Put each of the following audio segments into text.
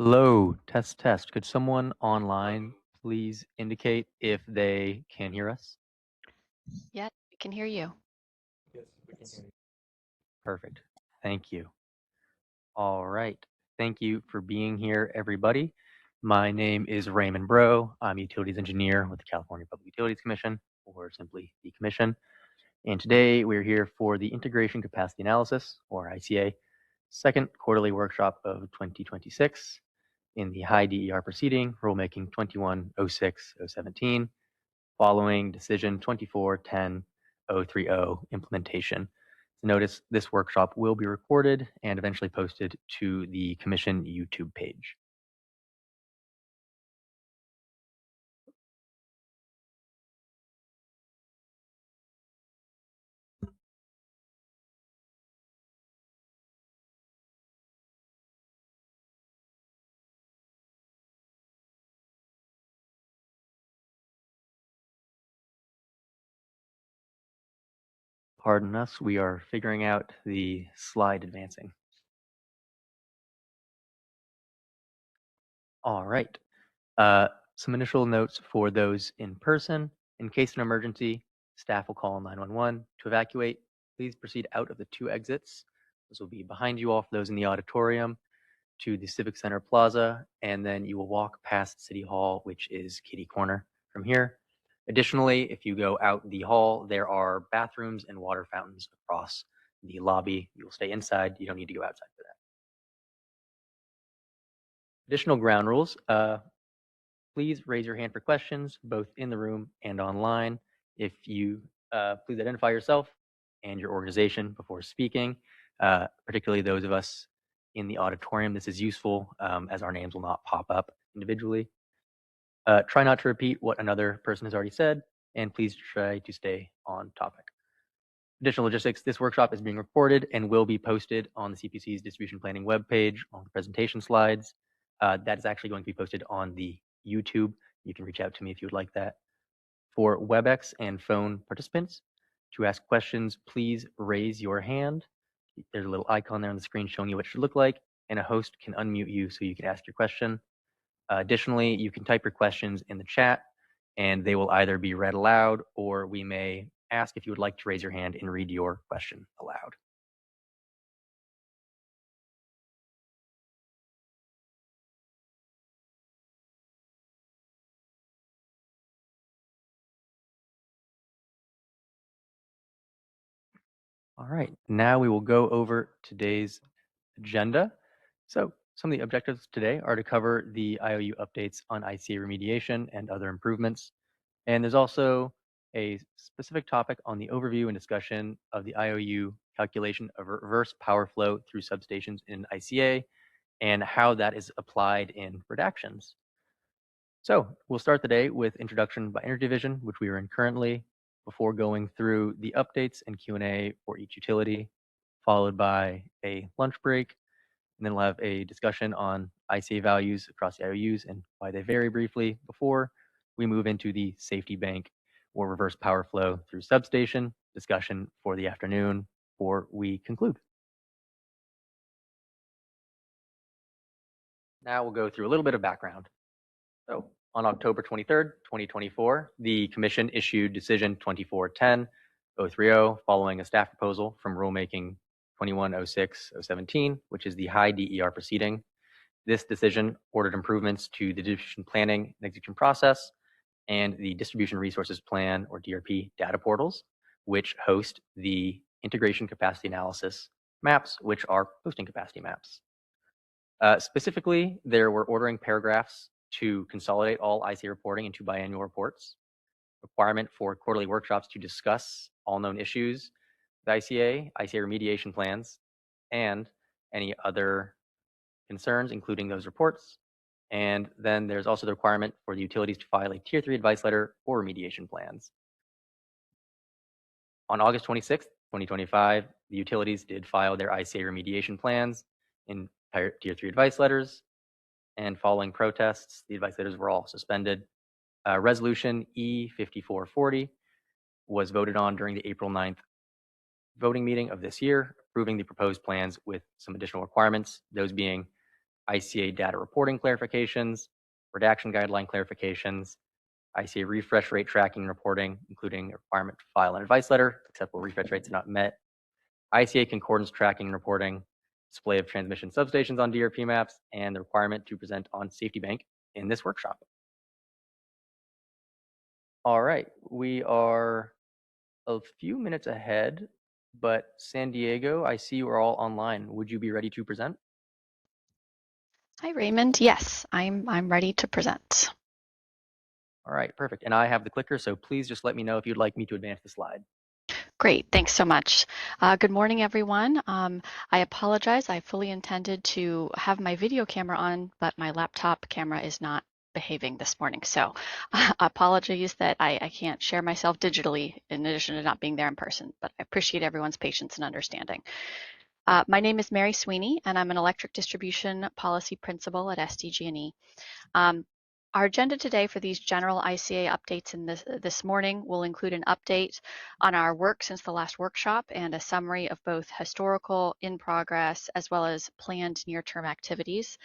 Hello, test, test. Could someone online please indicate if they can hear us? Yeah, we can hear you. Yes, we can hear you. Perfect. Thank you. All right. Thank you for being here, everybody. My name is Raymond Bro. I'm a utilities engineer with the California Public Utilities Commission, or simply the Commission. And today we're here for the Integration Capacity Analysis, or ICA, second quarterly workshop of 2026 in the high DER proceeding, Rulemaking 21-06-017, following Decision 24-10-030 implementation. Notice this workshop will be recorded and eventually posted to the Commission YouTube page. Pardon us, we are figuring out the slide advancing. All right. Some initial notes for those in person. In case of an emergency, staff will call 911 to evacuate. Please proceed out of the two exits. This will be behind you all for those in the auditorium to the Civic Center Plaza, and then you will walk past City Hall, which is Kitty Corner from here. Additionally, if you go out the hall, there are bathrooms and water fountains across the lobby. You will stay inside. You don't need to go outside for that. Additional ground rules. Please raise your hand for questions, both in the room and online. If you please identify yourself and your organization before speaking, particularly those of us in the auditorium. This is useful as our names will not pop up individually. Try not to repeat what another person has already said, and please try to stay on topic. Additional logistics, this workshop is being recorded and will be posted on the CPUC's distribution planning webpage on the presentation slides. That is actually going to be posted on the YouTube. You can reach out to me if you would like that. For WebEx and phone participants, to ask questions, please raise your hand. There's a little icon there on the screen showing you what it should look like, and a host can unmute you so you can ask your question. Additionally, you can type your questions in the chat, and they will either be read aloud, or we may ask if you would like to raise your hand and read your question aloud. All right, now we will go over today's agenda. So some of the objectives today are to cover the IOU updates on ICA remediation and other improvements. And there's also a specific topic on the overview and discussion of the IOU calculation of reverse power flow through substations in ICA and how that is applied in redactions. So we'll start the day with introduction by Energy Division, which we are in currently, before going through the updates and Q&A for each utility, followed by a lunch break, and then we'll have a discussion on ICA values across the IOUs and why they vary briefly before we move into the safety bank or reverse power flow through substation discussion for the afternoon before we conclude. Now we'll go through a little bit of background. So on October 23rd, 2024, the Commission issued Decision 24-10-030 following a staff proposal from Rulemaking 21-06-017, which is the high DER proceeding. This decision ordered improvements to the distribution planning and execution process and the Distribution Resources Plan, or DRP, data portals, which host the integration capacity analysis maps, which are posting capacity maps. Specifically, there were ordering paragraphs to consolidate all ICA reporting into biannual reports, requirement for quarterly workshops to discuss all known issues, the ICA remediation plans, and any other concerns, including those reports. And then there's also the requirement for the utilities to file a Tier 3 advice letter or remediation plans. On August 26th, 2025, the utilities did file their ICA remediation plans in Tier 3 advice letters, and following protests, the advice letters were all suspended. Resolution E5440 was voted on during the April 9th voting meeting of this year, approving the proposed plans with some additional requirements, those being ICA data reporting clarifications, redaction guideline clarifications, ICA refresh rate tracking reporting, including a requirement to file an advice letter, except where refresh rates are not met, ICA concordance tracking and reporting, display of transmission substations on DRP maps, and the requirement to present on Safety Bank in this workshop. All right, we are a few minutes ahead, but San Diego, I see we're all online. Would you be ready to present? Hi, Raymond. Yes, I'm ready to present. All right, perfect. And I have the clicker, so please just let me know if you'd like me to advance the slide. Great, thanks so much. Good morning, everyone. I apologize. I fully intended to have my video camera on, but my laptop camera is not behaving this morning. So apologies that I can't share myself digitally in addition to not being there in person, but I appreciate everyone's patience and understanding. My name is Mary Sweeney, and I'm an electric distribution policy principal at SDG&E. Our agenda today for these general ICA updates in this morning will include an update on our work since the last workshop and a summary of both historical, in progress, as well as planned near-term activities.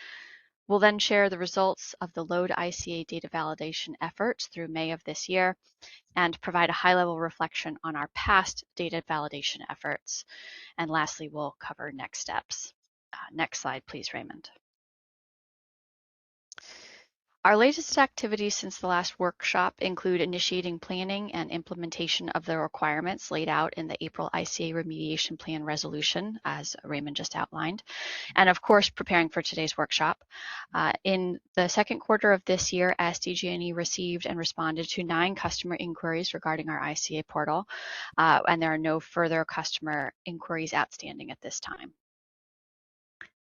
We'll then share the results of the Load ICA data validation efforts through May of this year and provide a high-level reflection on our past data validation efforts. And lastly, we'll cover next steps. Next slide, please, Raymond. Our latest activities since the last workshop include initiating planning and implementation of the requirements laid out in the April ICA remediation plan resolution, as Raymond just outlined, and of course, preparing for today's workshop. In the second quarter of this year, SDG&E received and responded to 9 customer inquiries regarding our ICA portal, and there are no further customer inquiries outstanding at this time.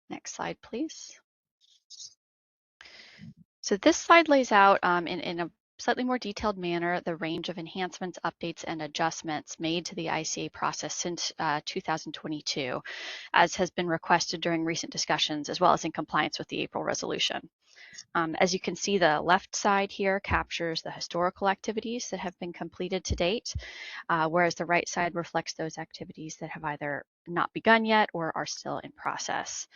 Next slide, please. So this slide lays out in a slightly more detailed manner the range of enhancements, updates, and adjustments made to the ICA process since 2022, as has been requested during recent discussions, as well as in compliance with the April resolution. As you can see, the left side here captures the historical activities that have been completed to date, whereas the right side reflects those activities that have either not begun yet or are still in process.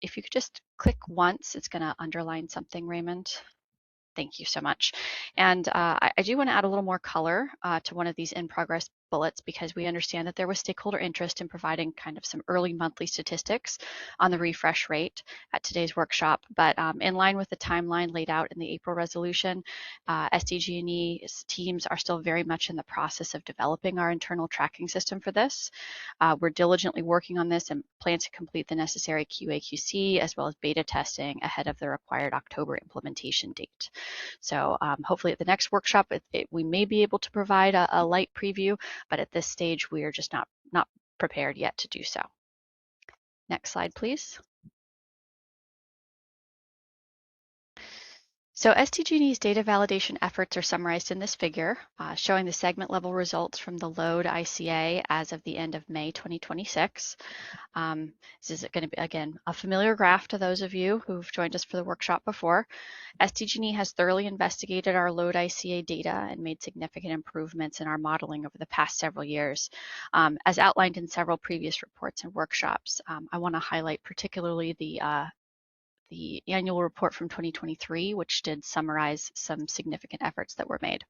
If you could just click once, it's going to underline something, Raymond. Thank you so much. And I do want to add a little more color to one of these in progress bullets because we understand that there was stakeholder interest in providing kind of some early monthly statistics on the refresh rate at today's workshop. But in line with the timeline laid out in the April resolution, SDG&E's teams are still very much in the process of developing our internal tracking system for this. We're diligently working on this and plan to complete the necessary QA/QC as well as beta testing ahead of the required October implementation date. So hopefully at the next workshop, we may be able to provide a light preview, but at this stage, we are just not prepared yet to do so. Next slide, please. So SDG&E's data validation efforts are summarized in this figure, showing the segment level results from the Load ICA as of the end of May 2026. This is going to be, again, a familiar graph to those of you who've joined us for the workshop before. SDG&E has thoroughly investigated our Load ICA data and made significant improvements in our modeling over the past several years. As outlined in several previous reports and workshops, I want to highlight particularly the annual report from 2023, which did summarize some significant efforts that were made.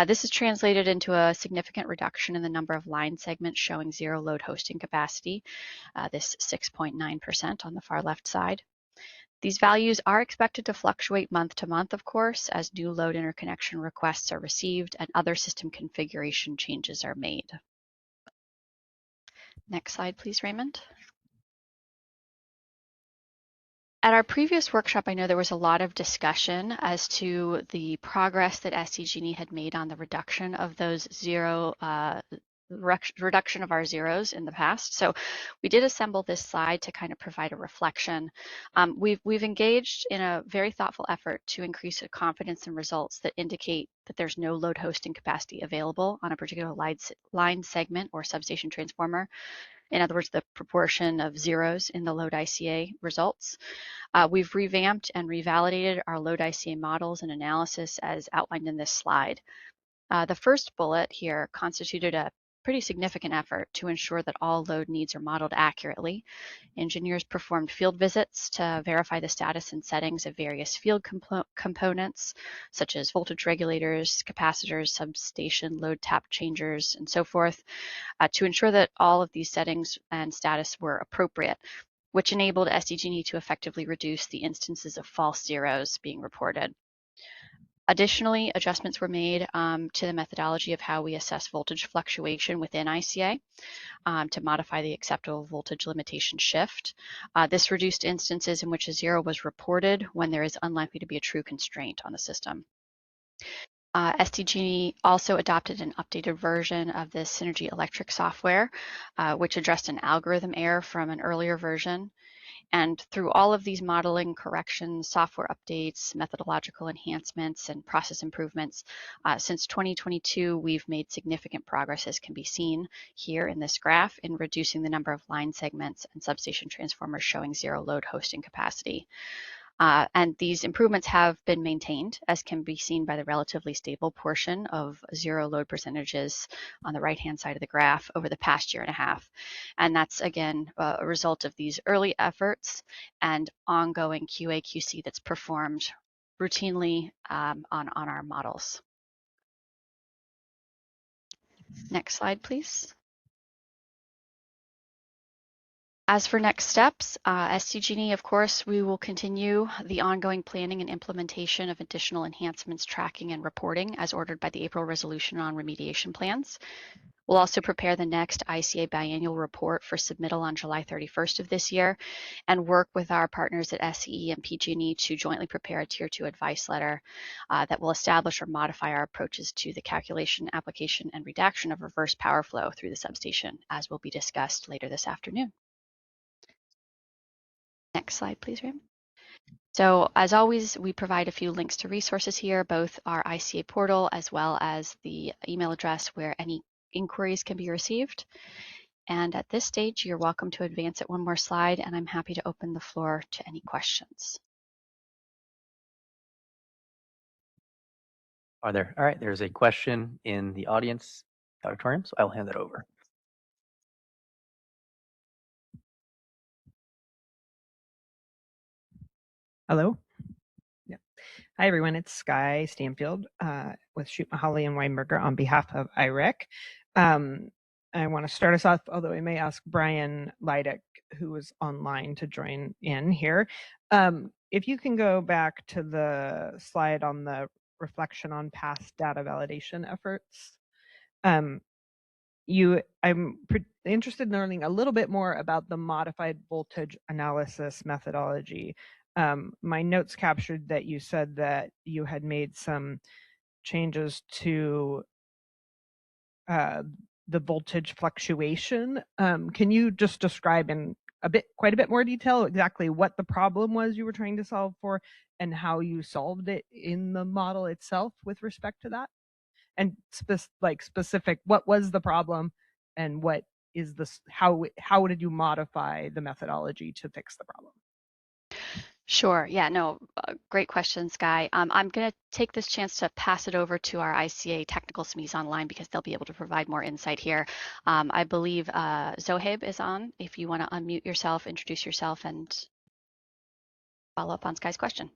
This is translated into a significant reduction in the number of line segments showing zero load hosting capacity, this 6.9% on the far left side. These values are expected to fluctuate month to month, of course, as new load interconnection requests are received and other system configuration changes are made. Next slide, please, Raymond. At our previous workshop, I know there was a lot of discussion as to the progress that SDG&E had made on the reduction of those reduction of our zeros in the past. So we did assemble this slide to kind of provide a reflection. We've engaged in a very thoughtful effort to increase the confidence in results that indicate that there's no load hosting capacity available on a particular line segment or substation transformer. In other words, the proportion of zeros in the Load ICA results. We've revamped and revalidated our Load ICA models and analysis as outlined in this slide. The first bullet here constituted a pretty significant effort to ensure that all load needs are modeled accurately. Engineers performed field visits to verify the status and settings of various field components, such as voltage regulators, capacitors, substation, load tap changers, and so forth, to ensure that all of these settings and status were appropriate, which enabled SDG&E to effectively reduce the instances of false zeros being reported. Additionally, adjustments were made to the methodology of how we assess voltage fluctuation within ICA to modify the acceptable voltage limitation shift. This reduced instances in which a zero was reported when there is unlikely to be a true constraint on the system. SDG also adopted an updated version of the Synergy Electric software, which addressed an algorithm error from an earlier version. And through all of these modeling corrections, software updates, methodological enhancements, and process improvements, since 2022, we've made significant progress, as can be seen here in this graph, in reducing the number of line segments and substation transformers showing zero load hosting capacity. And these improvements have been maintained, as can be seen by the relatively stable portion of zero load percentages on the right-hand side of the graph over the past year and a half. And that's, again, a result of these early efforts and ongoing QA/QC that's performed routinely on our models. Next slide, please. As for next steps, SDG&E, of course, we will continue the ongoing planning and implementation of additional enhancements, tracking, and reporting as ordered by the April resolution on remediation plans. We'll also prepare the next ICA biannual report for submittal on July 31st of this year and work with our partners at SCE and PG&E to jointly prepare a Tier 2 advice letter that will establish or modify our approaches to the calculation, application, and redaction of reverse power flow through the substation, as will be discussed later this afternoon. Next slide, please, Raymond. So as always, we provide a few links to resources here, both our ICA portal as well as the email address where any inquiries can be received. And at this stage, you're welcome to advance it one more slide, and I'm happy to open the floor to any questions. Are there? All right, there's a question in the audience auditorium, so I'll hand that over. Hello. Yeah. Hi, everyone. It's Sky Stanfield with Shoot Mahaly and Weinberger on behalf of IREC. I want to start us off, although I may ask Brian Leidick, who is online, to join in here. If you can go back to the slide on the reflection on past data validation efforts. I'm interested in learning a little bit more about the modified voltage analysis methodology. My notes captured that you said that you had made some changes to the voltage fluctuation. Can you just describe in quite a bit more detail exactly what the problem was you were trying to solve for and how you solved it in the model itself with respect to that? And specific, what was the problem and what is this, how did you modify the methodology to fix the problem? Sure. Yeah, no, great question, Sky. I'm going to take this chance to pass it over to our ICA technical SMEs online because they'll be able to provide more insight here. I believe Zohaib is on. If you want to unmute yourself, introduce yourself, and follow up on Sky's question.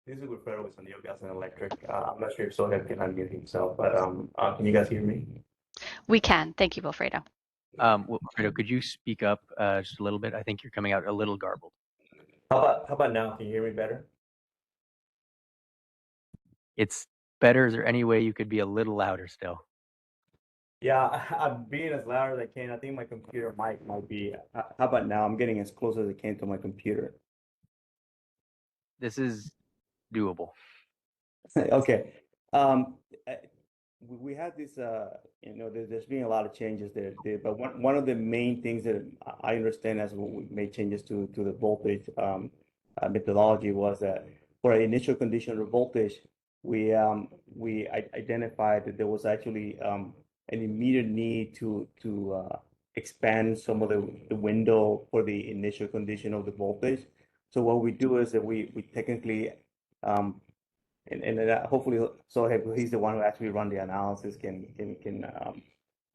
This is Wilfredo with San Diego Gas and Electric. I'm not sure if Zohaib can unmute himself, but can you guys hear me? We can. Thank you, Wilfredo. Wilfredo, could you speak up just a little bit? I think you're coming out a little garbled. How about now? Can you hear me better? It's better. Is there any way you could be a little louder still? Yeah, I'm being as loud as I can. I think my computer mic might be. How about now? I'm getting as close as I can to my computer. This is doable. Okay. We had this, there's been a lot of changes there, but one of the main things that I understand as we made changes to the voltage methodology was that for an initial condition of voltage, we identified that there was actually an immediate need to expand some of the window for the initial condition of the voltage. So what we do is that we technically and hopefully, so he's the one who actually run the analysis can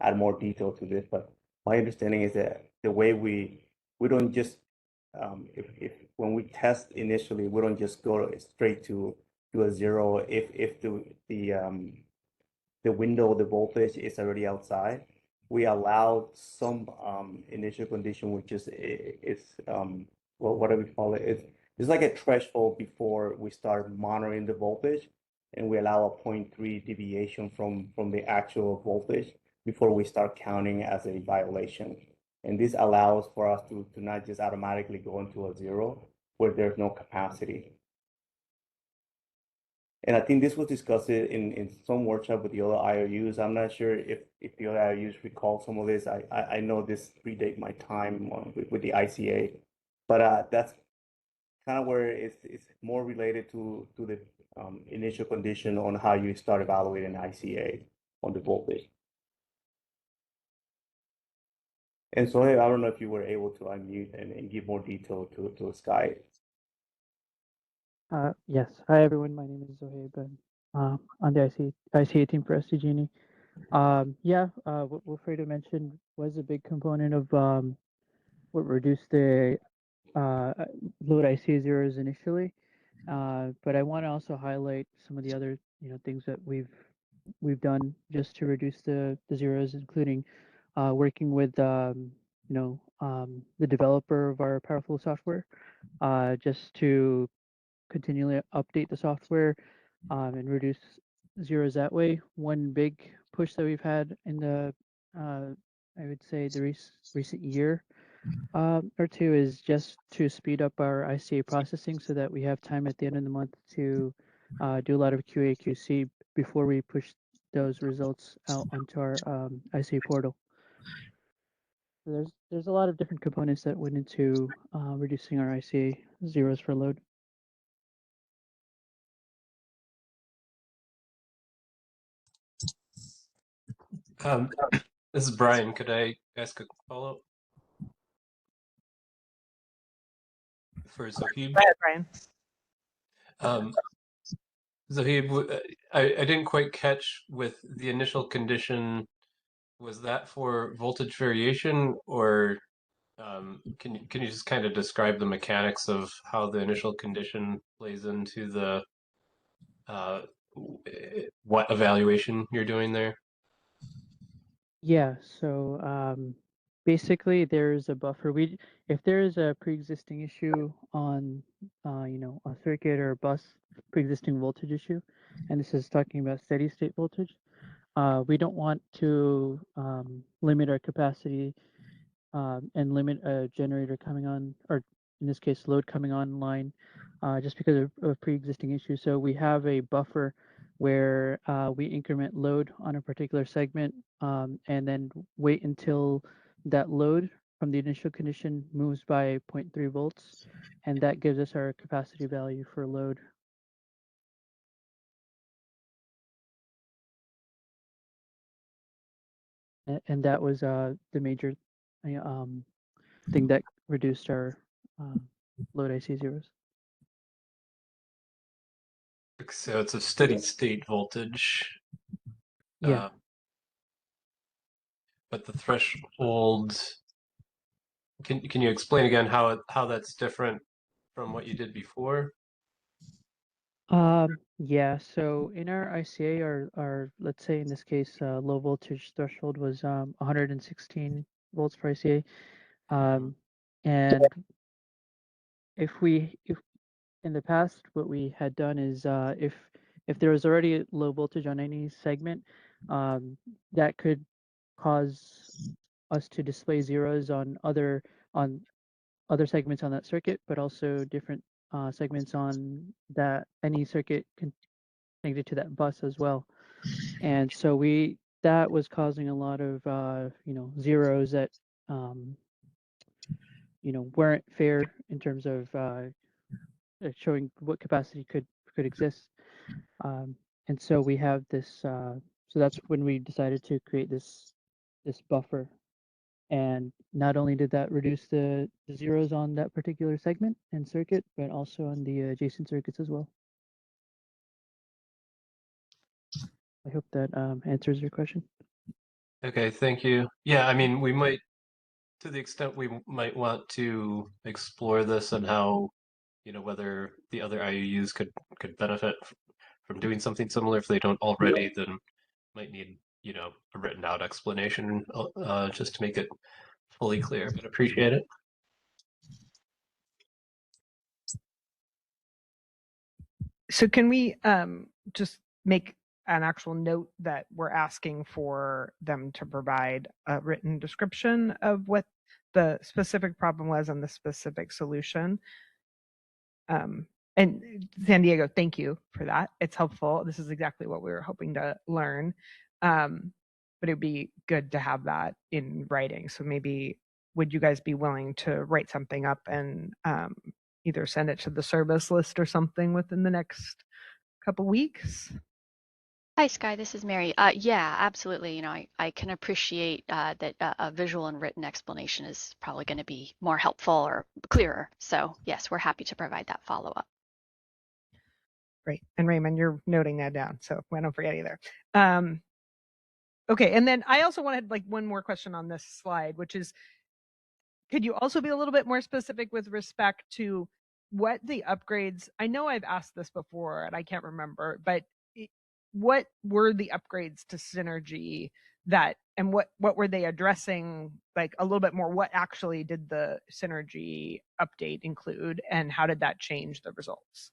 add more detail to this. But my understanding is that the way we don't just if when we test initially, we don't just go straight to a zero if the window, the voltage is already outside. We allow some initial condition, which is what do we call it? It's like a threshold before we start monitoring the voltage, and we allow a 0.3 deviation from the actual voltage before we start counting as a violation. And this allows for us to not just automatically go into a zero where there's no capacity. And I think this was discussed in some workshop with the other IOUs. I'm not sure if the other IOUs recall some of this. I know this predate my time with the ICA, but that's kind of where it's more related to the initial condition on how you start evaluating ICA on the voltage. And so I don't know if you were able to unmute and give more detail to Sky. Yes. Hi, everyone. My name is Zohaib, and on the ICA team for SDG&E. Yeah, what Wilfredo mentioned was a big component of what reduced the load ICA zeros initially. But I want to also highlight some of the other things that we've done just to reduce the zeros, including working with the developer of our Powerful software, just to continually update the software and reduce zeros that way. One big push that we've had in the, I would say, the recent year or two is just to speed up our ICA processing so that we have time at the end of the month to do a lot of QA QC before we push those results out onto our ICA portal. So there's a lot of different components that went into reducing our ICA zeros for load. This is Brian. Could I ask a follow-up for Zohaib? Go ahead, Brian. Zohaib, I didn't quite catch with the initial condition. Was that for voltage variation, or can you just kind of describe the mechanics of how the initial condition plays into the what evaluation you're doing there? Yeah, so basically there's a buffer. If there is a pre-existing issue on a circuit or a bus, pre-existing voltage issue, and this is talking about steady state voltage, we don't want to limit our capacity and limit a generator coming on, or in this case load coming online, just because of pre-existing issues. So we have a buffer where we increment load on a particular segment and then wait until that load from the initial condition moves by 0.3 volts, and that gives us our capacity value for load. And that was the major thing that reduced our load IC zeros. So it's a steady state voltage. Yeah. But the threshold, can you explain again how that's different from what you did before? Yeah, so in our ICA, our let's say in this case, low voltage threshold was 116 volts per ICA. And if in the past, what we had done is if there was already low voltage on any segment, that could cause us to display zeros on other segments on that circuit, but also different segments on any circuit connected to that bus as well. And so that was causing a lot of zeros that weren't fair in terms of showing what capacity could exist. And so we have this, so that's when we decided to create this buffer. And not only did that reduce the zeros on that particular segment and circuit, but also on the adjacent circuits as well. I hope that answers your question. Okay, thank you. Yeah, I mean, we might, to the extent we might want to explore this and how, whether the other IUUs could benefit from doing something similar if they don't already, then might need, a written out explanation just to make it fully clear, but appreciate it. So can we just make an actual note that we're asking for them to provide a written description of what the specific problem was and the specific solution? And San Diego, thank you for that. It's helpful. This is exactly what we were hoping to learn. But it'd be good to have that in writing. So maybe would you guys be willing to write something up and either send it to the service list or something within the next couple weeks? Hi, Sky. This is Mary. Yeah, absolutely. I can appreciate that a visual and written explanation is probably going to be more helpful or clearer. So yes, we're happy to provide that follow-up. Great. And Raymond, you're noting that down, so I don't forget either. Okay, and then I also wanted one more question on this slide, which is, could you also be a little bit more specific with respect to what the upgrades, I know I've asked this before and I can't remember, but what were the upgrades to Synergy and what were they addressing, like a little bit more, what actually did the Synergy update include and how did that change the results?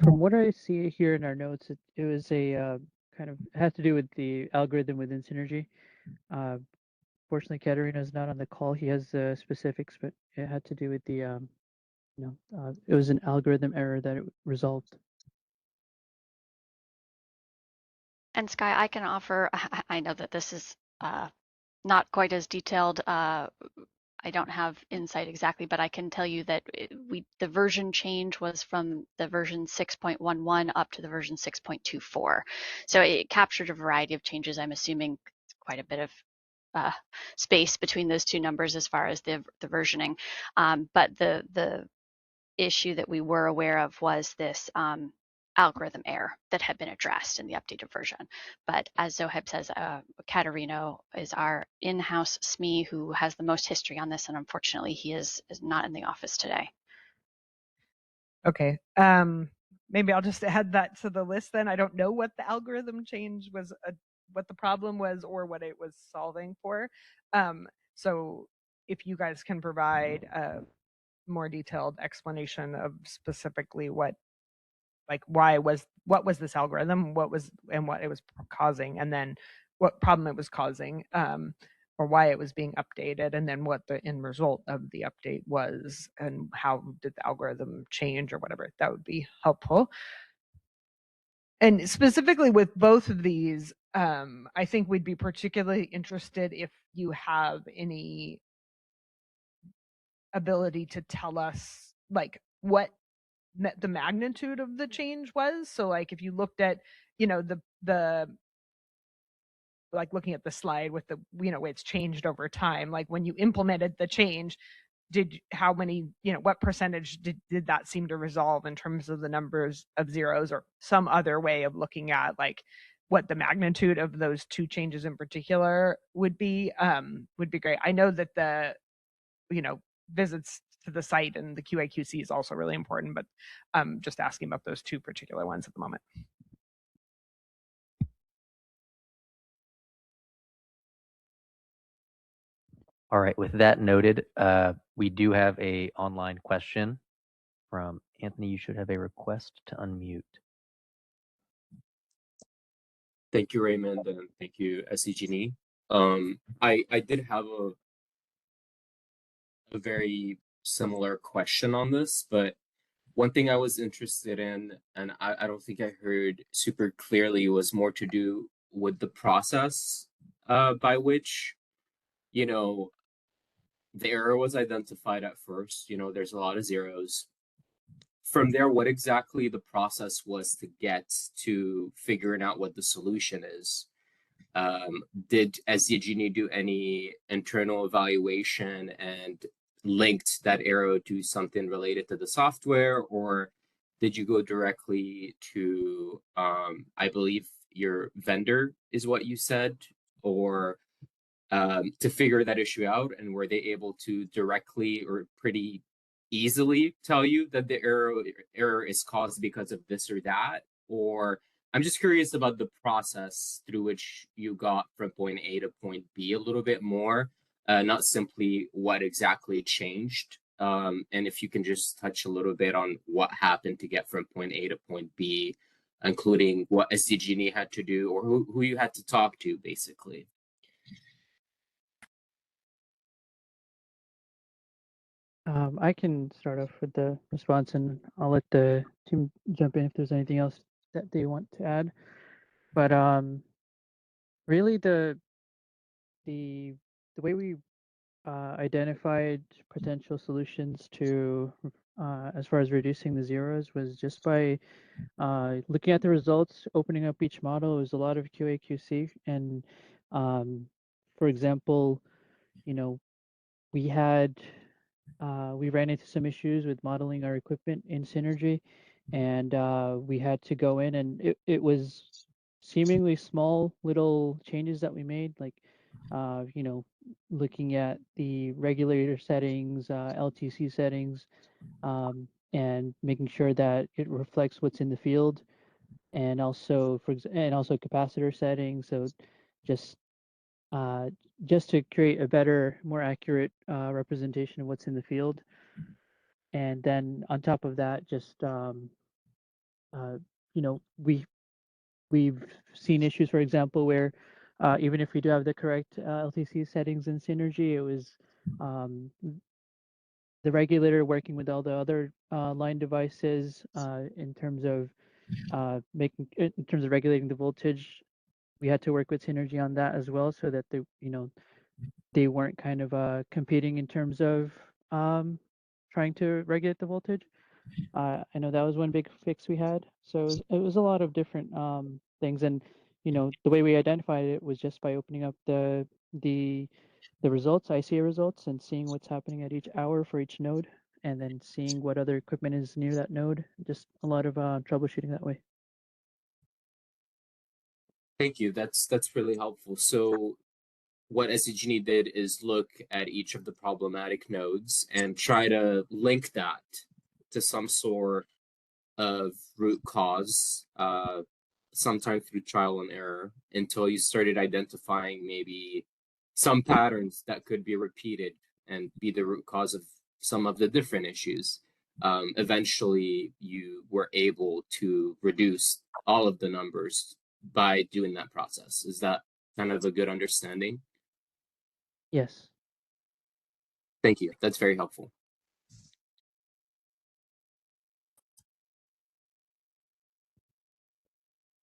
From what I see here in our notes, it was a kind of had to do with the algorithm within Synergy. Fortunately, Katerina is not on the call. He has the specifics, but it had to do with the it was an algorithm error that it resolved. And Sky, I can offer, I know that this is not quite as detailed. I don't have insight exactly, but I can tell you that the version change was from the version 6.11 up to the version 6.24. So it captured a variety of changes. I'm assuming quite a bit of space between those two numbers as far as the versioning. But the issue that we were aware of was this algorithm error that had been addressed in the updated version. But as Zohaib says, Katerino is our in-house SME who has the most history on this, and unfortunately he is not in the office today. Okay, maybe I'll just add that to the list then. I don't know what the algorithm change was, what the problem was or what it was solving for. So if you guys can provide a more detailed explanation of specifically what was this algorithm, what it was causing, and then what problem it was causing, or why it was being updated, and then what the end result of the update was, and how did the algorithm change or whatever, that would be helpful. And specifically with both of these, I think we'd be particularly interested if you have any ability to tell us what the magnitude of the change was. So if you looked at the looking at the slide with the way it's changed over time, when you implemented the change, how many what percentage did that seem to resolve in terms of the numbers of zeros, or some other way of looking at what the magnitude of those two changes in particular would be great. I know that the visits to the site and the QA/QC is also really important, but I'm just asking about those two particular ones at the moment. All right, with that noted, we do have a online question from Anthony. You should have a request to unmute. Thank you, Raymond, and thank you, SEGNE. I did have a very similar question on this, but one thing I was interested in, and I don't think I heard super clearly, was more to do with the process by which, the error was identified at first. You know, there's a lot of zeros. From there, what exactly the process was to get to figuring out what the solution is. Did SDG do any internal evaluation and linked that error to something related to the software, or did you go directly to, I believe your vendor is what you said, or to figure that issue out? And were they able to directly or pretty easily tell you that the error is caused because of this or that? Or I'm just curious about the process through which you got from point A to point B a little bit more, not simply what exactly changed. And if you can just touch a little bit on what happened to get from point A to point B, including what SDG had to do or who you had to talk to, basically. I can start off with the response, and I'll let the team jump in if there's anything else that they want to add. But really, the way we identified potential solutions to as far as reducing the zeros was just by looking at the results, opening up each model. It was a lot of QA/QC, and for example, you know, we had we ran into some issues with modeling our equipment in Synergy, and we had to go in, and it was seemingly small little changes that we made, like you know, looking at the regulator settings, LTC settings, and making sure that it reflects what's in the field, and also also capacitor settings. So just uh, just to create a better, more accurate representation of what's in the field. And then on top of that, just you know, we've seen issues, for example, where even if we do have the correct LTC settings in Synergy, it was the regulator working with all the other line devices in terms of regulating the voltage. We had to work with Synergy on that as well, so that they weren't kind of competing in terms of trying to regulate the voltage. I know that was one big fix we had. So it was a lot of different things, and the way we identified it was just by opening up the results, ICA results, and seeing what's happening at each hour for each node, and then seeing what other equipment is near that node. Just a lot of troubleshooting that way. Thank you. That's really helpful. So what SDG did is look at each of the problematic nodes and try to link that to some sort of root cause, sometime through trial and error, until you started identifying maybe some patterns that could be repeated and be the root cause of some of the different issues. Eventually, you were able to reduce all of the numbers by doing that process. Is that kind of a good understanding? Yes. Thank you. That's very helpful.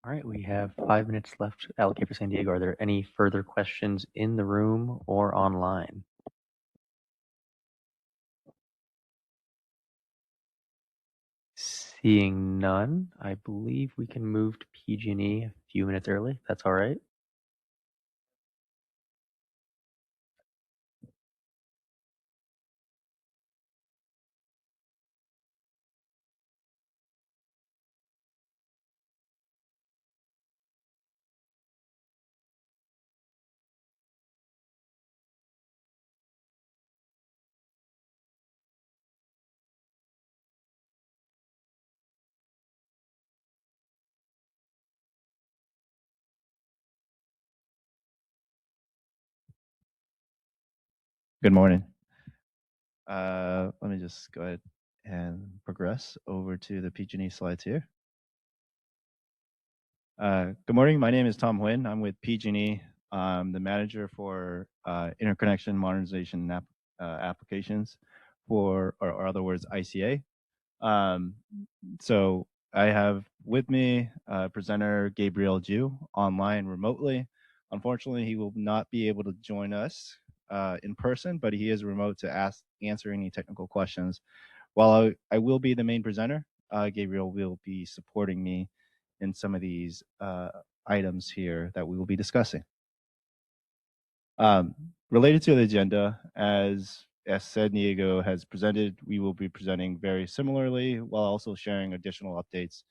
All right, we have 5 minutes left to allocate for San Diego. Are there any further questions in the room or online? Seeing none, I believe we can move to PG&E a few minutes early. That's all right. Good morning. Let me just go ahead and progress over to the PG&E slides here. Good morning. My name is Tom Huynh. I'm with PG&E. I'm the manager for interconnection modernization applications for, or other words, ICA. So I have with me presenter Gabriel Ju online remotely. Unfortunately, he will not be able to join us in person, but he is remote to answer any technical questions. While I will be the main presenter, Gabriel will be supporting me in some of these items here that we will be discussing. Related to the agenda, as said, Diego has presented, we will be presenting very similarly while also sharing additional updates.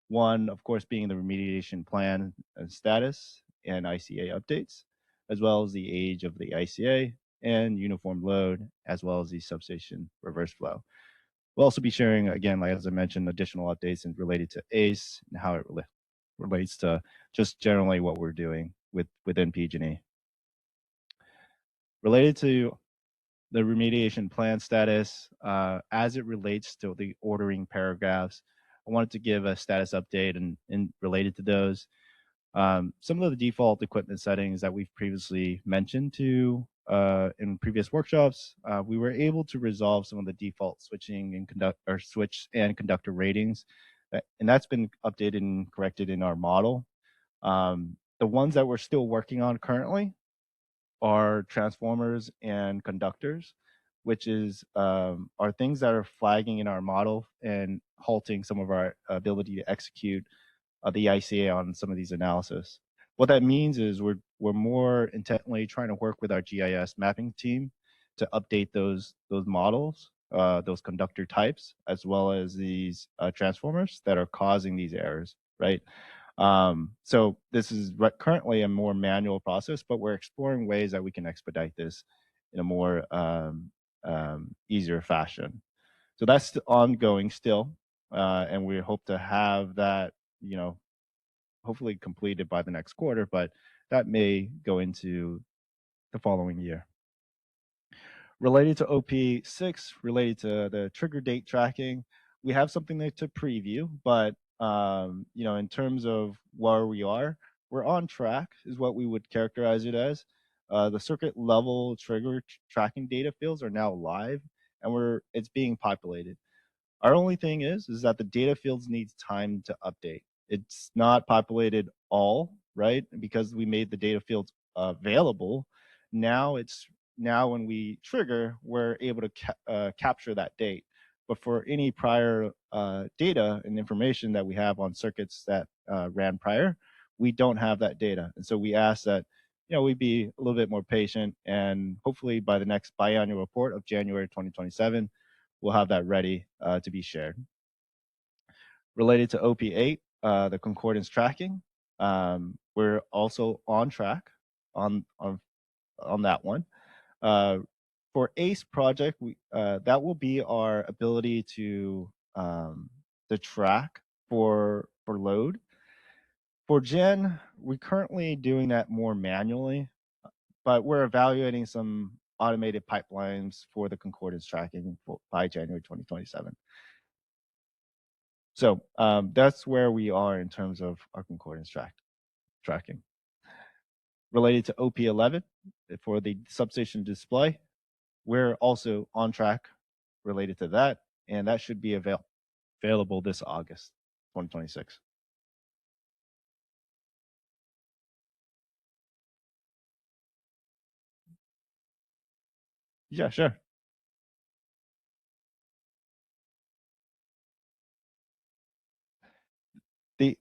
One, of course, being the remediation plan and status and ICA updates, as well as the age of the ICA and uniform load, as well as the substation reverse flow. We'll also be sharing, again, like as I mentioned, additional updates and related to ACE and how it relates to just generally what we're doing within PG&E. Related to the remediation plan status, as it relates to the ordering paragraphs, I wanted to give a status update and related to those. Some of the default equipment settings that we've previously mentioned in previous workshops, we were able to resolve some of the default switching and switch and conductor ratings, and that's been updated and corrected in our model. The ones that we're still working on currently are transformers and conductors, which are things that are flagging in our model and halting some of our ability to execute the ICA on some of these analysis. What that means is we're more intently trying to work with our GIS mapping team to update those models, those conductor types, as well as these transformers that are causing these errors, right? So this is currently a more manual process, but we're exploring ways that we can expedite this in a more easier fashion. So that's ongoing still, and we hope to have that, hopefully completed by the next quarter, but that may go into the following year. Related to OP6, related to the trigger date tracking, we have something there to preview, but in terms of where we are, we're on track is what we would characterize it as. The circuit level trigger tracking data fields are now live, and it's being populated. Our only thing is that the data fields needs time to update. It's not populated all, right? Because we made the data fields available. Now when we trigger, we're able to capture that date. But for any prior data and information that we have on circuits that ran prior, we don't have that data. And so we ask that we be a little bit more patient, and hopefully by the next biannual report of January 2027, we'll have that ready to be shared. Related to OP8, the concordance tracking, we're also on track on that one. For ACE project, that will be our ability to track for load. For Gen, we're currently doing that more manually, but we're evaluating some automated pipelines for the concordance tracking by January 2027. So that's where we are in terms of our concordance tracking. Related to OP11, for the substation display, we're also on track related to that, and that should be available this August 2026. Yeah, sure.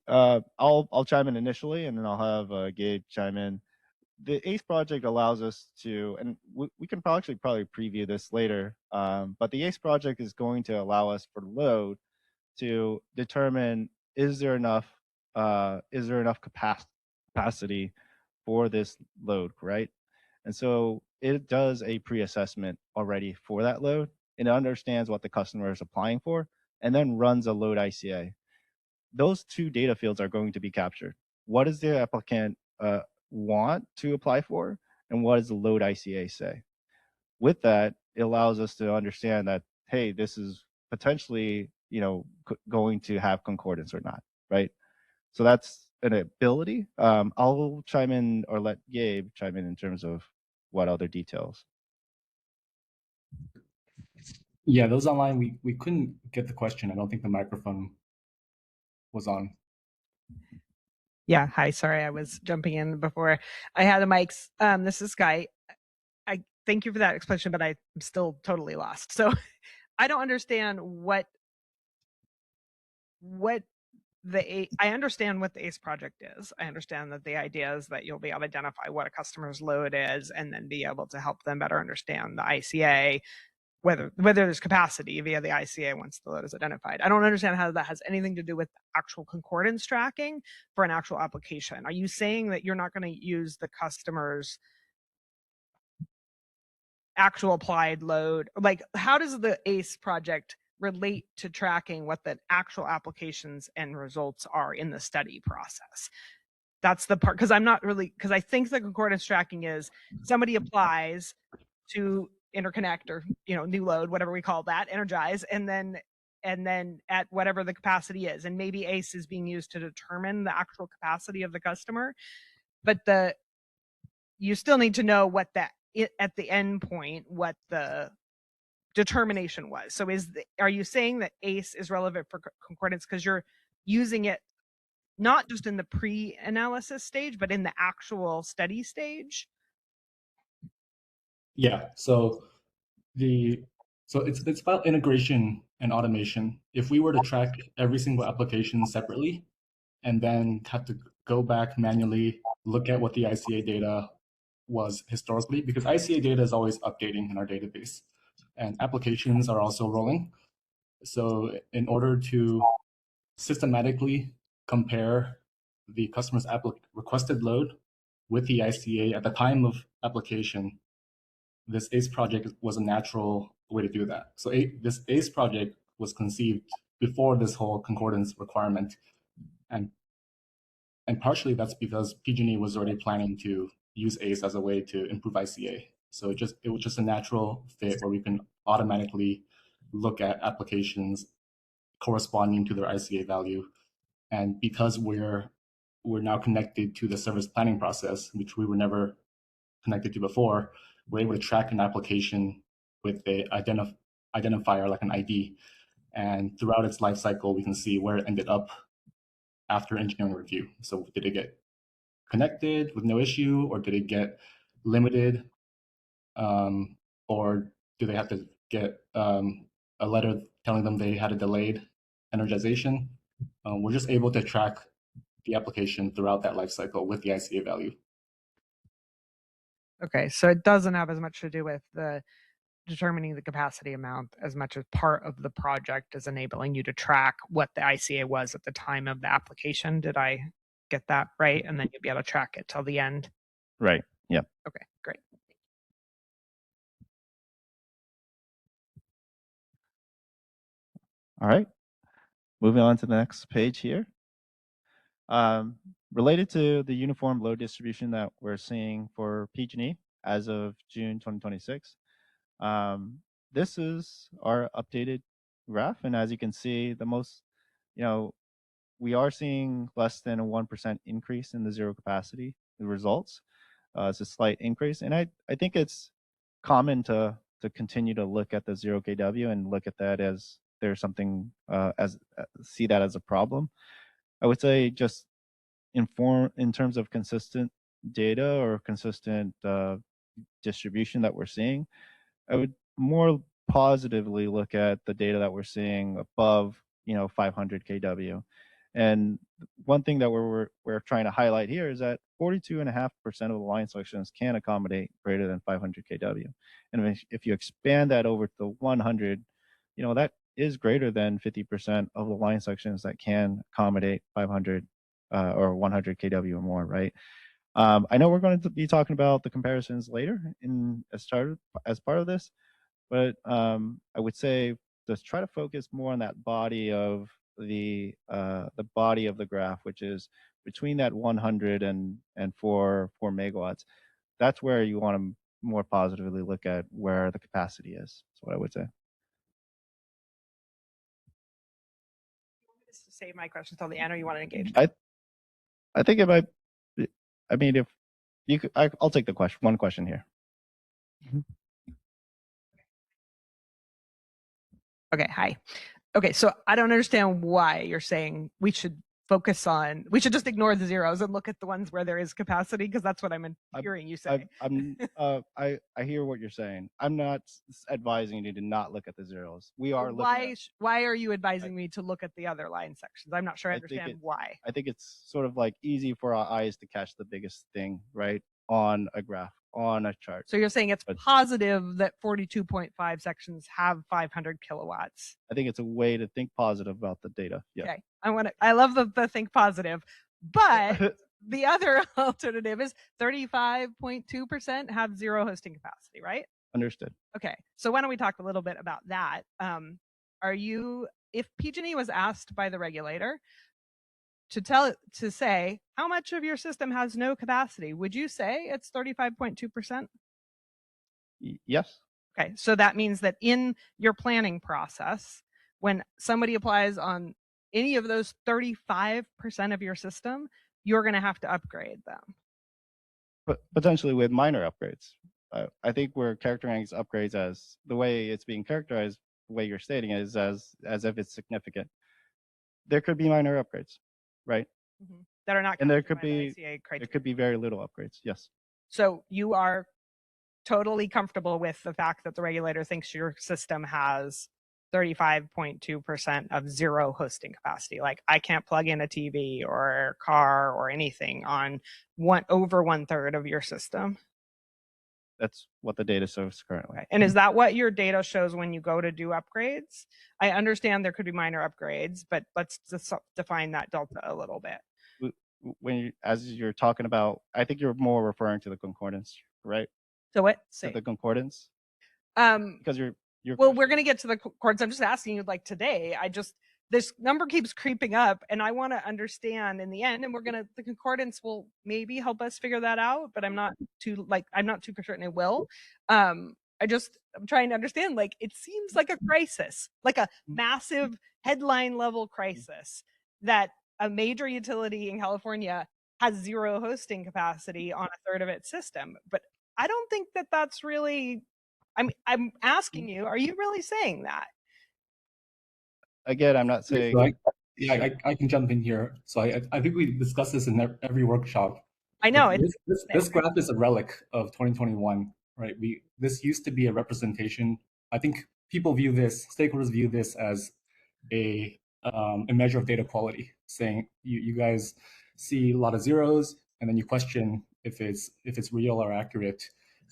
I'll chime in initially, and then I'll have Gabe chime in. The ACE project allows us to, and we can probably preview this later, but the ACE project is going to allow us for load to determine is there enough capacity for this load, right? And so it does a pre-assessment already for that load, and it understands what the customer is applying for, and then runs a load ICA. Those two data fields are going to be captured. What does the applicant want to apply for, and what does the load ICA say? With that, it allows us to understand that, hey, this is potentially going to have concordance or not, right? So that's an ability. I'll chime in, or let Gabe chime in terms of what other details. Yeah, those online, we couldn't get the question. I don't think the microphone was on. Yeah, hi, sorry, I was jumping in before I had the mics. This is Sky. thank you for that explanation, but I'm still totally lost. So I don't understand what I understand what the ACE project is. I understand that the idea is that you'll be able to identify what a customer's load is and then be able to help them better understand the ICA, whether there's capacity via the ICA once the load is identified. I don't understand how that has anything to do with actual concordance tracking for an actual application. Are you saying that you're not going to use the customer's actual applied load? Like, how does the ACE project relate to tracking what the actual applications and results are in the study process? That's the part, because I'm not really, because I think the concordance tracking is somebody applies to interconnect or new load, whatever we call that, energize, and then at whatever the capacity is, and maybe ACE is being used to determine the actual capacity of the customer, but you still need to know what that at the end point what the determination was. So are you saying that ACE is relevant for concordance because you're using it not just in the pre-analysis stage, but in the actual study stage? Yeah. So it's about integration and automation. If we were to track every single application separately and then have to go back manually, look at what the ICA data was historically, because ICA data is always updating in our database and applications are also rolling. So in order to systematically compare the customer's requested load with the ICA at the time of application, this ACE project was a natural way to do that. So this ACE project was conceived before this whole concordance requirement. And partially that's because PG&E was already planning to use ACE as a way to improve ICA. So it was just a natural fit where we can automatically look at applications corresponding to their ICA value. And because we're now connected to the service planning process, which we were never connected to before, we're able to track an application with a identifier like an ID. And throughout its life cycle, we can see where it ended up after engineering review. So did it get connected with no issue, or did it get limited, or do they have to get a letter telling them they had a delayed energization? We're just able to track the application throughout that life cycle with the ICA value. Okay, so it doesn't have as much to do with the determining the capacity amount as much as part of the project is enabling you to track what the ICA was at the time of the application. Did I get that right? And then you'll be able to track it till the end. Right. Yep. Okay, great. All right. Moving on to the next page here. Related to the uniform load distribution that we're seeing for PG&E as of June 2026, this is our updated graph. And as you can see, we are seeing less than a 1% increase in the zero capacity results. It's a slight increase. And I think it's common to continue to look at the 0 kW and look at that as there's something, see that as a problem. I would say just in terms of consistent data or consistent distribution that we're seeing, I would more positively look at the data that we're seeing above 500 kW. And one thing that we're trying to highlight here is that 42.5% of the line sections can accommodate greater than 500 kW. And if you expand that over to 100, that is greater than 50% of the line sections that can accommodate 500 or 100 kW or more, right? I know we're going to be talking about the comparisons later as part of this, but I would say just try to focus more on that body of the body of the graph, which is between that 100 and 4 megawatts. That's where you want to more positively look at where the capacity is. That's what I would say. Just to save my question until the end, or you want to engage? I think it might. I mean, if you could, I'll take the question. One question here. Okay, hi. Okay, so I don't understand why you're saying we should focus on, we should just ignore the zeros and look at the ones where there is capacity, because that's what I'm hearing you say. I hear what you're saying. I'm not advising you to not look at the zeros. We are looking at, why are you advising me to look at the other line sections? I'm not sure I understand why. I think it's sort of like easy for our eyes to catch the biggest thing, right? On a graph, on a chart. So you're saying it's positive that 42.5 sections have 500 kilowatts. I think it's a way to think positive about the data. Yeah. Okay. I love the think positive, but the other alternative is 35.2% have zero hosting capacity, right? Understood. Okay. So why don't we talk a little bit about that? If PG&E was asked by the regulator to say how much of your system has no capacity, would you say it's 35.2%? Yes. Okay, so that means that in your planning process, when somebody applies on any of those 35% of your system, you're going to have to upgrade them. But potentially with minor upgrades. I think we're characterizing upgrades as the way it's being characterized, the way you're stating it is as if it's significant. There could be minor upgrades, right? Mm-hmm. That are not, and there could be very little upgrades. Yes. So you are totally comfortable with the fact that the regulator thinks your system has 35.2% of zero hosting capacity. Like I can't plug in a TV or a car or anything on over 1/3 of your system. That's what the data shows currently. Okay. And is that what your data shows when you go to do upgrades? I understand there could be minor upgrades, but let's just define that delta a little bit. As you're talking about, I think you're more referring to the concordance, right? So what? To the concordance? Because you're well, we're going to get to the concordance. I'm just asking you, like today, this number keeps creeping up, and I want to understand in the end, and the concordance will maybe help us figure that out, but I'm not too certain it will. I'm trying to understand, like, it seems like a crisis, like a massive headline level crisis, that a major utility in California has zero hosting capacity on 1/3 of its system. But I don't think that that's really, I'm asking you, are you really saying that? Again, I'm not saying. So I can jump in here. So I think we discussed this in every workshop. I know. This graph is a relic of 2021, right? This used to be a representation. I think stakeholders view this as a measure of data quality, saying you guys see a lot of zeros, and then you question if it's real or accurate.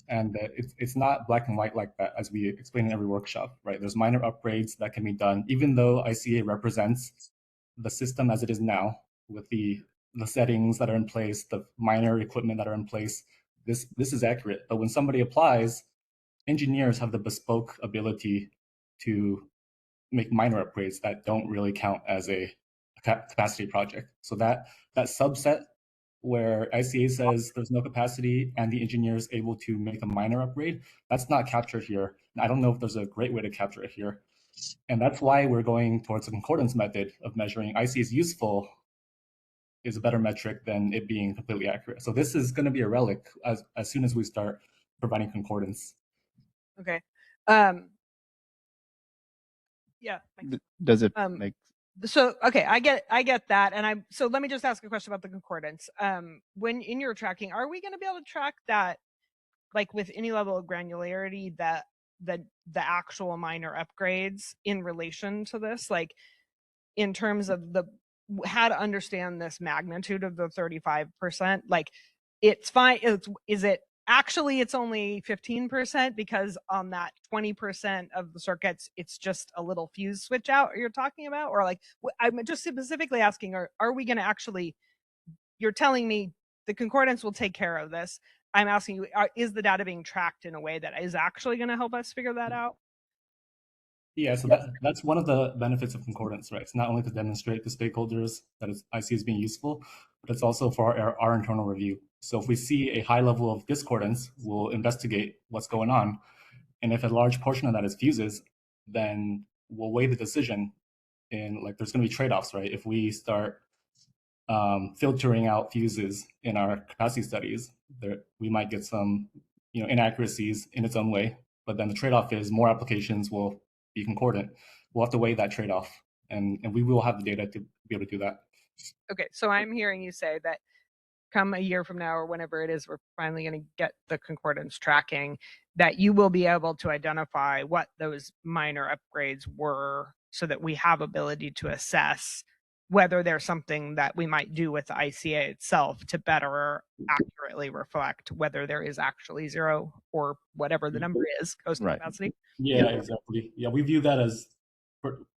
And it's not black and white like that, as we explain in every workshop, right? There's minor upgrades that can be done, even though ICA represents the system as it is now, with the settings that are in place, the minor equipment that are in place. This is accurate. But when somebody applies, engineers have the bespoke ability to make minor upgrades that don't really count as a capacity project. So that subset where ICA says there's no capacity and the engineer is able to make a minor upgrade, that's not captured here. I don't know if there's a great way to capture it here. And that's why we're going towards a concordance method of measuring ICA is useful is a better metric than it being completely accurate. So this is going to be a relic as soon as we start providing concordance. Okay. Yeah. Does it make so okay, I get that, and so let me just ask a question about the concordance. When in your tracking, are we going to be able to track that, like with any level of granularity, that the actual minor upgrades in relation to this, like in terms of how to understand this magnitude of the 35%? Like, it's fine. Is it actually it's only 15% because on that 20% of the circuits it's just a little fuse switch out you're talking about? Or like, I'm just specifically asking, are we going to actually, you're telling me the concordance will take care of this. I'm asking you, is the data being tracked in a way that is actually going to help us figure that out? Yeah, so that's one of the benefits of concordance, right? It's not only to demonstrate to stakeholders that ICA is being useful, but it's also for our internal review. So if we see a high level of discordance, we'll investigate what's going on. And if a large portion of that is fuses, then we'll weigh the decision in, like, there's going to be trade-offs, right? If we start filtering out fuses in our capacity studies, we might get some inaccuracies in its own way. But then the trade-off is more applications will be concordant. We'll have to weigh that trade-off, and we will have the data to be able to do that. Okay, so I'm hearing you say that come a year from now or whenever it is, we're finally going to get the concordance tracking, that you will be able to identify what those minor upgrades were so that we have ability to assess whether there's something that we might do with the ICA itself to better accurately reflect whether there is actually zero or whatever the number is, coastal Right. capacity. Yeah, exactly. Yeah, we view that as,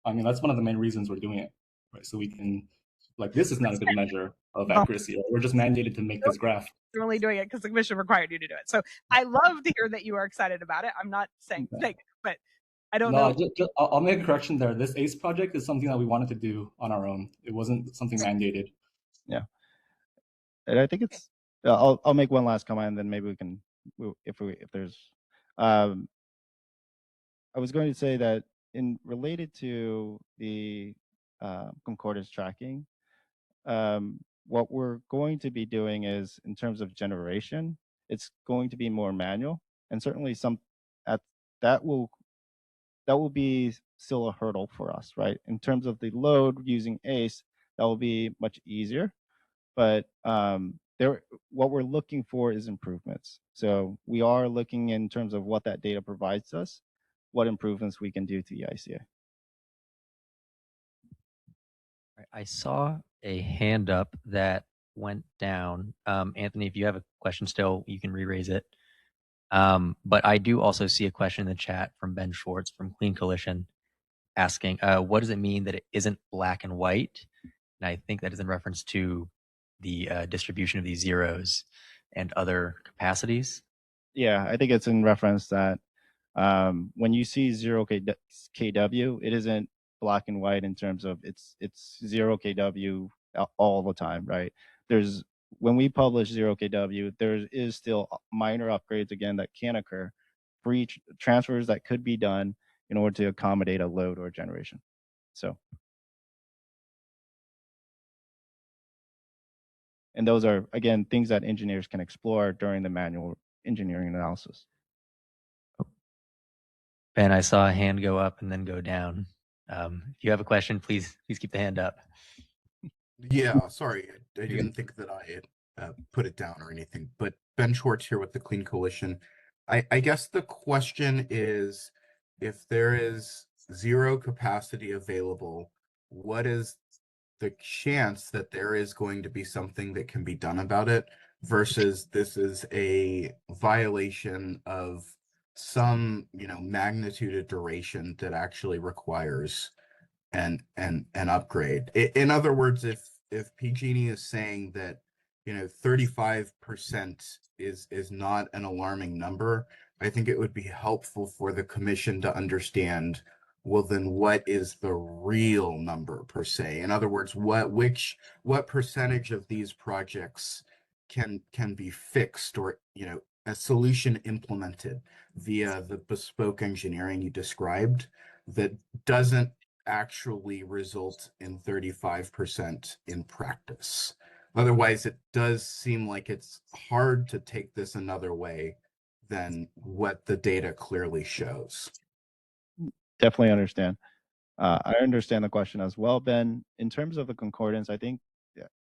I mean, that's one of the main reasons we're doing it, right? So we can, like, this is not a good measure of accuracy. Right? We're just mandated to make this graph. You're only doing it because the commission required you to do it. So I love to hear that you are excited about it. I'm not saying Yeah. negative, but I don't No, know. I'll make a correction there. This ACE project is something that we wanted to do on our own. It wasn't something mandated. Yeah. And I think it's, I'll make one last comment and then maybe we can, if there's, I was going to say that in related to the concordance tracking, what we're going to be doing is in terms of generation, it's going to be more manual, and certainly that will be still a hurdle for us, right? In terms of the load using ACE, that will be much easier, but what we're looking for is improvements. So we are looking in terms of what that data provides us, what improvements we can do to the ICA. I saw a hand up that went down. Anthony, if you have a question still, you can re-raise it. But I do also see a question in the chat from Ben Schwartz from Clean Coalition asking, what does it mean that it isn't black and white? And I think that is in reference to the distribution of these zeros and other capacities. Yeah, I think it's in reference that when you see 0 kW, it isn't black and white in terms of it's 0 kW all the time, right? When we publish 0 kW, there is still minor upgrades again that can occur for each transfers that could be done in order to accommodate a load or generation. So, and those are again things that engineers can explore during the manual engineering analysis. Ben, I saw a hand go up and then go down. If you have a question, please keep the hand up. Yeah, sorry, I didn't think that I put it down or anything. But Ben Schwartz here with the Clean Coalition. I guess the question is, if there is zero capacity available, what is the chance that there is going to be something that can be done about it versus this is a violation of some, magnitude of duration that actually requires an upgrade. In other words, if PG&E is saying that 35% is not an alarming number, I think it would be helpful for the commission to understand, well, then what is the real number per se? In other words, what percentage of these projects can be fixed or a solution implemented via the bespoke engineering you described that doesn't actually result in 35% in practice. Otherwise, it does seem like it's hard to take this another way than what the data clearly shows. Definitely understand. I understand the question as well, Ben. In terms of the concordance, I think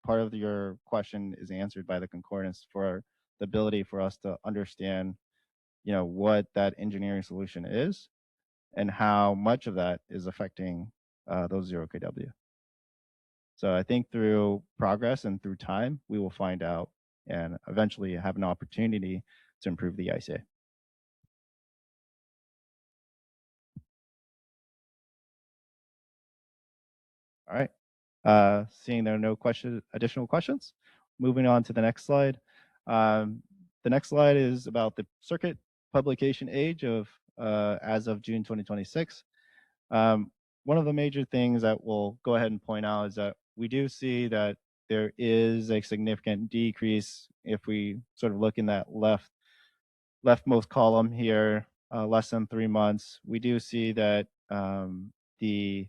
part of your question is answered by the concordance for the ability for us to understand, what that engineering solution is and how much of that is affecting those 0 kW. So I think through progress and through time, we will find out and eventually have an opportunity to improve the ICA. All right. Seeing there are no additional questions, moving on to the next slide. The next slide is about the circuit publication age of as of June 2026. One of the major things that we'll go ahead and point out is that we do see that there is a significant decrease if we sort of look in that leftmost column here, less than 3 months. We do see that the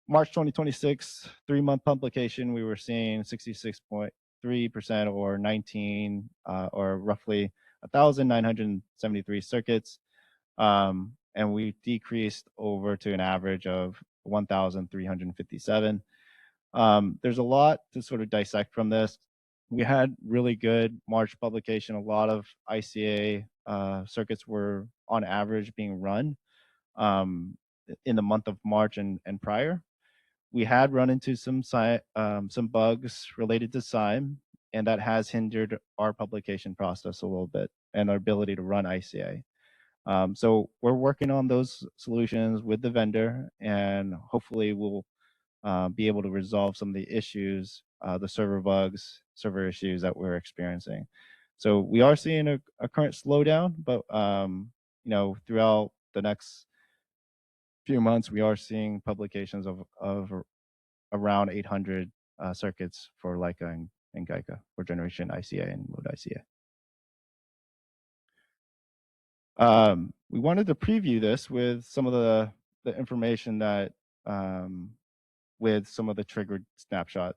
March 2026 3-month publication, we were seeing 66.3% or 19 or roughly 1,973 circuits. And we decreased over to an average of 1,357. There's a lot to sort of dissect from this. We had really good March publication. A lot of ICA circuits were on average being run in the month of March and prior. We had run into some bugs related to SIME, and that has hindered our publication process a little bit and our ability to run ICA. So we're working on those solutions with the vendor, and hopefully we'll be able to resolve some of the issues, the server bugs, server issues that we're experiencing. So we are seeing a current slowdown, but you know, throughout the next few months, we are seeing publications of around 800 circuits for Leica and Geica for generation ICA and Load ICA. We wanted to preview this with some of the information that with some of the triggered snapshot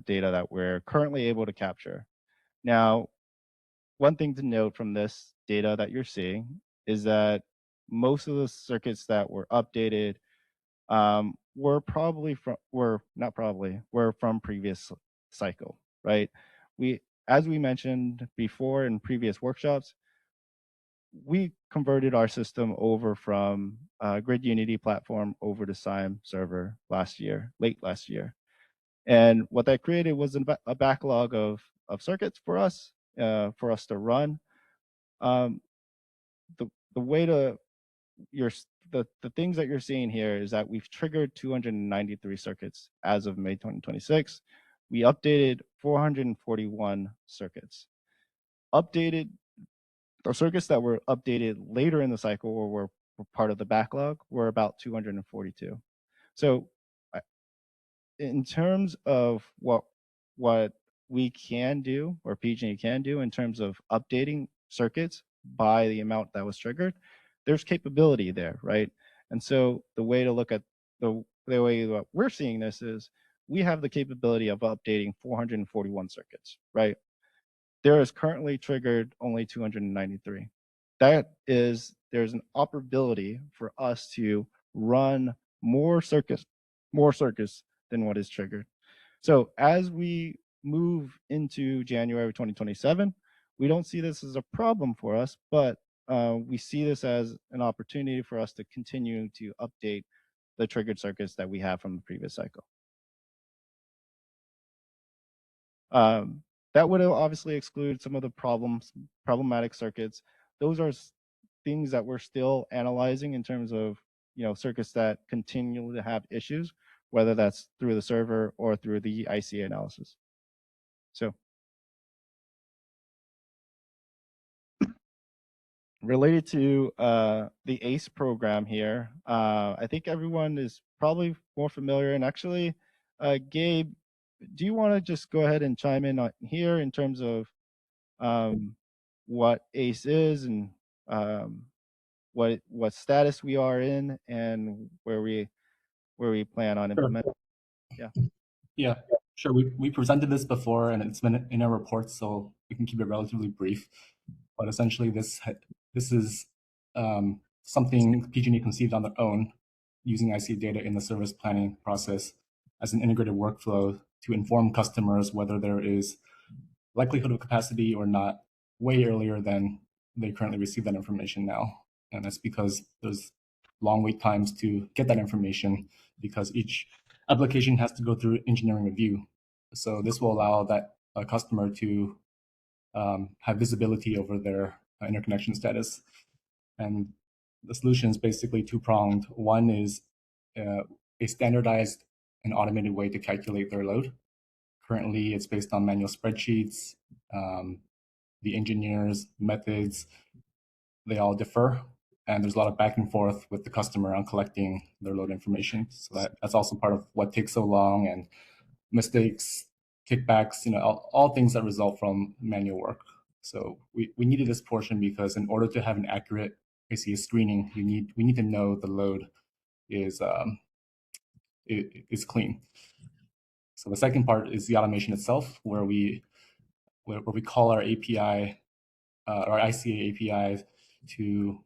data that we're currently able to capture. Now, one thing to note from this data that you're seeing is that most of the circuits that were updated were from previous cycle, right? As we mentioned before in previous workshops, we converted our system over from Grid Unity platform over to SIME server late last year. And what that created was a backlog of circuits for us to run. The way to the things that you're seeing here is that we've triggered 293 circuits as of May 2026. We updated 441 circuits. The circuits that were updated later in the cycle or were part of the backlog were about 242. So in terms of what we can do or PG&E can do in terms of updating circuits by the amount that was triggered, there's capability there, right? And so the way to look at the way that we're seeing this is we have the capability of updating 441 circuits, right? There is currently triggered only 293. There's an operability for us to run more circuits than what is triggered. So as we move into January 2027, we don't see this as a problem for us, but we see this as an opportunity for us to continue to update the triggered circuits that we have from the previous cycle. That would obviously exclude some of the problematic circuits. Those are things that we're still analyzing in terms of, you know, circuits that continue to have issues, whether that's through the server or through the ICA analysis. So related to the ACE program here, I think everyone is probably more familiar. And actually, Gabe, do you want to just go ahead and chime in on here in terms of what ACE is and what status we are in and where we plan on implementing? Yeah, sure. We presented this before, and it's been in our reports, so we can keep it relatively brief. But essentially, this is something PG&E conceived on their own, using ICA data in the service planning process as an integrated workflow to inform customers whether there is likelihood of capacity or not way earlier than they currently receive that information now. And that's because there's long wait times to get that information because each application has to go through engineering review. So this will allow that customer to have visibility over their interconnection status. And the solution is basically two-pronged. One is a standardized and automated way to calculate their load. Currently, it's based on manual spreadsheets. The engineers' methods, they all differ. And there's a lot of back and forth with the customer on collecting their load information. So that's also part of what takes so long, and mistakes, kickbacks, you know, all things that result from manual work. So we needed this portion because in order to have an accurate ICA screening, we need to know the load is clean. So the second part is the automation itself, where we call our API, our ICA API, to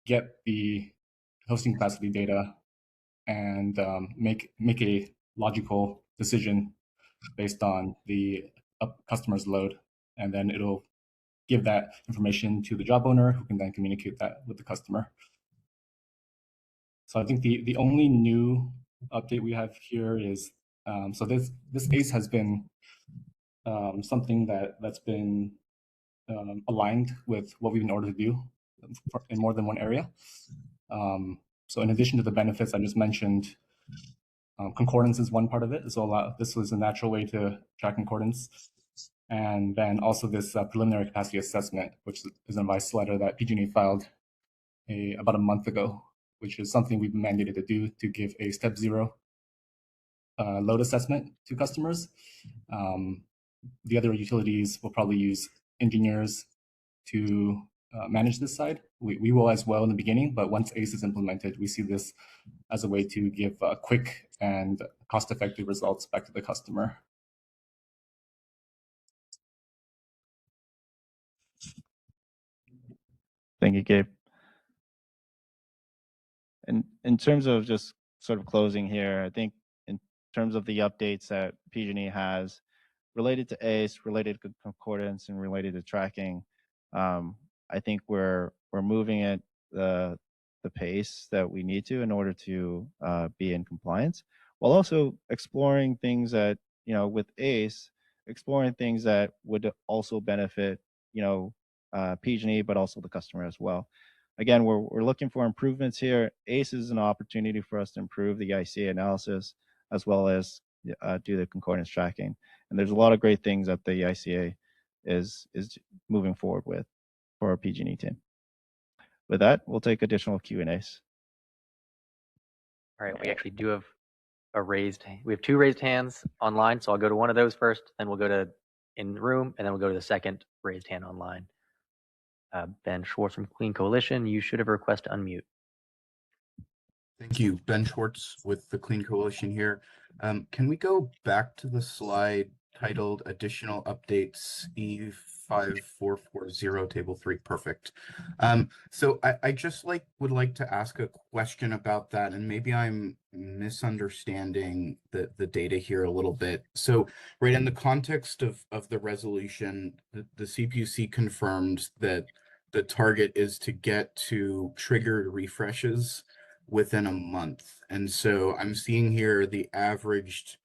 get the hosting capacity data and make a logical decision based on the customer's load, and then it'll give that information to the job owner, who can then communicate that with the customer. So I think the only new update we have here is, so this ACE has been something that's been aligned with what we've been ordered to do in more than one area. So in addition to the benefits I just mentioned, concordance is one part of it. So this was a natural way to track concordance. And then also this preliminary capacity assessment, which is an advice letter that PG&E filed about a month ago, which is something we've been mandated to do to give a step zero load assessment to customers. The other utilities will probably use engineers to manage this side. We will as well in the beginning, but once ACE is implemented, we see this as a way to give quick and cost-effective results back to the customer. Thank you, Gabe. And in terms of just sort of closing here, I think in terms of the updates that PG&E has related to ACE, related to concordance, and related to tracking, I think we're moving at the pace that we need to in order to be in compliance, while also exploring things that, with ACE, exploring things that would also benefit, PG&E, but also the customer as well. Again, we're looking for improvements here. ACE is an opportunity for us to improve the ICA analysis as well as do the concordance tracking. And there's a lot of great things that the ICA is moving forward with for our PG&E team. With that, we'll take additional Q&As. All right, we actually do have we have two raised hands online, so I'll go to one of those first, then we'll go to in the room, and then we'll go to the second raised hand online. Ben Schwartz from Clean Coalition, you should have a request to unmute. Thank you. Ben Schwartz with the Clean Coalition here. Can we go back to the slide titled Additional Updates E5440 Table 3? Perfect. So I just would like to ask a question about that, and maybe I'm misunderstanding the data here a little bit. So right in the context of the resolution, the CPUC confirmed that the target is to get to triggered refreshes within a month. And so I'm seeing here the averaged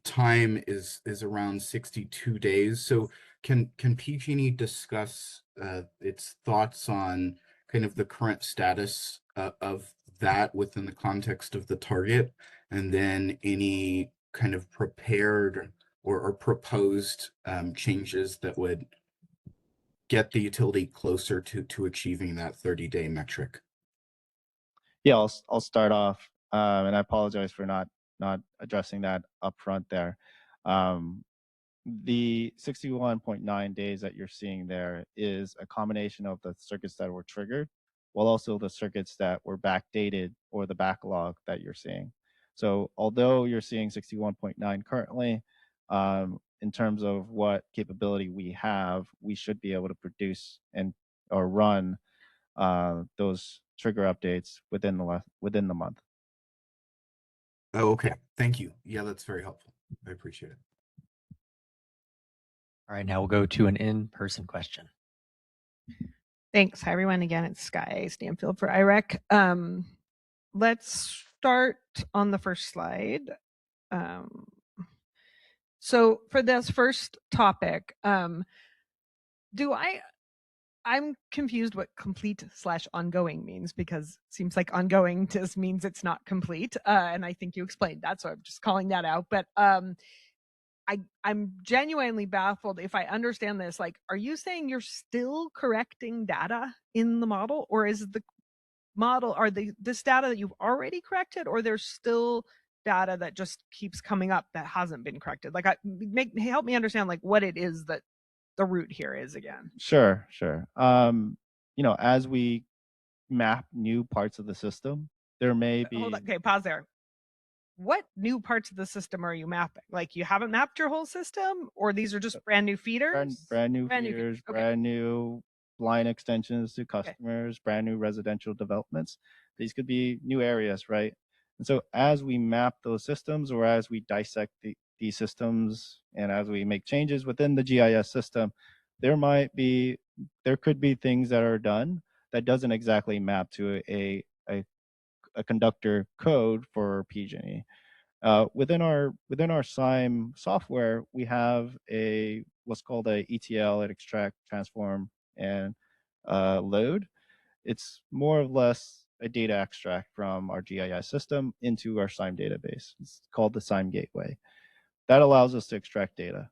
time is around 62 days. So can PG&E discuss its thoughts on kind of the current status of that within the context of the target, and then any kind of prepared or proposed changes that would get the utility closer to achieving that 30-day metric? Yeah, I'll start off, and I apologize for not addressing that up front there. The 61.9 days that you're seeing there is a combination of the circuits that were triggered, while also the circuits that were backdated or the backlog that you're seeing. So although you're seeing 61.9 currently, in terms of what capability we have, we should be able to produce or run those trigger updates within the month. Oh, okay. Thank you. Yeah, that's very helpful. I appreciate it. All right, now we'll go to an in-person question. Thanks. Hi, everyone. Again, it's Sky Stanfield for IREC. Let's start on the first slide. So for this first topic, I'm confused what complete/ongoing means, because it seems like ongoing just means it's not complete. And I think you explained that, so I'm just calling that out. But I'm genuinely baffled if I understand this. Like, are you saying you're still correcting data in the model, or is the model, this data that you've already corrected, or there's still data that just keeps coming up that hasn't been corrected? Like, help me understand like what it is that the root here is again. Sure. As we map new parts of the system, there may be. Hold on. Okay, pause there. What new parts of the system are you mapping? Like, you haven't mapped your whole system, or these are just brand new feeders? Brand new feeders, okay. Brand new line extensions to customers, okay. Brand new residential developments. These could be new areas, right? And so as we map those systems, or as we dissect these systems, and as we make changes within the GIS system, there could be things that are done that doesn't exactly map to a conductor code for PG&E. Within our SIME software, we have what's called a ETL, an extract, transform, and load. It's more or less a data extract from our GIS system into our SIME database. It's called the SIME gateway. That allows us to extract data.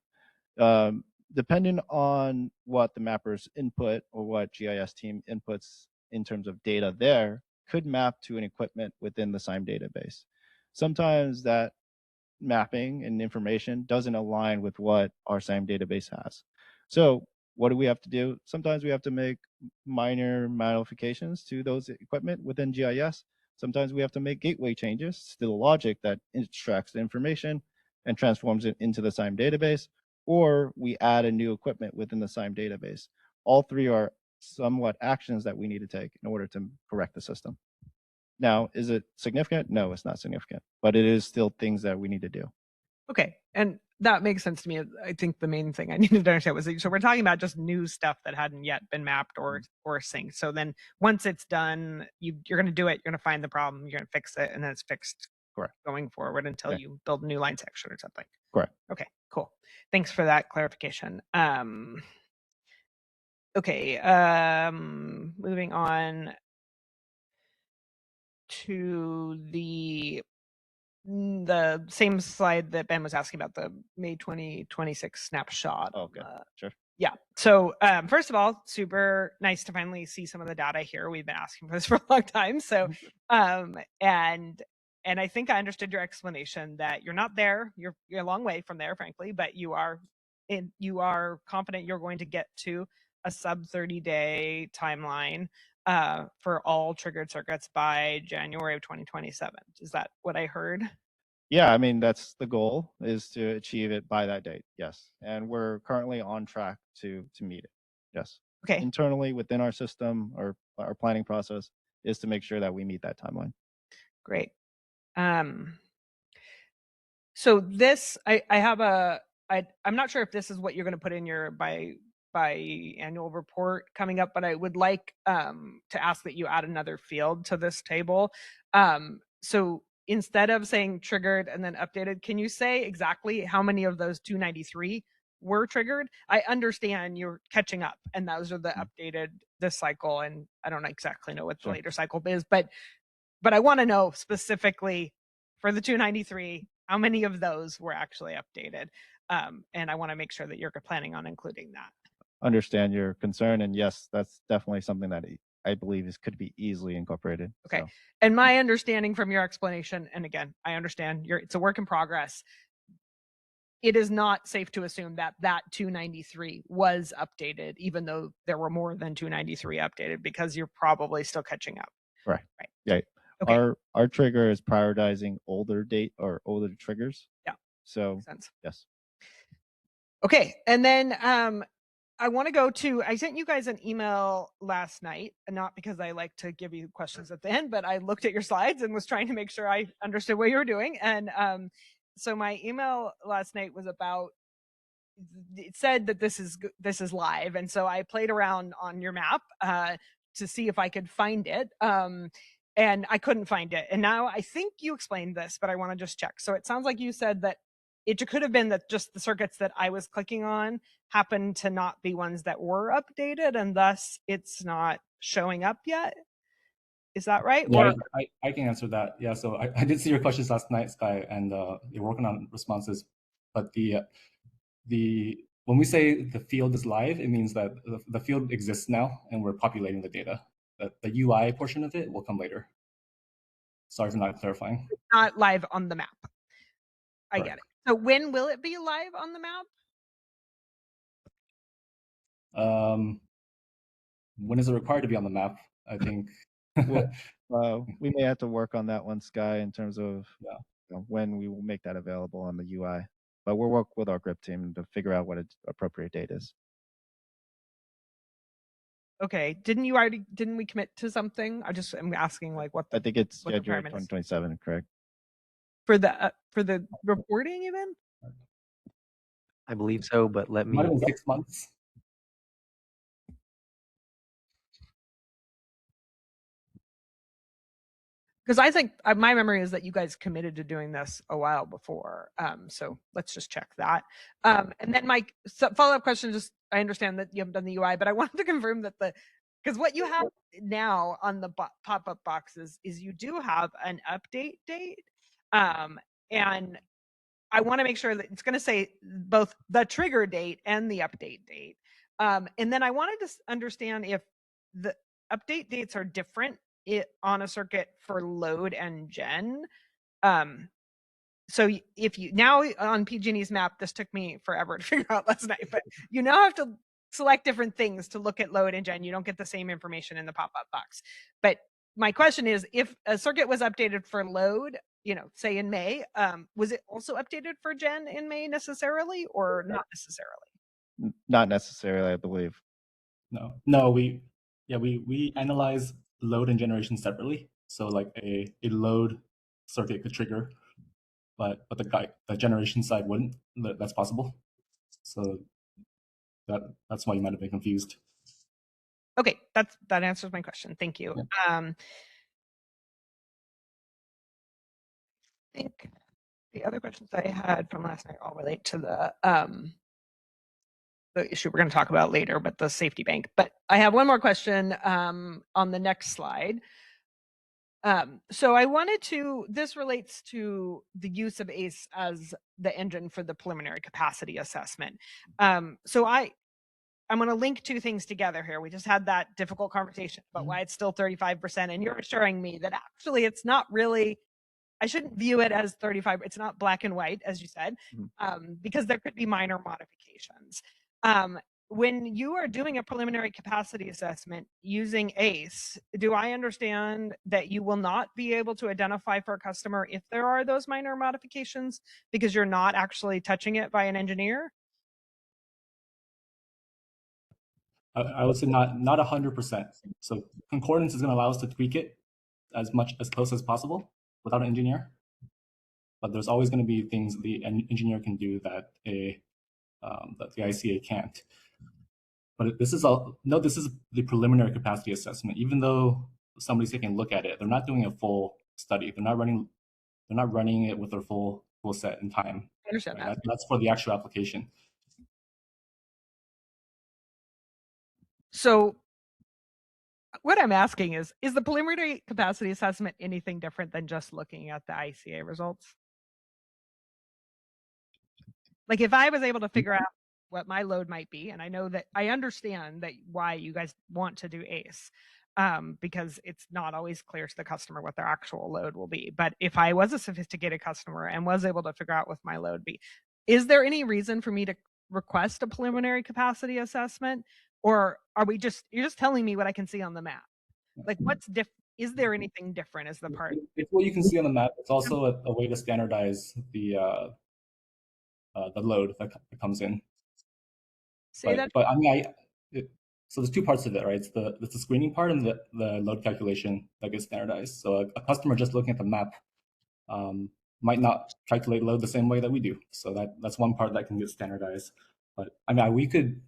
Depending on what the mapper's input or what GIS team inputs in terms of data there, could map to an equipment within the SIME database. Sometimes that mapping and information doesn't align with what our SIME database has. So what do we have to do? Sometimes we have to make minor modifications to those equipment within GIS. Sometimes we have to make gateway changes to the logic that extracts the information and transforms it into the SIME database, or we add a new equipment within the SIME database. All three are somewhat actions that we need to take in order to correct the system. Now, is it significant? No, it's not significant, but it is still things that we need to do. Okay, and that makes sense to me. I think the main thing I needed to understand was, so we're talking about just new stuff that hadn't yet been mapped or synced. So then once it's done, you're going to do it, you're going to find the problem, you're going to fix it, and then it's fixed. Correct. Going forward until you build a new line section or something. Correct. Okay, cool. Thanks for that clarification. Okay, moving on to the same slide that Ben was asking about, the May 2026 snapshot. Okay, sure. Yeah. So first of all, super nice to finally see some of the data here. We've been asking for this for a long time. So and I think I understood your explanation that you're not there. You're a long way from there, frankly, but you are confident you're going to get to a sub 30-day timeline for all triggered circuits by January of 2027. Is that what I heard? Yeah, I mean, that's the goal, is to achieve it by that date. Yes. And we're currently on track to meet it. Yes. Okay. Internally within our system, or our planning process is to make sure that we meet that timeline. Great. So this, I'm not sure if this is what you're going to put in your biannual report coming up, but I would like to ask that you add another field to this table. So instead of saying triggered and then updated, can you say exactly how many of those 293 were triggered? I understand you're catching up, and those are the updated this cycle, and I don't exactly know what the later cycle is, but I want to know specifically for the 293, how many of those were actually updated? And I want to make sure that you're planning on including that. Understand your concern, and yes, that's definitely something that I believe could be easily incorporated. Okay. So. And my understanding from your explanation, and again, I understand it's a work in progress. It is not safe to assume that 293 was updated, even though there were more than 293 updated, because you're probably still catching up. Right. Right. Yeah. Okay. Our trigger is prioritizing older triggers. Yeah. So makes sense. Yes. Okay. And then I want to go to, I sent you guys an email last night, not because I like to give you questions at the end, but I looked at your slides and was trying to make sure I understood what you were doing. And so my email last night was about, it said that this is live. And so I played around on your map to see if I could find it. And I couldn't find it. And now I think you explained this, but I want to just check. So it sounds like you said that it could have been that just the circuits that I was clicking on happened to not be ones that were updated, and thus it's not showing up yet. Is that right? Yeah, I can answer that. Yeah, so I did see your questions last night, Sky, and you're working on responses. But when we say the field is live, it means that the field exists now, and we're populating the data. The UI portion of it will come later. Sorry for not clarifying. It's not live on the map. I Correct. get it. So when will it be live on the map? When is it required to be on the map? I think we may have to work on that one, Sky, in terms of when we will make that available on the UI. But we'll work with our grip team to figure out what its appropriate date is. Okay. Didn't we commit to something? I'm asking like what I think it's January 2027, correct? for the reporting even? I believe so, but let It might me. have been 6 months. Because I think my memory is that you guys committed to doing this a while before. So let's just check that. And then my follow-up question, just I understand that you haven't done the UI, but I wanted to confirm that because what you have now on the pop-up boxes is you do have an update date. And I want to make sure that it's going to say both the trigger date and the update date. And then I wanted to understand if the update dates are different on a circuit for load and gen. So if you now on PG&E's map, this took me forever to figure out last night, but you now have to select different things to look at load and gen. You don't get the same information in the pop-up box. But my question is, if a circuit was updated for load, say in May, was it also updated for gen in May necessarily, or not necessarily? Not necessarily, I believe. No, we analyze load and generation separately. So like a load circuit could trigger, but the generation side wouldn't. That's possible. So that's why you might have been confused. Okay, that answers my question. Thank you. Yeah. I think the other questions I had from last night all relate to the issue we're going to talk about later, but the safety bank. But I have one more question on the next slide. So I wanted to, this relates to the use of ACE as the engine for the preliminary capacity assessment. So I'm going to link two things together here. We just had that difficult conversation about why it's still 35%, and you're assuring me that actually it's not really, I shouldn't view it as 35. It's not black and white, as you said, because there could be minor modifications. When you are doing a preliminary capacity assessment using ACE, do I understand that you will not be able to identify for a customer if there are those minor modifications because you're not actually touching it by an engineer? I would say not 100%. So concordance is going to allow us to tweak it as close as possible without an engineer. But there's always going to be things the engineer can do that the ICA can't. But this is the preliminary capacity assessment. Even though somebody's taking a look at it, they're not doing a full study. They're not running it with their full set in time. I understand that. That's for the actual application. So what I'm asking is the preliminary capacity assessment anything different than just looking at the ICA results? Like if I was able to figure out what my load might be, and I understand that why you guys want to do ACE, because it's not always clear to the customer what their actual load will be. But if I was a sophisticated customer and was able to figure out what my load be, is there any reason for me to request a preliminary capacity assessment? Or you're just telling me what I can see on the map? Like what's different? Is there anything different as the part? It's what you can see on the map. It's also a way to standardize the load that comes in. But I mean, so there's two parts of it, right? It's the screening part and the load calculation that gets standardized. So a customer just looking at the map might not calculate load the same way that we do. So that's one part that can get standardized. But I mean, we could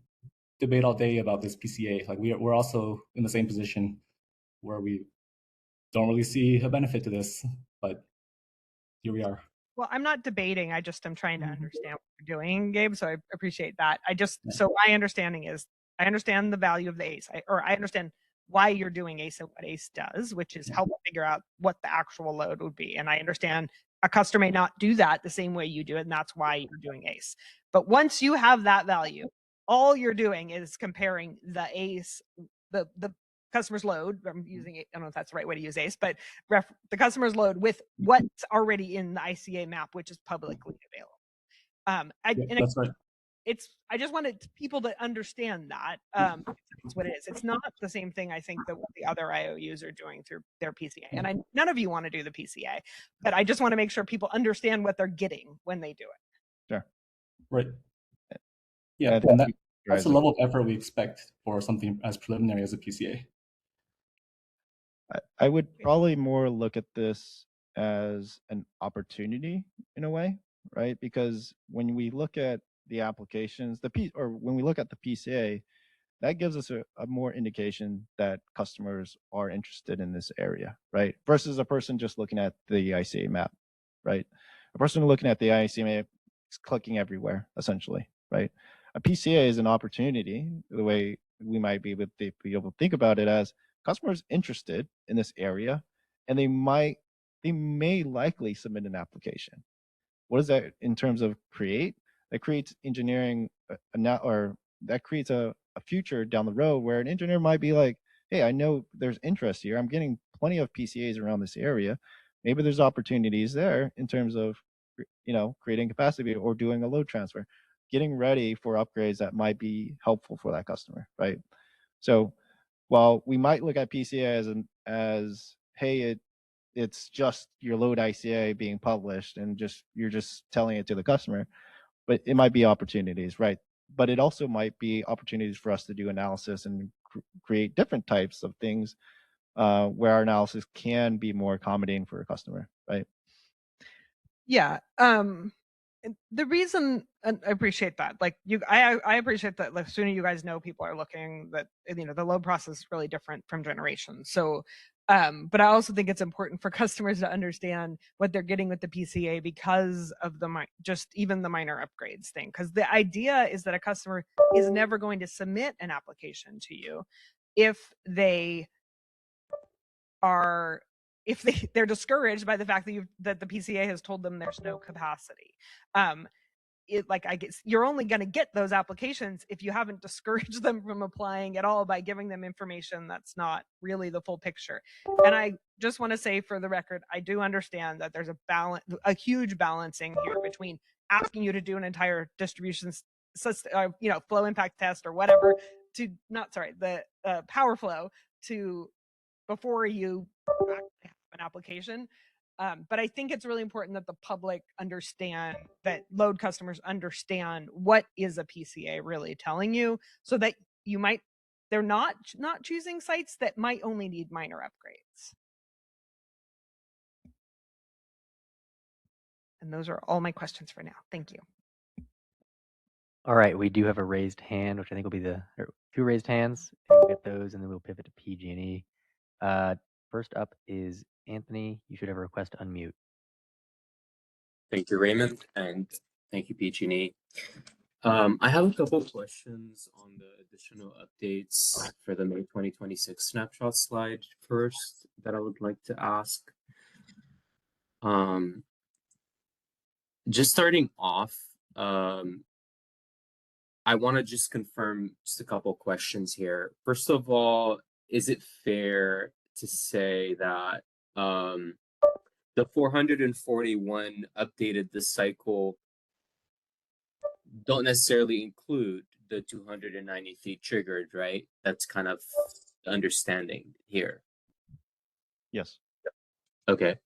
debate all day about this PCA. Like we're also in the same position where we don't really see a benefit to this, but here we are. Well, I'm not debating. I just am trying to understand what you're doing, Gabe. So I appreciate that. So my understanding is I understand the value of the ACE, I understand why you're doing ACE and what ACE does, which is help figure out what the actual load would be. And I understand a customer may not do that the same way you do it, and that's why you're doing ACE. But once you have that value, all you're doing is comparing the ACE, the customer's load. I'm using it, I don't know if that's the right way to use ACE, but the customer's load with what's already in the ICA map, which is publicly available. That's right. I just wanted people to understand that. That's what it is. It's not the same thing, I think, that what the other IOUs are doing through their PCA. And none of you want to do the PCA, but I just want to make sure people understand what they're getting when they do it. Sure. Right. Yeah, and that's the level of effort we expect for something as preliminary as a PCA. I would probably more look at this as an opportunity in a way, right? Because when we look at the applications, when we look at the PCA, that gives us a more indication that customers are interested in this area, right? Versus a person just looking at the ICA map, right? A person looking at the ICA map is clicking everywhere, essentially, right? A PCA is an opportunity, the way we might be able to think about it, as customers interested in this area, and they may likely submit an application. What is that in terms of create? That creates engineering, or that creates a future down the road where an engineer might be like, hey, I know there's interest here. I'm getting plenty of PCAs around this area. Maybe there's opportunities there in terms of, creating capacity or doing a load transfer, getting ready for upgrades that might be helpful for that customer, right? So while we might look at PCA as hey, it's just your load ICA being published and you're just telling it to the customer, but it might be opportunities, right? But it also might be opportunities for us to do analysis and create different types of things where our analysis can be more accommodating for a customer, right? Yeah. The reason, and I appreciate that. Like I appreciate that. Like, sooner you guys know people are looking, that the load process is really different from generation. So, but I also think it's important for customers to understand what they're getting with the PCA because of just even the minor upgrades thing. Because the idea is that a customer is never going to submit an application to you if they're discouraged by the fact that the PCA has told them there's no capacity. I guess you're only going to get those applications if you haven't discouraged them from applying at all by giving them information that's not really the full picture. And I just want to say, for the record, I do understand that there's a huge balancing here between asking you to do an entire distribution flow impact test or whatever the power flow before you have an application. But I think it's really important that the public understand, that load customers understand what is a PCA really telling you, so that they're not choosing sites that might only need minor upgrades. And those are all my questions for now. Thank you. All right, we do have a raised hand, which I think will be two raised hands. And we'll get those, and then we'll pivot to PG&E. First up is Anthony. You should have a request to unmute. Thank you, Raymond, and thank you, PG&E. I have a couple of questions on the additional updates for the May 2026 snapshot slide first that I would like to ask. Just starting off, I want to just confirm just a couple of questions here. First of all, is it fair to say that the 441 updated this cycle don't necessarily include the 290 feet triggered, right? That's kind of the understanding here. Yes. Okay.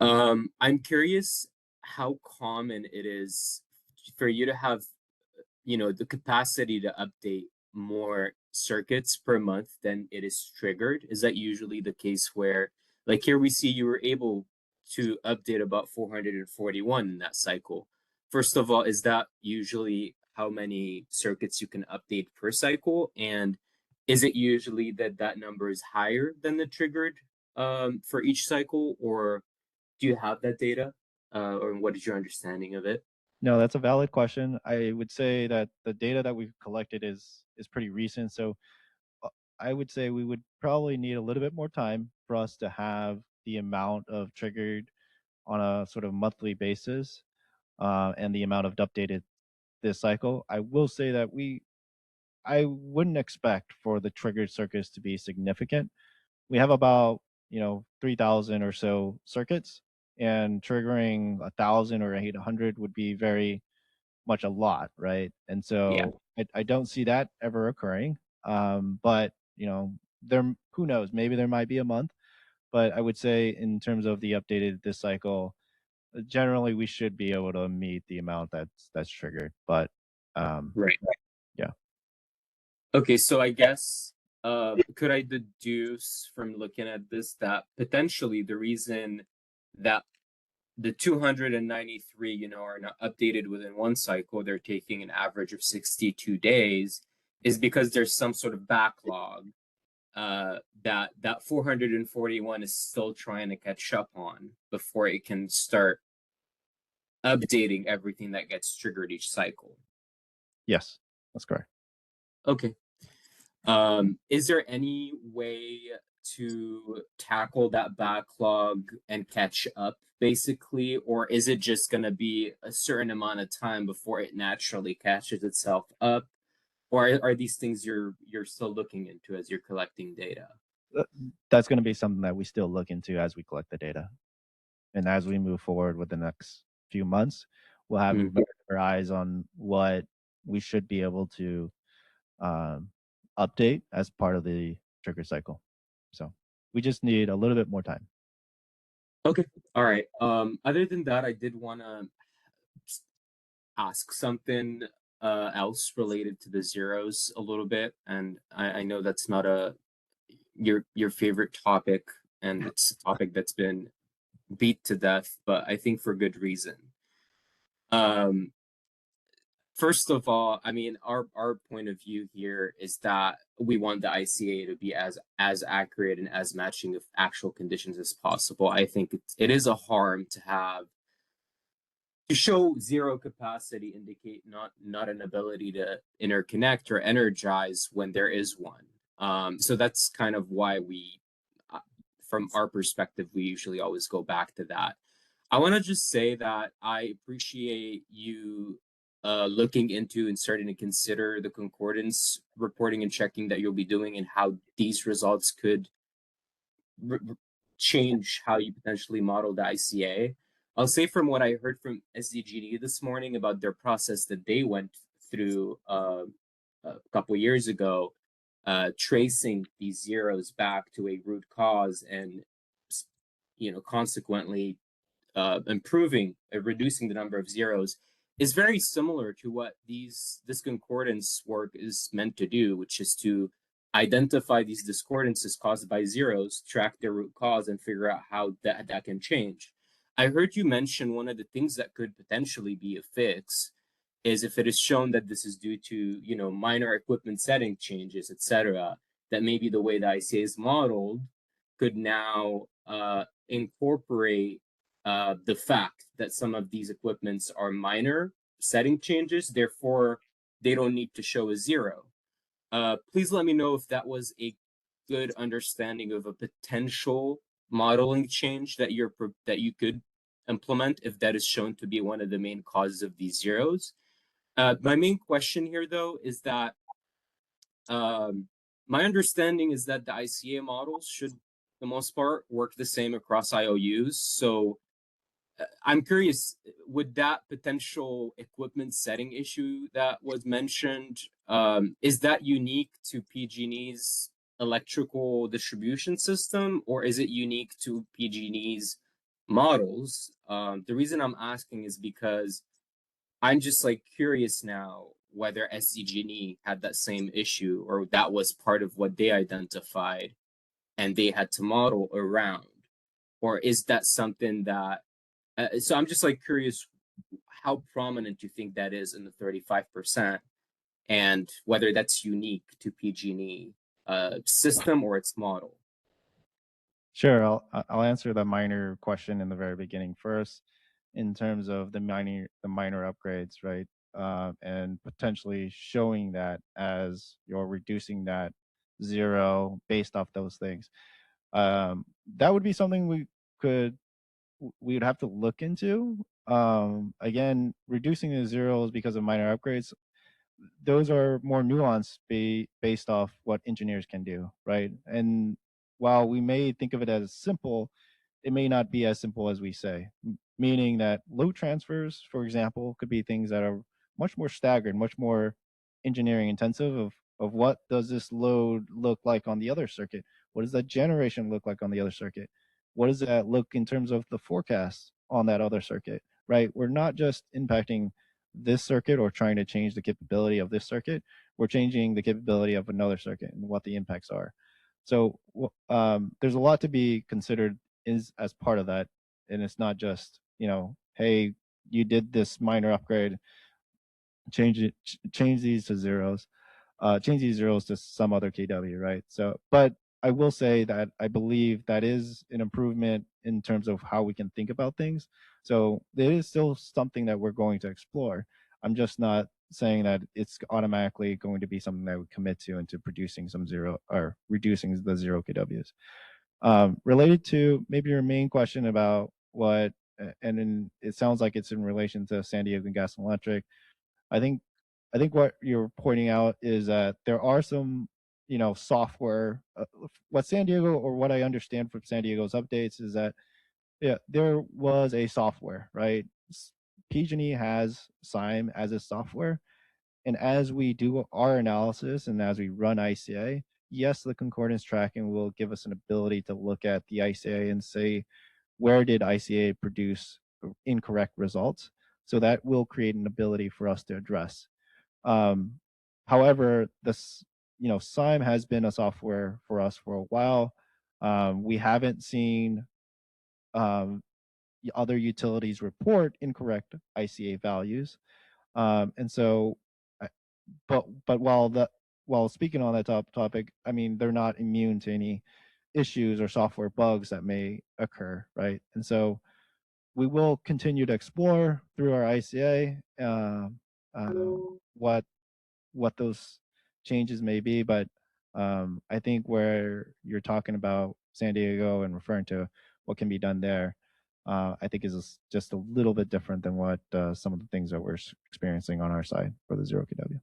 I'm curious how common it is for you to have, the capacity to update more circuits per month than it is triggered. Is that usually the case where, like here we see you were able to update about 441 in that cycle? First of all, is that usually how many circuits you can update per cycle? And is it usually that number is higher than the triggered for each cycle? Or do you have that data? Or what is your understanding of it? No, that's a valid question. I would say that the data that we've collected is pretty recent. So I would say we would probably need a little bit more time for us to have the amount of triggered on a sort of monthly basis and the amount of updated this cycle. I will say that I wouldn't expect for the triggered circuits to be significant. We have about 3,000 or so circuits, and triggering 1,000 or 800 would be very much a lot, right? And so I don't see that ever occurring. But who knows? Maybe there might be a month. But I would say in terms of the updated this cycle, generally we should be able to meet the amount that's triggered. But right. Yeah. Okay, so I guess could I deduce from looking at this that potentially the reason that the 293, are not updated within one cycle, they're taking an average of 62 days, is because there's some sort of backlog that 441 is still trying to catch up on before it can start updating everything that gets triggered each cycle. Yes, that's correct. Okay. Is there any way to tackle that backlog and catch up, basically, or is it just going to be a certain amount of time before it naturally catches itself up, or are these things you're still looking into as you're collecting data? That's going to be something that we still look into as we collect the data, and as we move forward with the next few months, we'll have better eyes on what we should be able to update as part of the trigger cycle. So we just need a little bit more time. Okay. All right. Other than that, I did want to ask something else related to the zeros a little bit, and I know that's not your favorite topic, and it's a topic that's been beat to death, but I think for good reason. First of all, I mean, our point of view here is that we want the ICA to be as accurate and as matching of actual conditions as possible. I think it is a harm to show zero capacity indicate not an ability to interconnect or energize when there is one. So that's kind of why from our perspective, we usually always go back to that. I want to just say that I appreciate you looking into and starting to consider the concordance reporting and checking that you'll be doing and how these results could change how you potentially model the ICA. I'll say from what I heard from SDG&E this morning about their process that they went through a couple years ago, tracing these zeros back to a root cause and, consequently improving, reducing the number of zeros is very similar to what this concordance work is meant to do, which is to identify these discordances caused by zeros, track their root cause, and figure out how that can change. I heard you mention one of the things that could potentially be a fix is if it is shown that this is due to, minor equipment setting changes, etc., that maybe the way the ICA is modeled could now incorporate the fact that some of these equipments are minor setting changes, therefore they don't need to show a zero. Please let me know if that was a good understanding of a potential modeling change that you could implement if that is shown to be one of the main causes of these zeros. My main question here, though, is that my understanding is that the ICA models should, for the most part, work the same across IOUs. So I'm curious, would that potential equipment setting issue that was mentioned, is that unique to PG&E's electrical distribution system, or is it unique to PG&E's models? The reason I'm asking is because I'm just curious now whether SDG&E had that same issue or that was part of what they identified and they had to model around, or is that something that so I'm just curious how prominent you think that is in the 35% and whether that's unique to PG&E system or its model. Sure, I'll answer the minor question in the very beginning first, in terms of the minor upgrades, right? And potentially showing that as you're reducing that zero based off those things. That would be something we would have to look into. Again, reducing the zeros because of minor upgrades, those are more nuanced based off what engineers can do, right? And while we may think of it as simple, it may not be as simple as we say, meaning that load transfers, for example, could be things that are much more staggered, much more engineering intensive of what does this load look like on the other circuit? What does that generation look like on the other circuit? What does that look in terms of the forecast on that other circuit, right? We're not just impacting this circuit or trying to change the capability of this circuit. We're changing the capability of another circuit and what the impacts are. So there's a lot to be considered as part of that. and it's not just, you know, hey, you did this minor upgrade, change these to zeros, change these zeros to some other KW, right? So, but I will say that I believe that is an improvement in terms of how we can think about things. So there is still something that we're going to explore. I'm just not saying that it's automatically going to be something that we commit to into producing some zero or reducing the 0 KWs. Related to maybe your main question about what, and then it sounds like it's in relation to San Diego Gas and Electric. I think what you're pointing out is that there are some, you know, software. What San Diego, or what I understand from San Diego's updates, is that yeah, there was a software, right? PG&E has SIME as a software, and as we do our analysis and as we run ICA, yes, the concordance tracking will give us an ability to look at the ICA and say, where did ICA produce incorrect results? So that will create an ability for us to address. However, this, you know, SIME has been a software for us for a while. We haven't seen other utilities report incorrect ICA values, and so, but while speaking on that topic, I mean, they're not immune to any issues or software bugs that may occur, right? And so we will continue to explore through our ICA what those changes may be, but I think where you're talking about San Diego and referring to what can be done there, I think is just a little bit different than what some of the things that we're experiencing on our side for the 0 KW.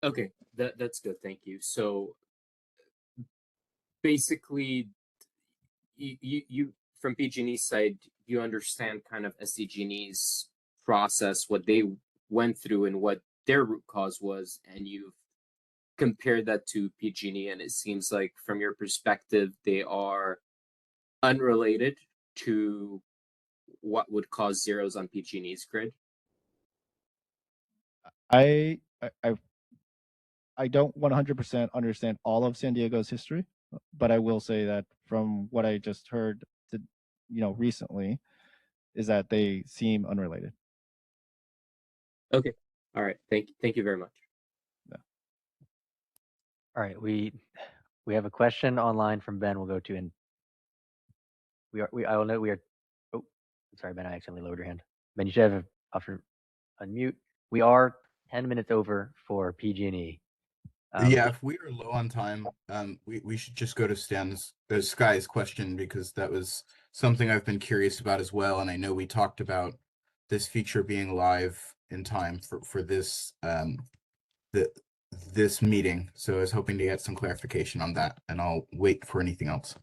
Okay, that's good. Thank you. So basically, you from PG&E's side, you understand kind of SDG&E's process, what they went through, and what their root cause was, and you've compared that to PG&E, and it seems like from your perspective, they are unrelated to what would cause zeros on PG&E's grid. I don't 100% understand all of San Diego's history, but I will say that from what I just heard, recently, is that they seem unrelated. Okay. All right. Thank you very much. Yeah. All right. We have a question online from Ben. We'll go to, and I will note we are. Oh, sorry, Ben. I accidentally lowered your hand. Ben, you should have option unmute. We are 10 minutes over for PG&E. Yeah, if we are low on time, we should just go to Sky's question, because that was something I've been curious about as well, and I know we talked about this feature being live in time for this this meeting, so I was hoping to get some clarification on that, and I'll wait for anything else.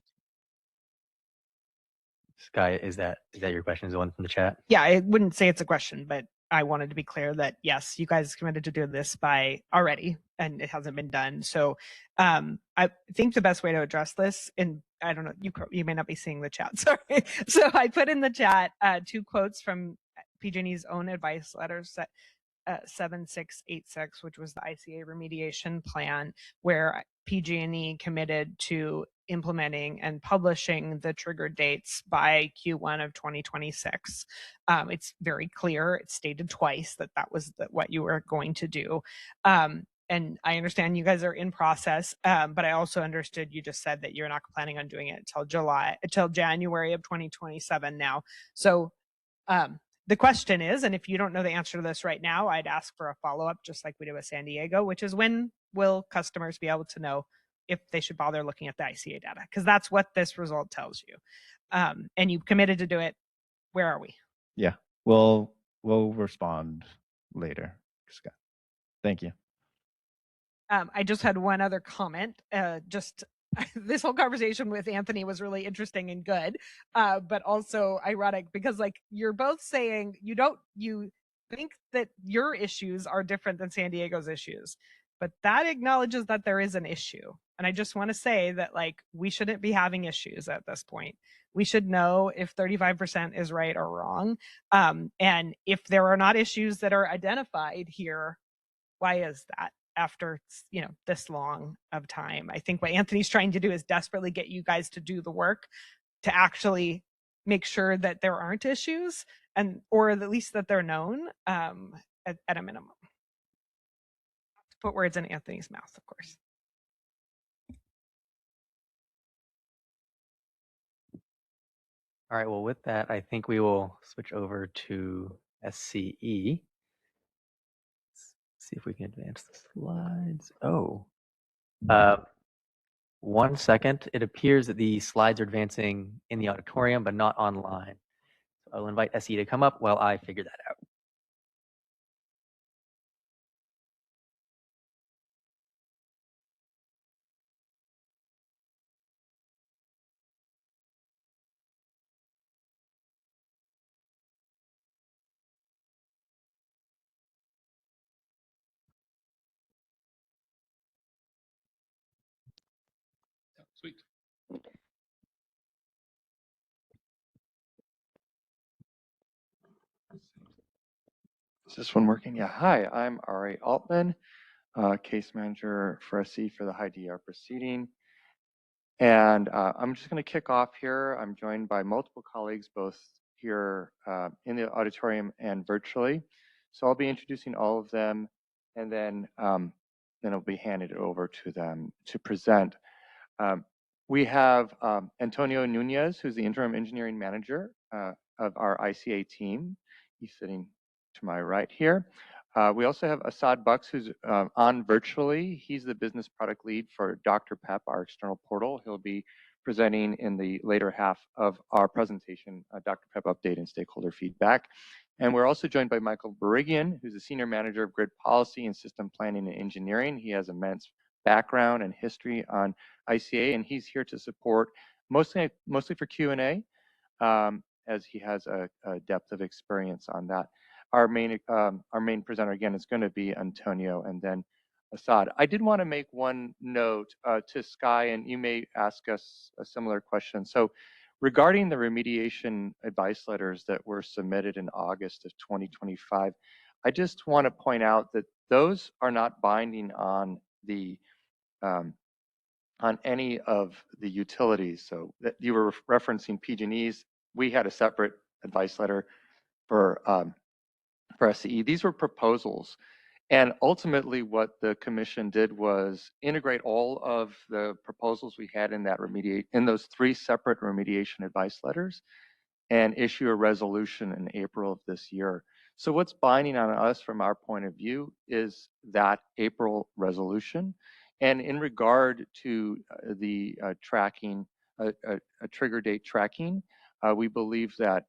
Sky, is that your question? Is the one from the chat? Yeah, I wouldn't say it's a question, but I wanted to be clear that yes, you guys committed to do this by already, and it hasn't been done. So I think the best way to address this, and I don't know, you may not be seeing the chat, sorry. So I put in the chat 2 quotes from PG&E's own advice letters, 7686, which was the ICA remediation plan, where PG&E committed to implementing and publishing the trigger dates by Q1 of 2026. It's very clear. It's stated twice that was what you were going to do. And I understand you guys are in process, but I also understood you just said that you're not planning on doing it until January of 2027 now. So the question is, and if you don't know the answer to this right now, I'd ask for a follow-up, just like we did with San Diego, which is, when will customers be able to know if they should bother looking at the ICA data? Because that's what this result tells you. And you committed to do it. Where are we? Yeah, we'll respond later, Scott. Thank you. I just had one other comment. This whole conversation with Anthony was really interesting and good, but also ironic, because like you're both saying you think that your issues are different than San Diego's issues, but that acknowledges that there is an issue. And I just want to say that like we shouldn't be having issues at this point. We should know if 35% is right or wrong. And if there are not issues that are identified here, why is that? after, you know, this long of time. I think what Anthony's trying to do is desperately get you guys to do the work to actually make sure that there aren't issues, and or at least that they're known at a minimum. To put words in Anthony's mouth, of course. All right, well, with that, I think we will switch over to SCE. Let's see if we can advance the slides. Oh, 1 second. It appears that the slides are advancing in the auditorium, but not online. So I'll invite SCE to come up while I figure that out. Sweet. Is this one working? Yeah. Hi, I'm Ari Altman, case manager for SC for the high DR proceeding. And I'm just going to kick off here. I'm joined by multiple colleagues, both here in the auditorium and virtually. So I'll be introducing all of them, and then it'll be handed over to them to present. We have Antonio Nunez, who's the interim engineering manager of our ICA team. He's sitting to my right here. We also have Assad Bucks, who's on virtually. He's the business product lead for Dr. PEP, our external portal. He'll be presenting in the later half of our presentation, Dr. PEP update and stakeholder feedback. And we're also joined by Michael Berigian, who's the senior manager of grid policy and system planning and engineering. He has immense background and history on ICA, and he's here to support mostly for Q&A, as he has a depth of experience on that. Our main presenter again is going to be Antonio, and then Assad. I did want to make one note to Sky, and you may ask us a similar question. So regarding the remediation advice letters that were submitted in August of 2025, I just want to point out that those are not binding on the on any of the utilities. So that you were referencing PG&E's. We had a separate advice letter for SCE. These were proposals. And ultimately what the commission did was integrate all of the proposals we had in that in those 3 separate remediation advice letters and issue a resolution in April of this year. So what's binding on us from our point of view is that April resolution. And in regard to the tracking, a trigger date tracking, we believe that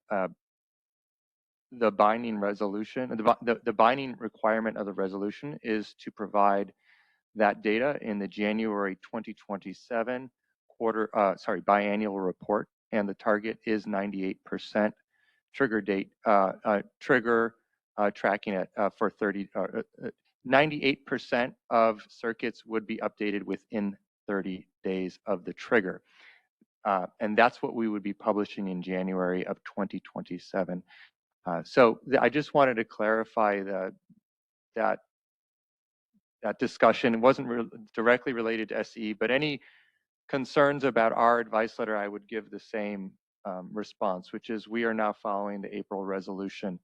the binding resolution, the binding requirement of the resolution is to provide that data in the January 2027 biannual report, and the target is 98% trigger date tracking it for 98% of circuits would be updated within 30 days of the trigger. And that's what we would be publishing in January of 2027. So I just wanted to clarify that discussion. It wasn't directly related to SCE, but any concerns about our advice letter, I would give the same response, which is we are now following the April resolution,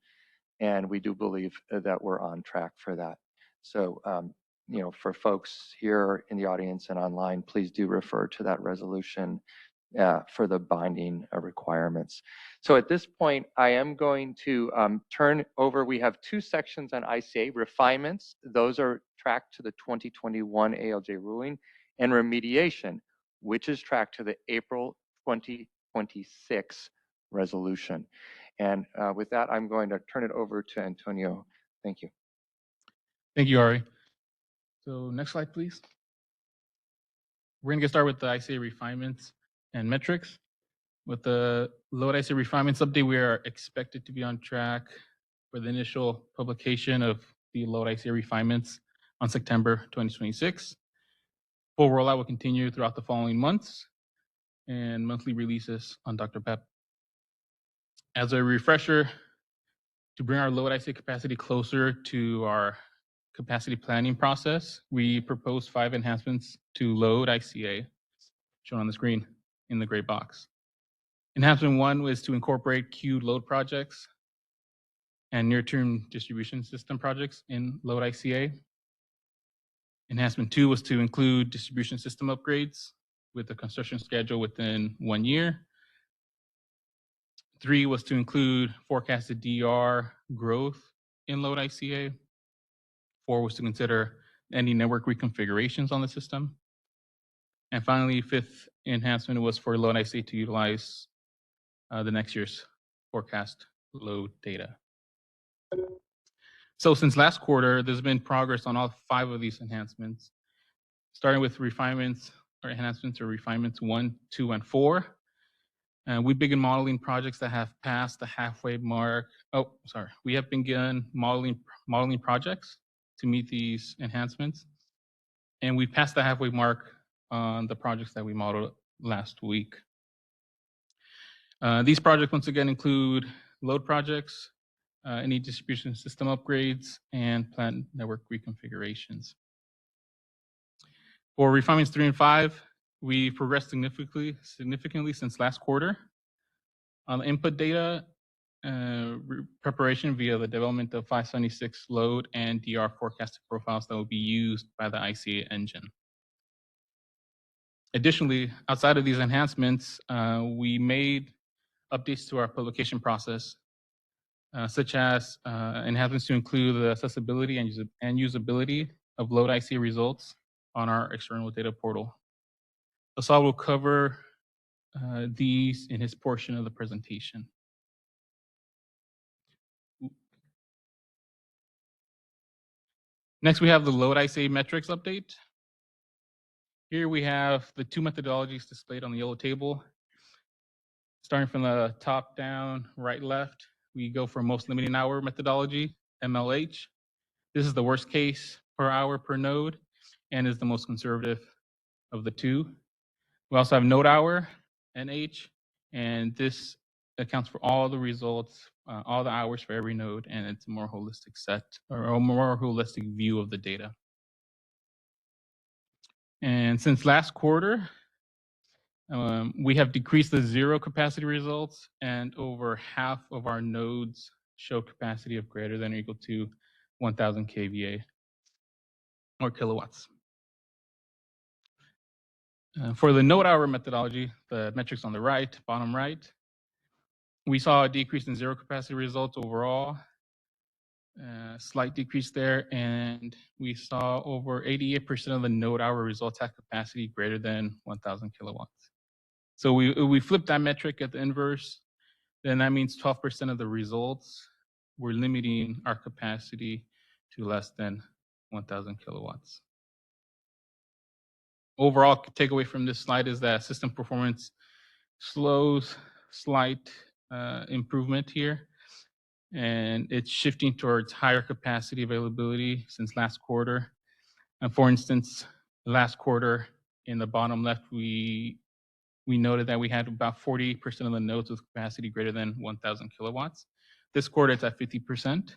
and we do believe that we're on track for that. So, you know, for folks here in the audience and online, please do refer to that resolution for the binding requirements. So at this point, I am going to turn over. We have 2 sections on ICA refinements. Those are tracked to the 2021 ALJ ruling, and remediation, which is tracked to the April 2026 resolution. And with that, I'm going to turn it over to Antonio. Thank you. Thank you, Ari. So next slide, please. We're going to get started with the ICA refinements and metrics. With the Load ICA refinements update, we are expected to be on track for the initial publication of the Load ICA refinements on September 2026. Full rollout will continue throughout the following months, and monthly releases on Dr. PEP. As a refresher, to bring our Load ICA capacity closer to our capacity planning process, we proposed 5 enhancements to Load ICA, shown on the screen in the gray box. Enhancement 1 was to incorporate queued load projects and near-term distribution system projects in Load ICA. Enhancement 2 was to include distribution system upgrades with a construction schedule within 1 year. 3 was to include forecasted DR growth in Load ICA. 4 was to consider any network reconfigurations on the system. And finally, 5th enhancement was for Load ICA to utilize the next year's forecast load data. So since last quarter, there's been progress on all 5 of these enhancements, starting with refinements or enhancements or refinements 1, 2, and 4. We began modeling projects that have passed the halfway mark. Oh, sorry. We have begun modeling projects to meet these enhancements. And we passed the halfway mark on the projects that we modeled last week. These projects, once again, include load projects, any distribution system upgrades, and plant network reconfigurations. For refinements 3 and 5, we progressed significantly since last quarter. On the input data preparation via the development of 576 load and DR forecasted profiles that will be used by the ICA engine. Additionally, outside of these enhancements, we made updates to our publication process, such as enhancements to include the accessibility and usability of Load ICA results on our external data portal. Asad will cover these in his portion of the presentation. Next, we have the Load ICA metrics update. Here we have the 2 methodologies displayed on the yellow table. Starting from the top down, right, left, we go for most limiting hour methodology, MLH. This is the worst case per hour per node and is the most conservative of the 2. We also have node hour, NH, and this accounts for all the results, all the hours for every node, and it's a more holistic set or a more holistic view of the data. And since last quarter, we have decreased the 0 capacity results, and over half of our nodes show capacity of greater than or equal to 1,000 kVA or kilowatts. For the node hour methodology, the metrics on the right, bottom right, we saw a decrease in 0 capacity results overall, slight decrease there, and we saw over 88% of the node hour results have capacity greater than 1,000 kilowatts. So we flip that metric at the inverse, then that means 12% of the results we're limiting our capacity to less than 1,000 kilowatts. Overall takeaway from this slide is that system performance slows, slight improvement here, and it's shifting towards higher capacity availability since last quarter. And for instance, last quarter in the bottom left, we noted that we had about 40% of the nodes with capacity greater than 1,000 kilowatts. This quarter, it's at 50%,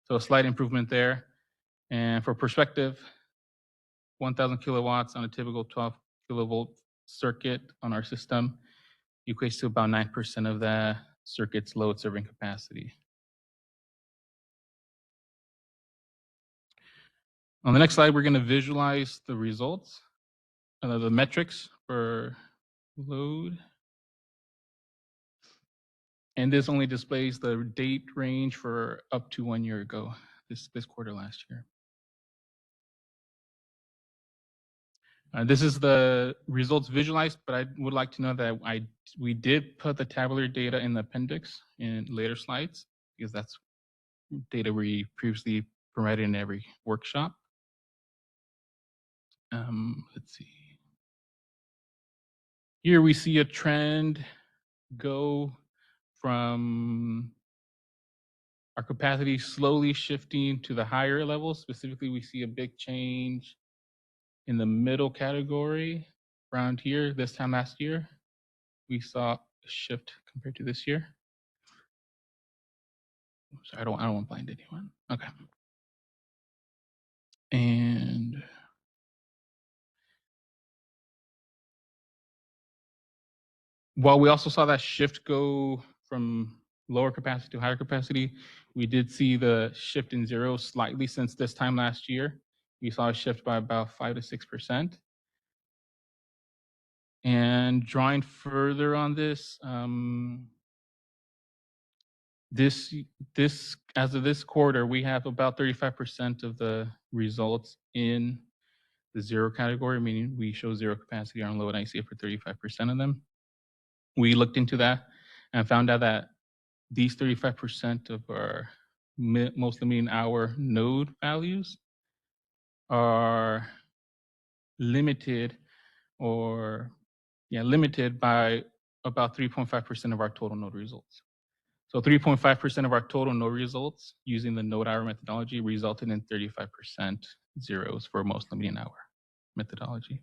so a slight improvement there. And for perspective, 1,000 kilowatts on a typical 12 kilovolt circuit on our system equates to about 9% of the circuit's load serving capacity. On the next slide, we're going to visualize the results, the metrics for load. And this only displays the date range for up to 1 year ago, this quarter last year. This is the results visualized, but I would like to know that we did put the tabular data in the appendix in later slides, because that's data we previously provided in every workshop. Let's see. Here we see a trend go from our capacity slowly shifting to the higher levels. Specifically, we see a big change in the middle category around here. This time last year, we saw a shift compared to this year. Sorry, I don't want to blind anyone. Okay. And while we also saw that shift go from lower capacity to higher capacity, we did see the shift in zeros slightly since this time last year. We saw a shift by about 5 to 6%. And drawing further on this, as of this quarter, we have about 35% of the results in the zero category, meaning we show zero capacity on load ICA for 35% of them. We looked into that and found out that these 35% of our most limiting hour node values are limited by about 3.5% of our total node results. So 3.5% of our total node results using the node hour methodology resulted in 35% zeros for most limiting hour methodology.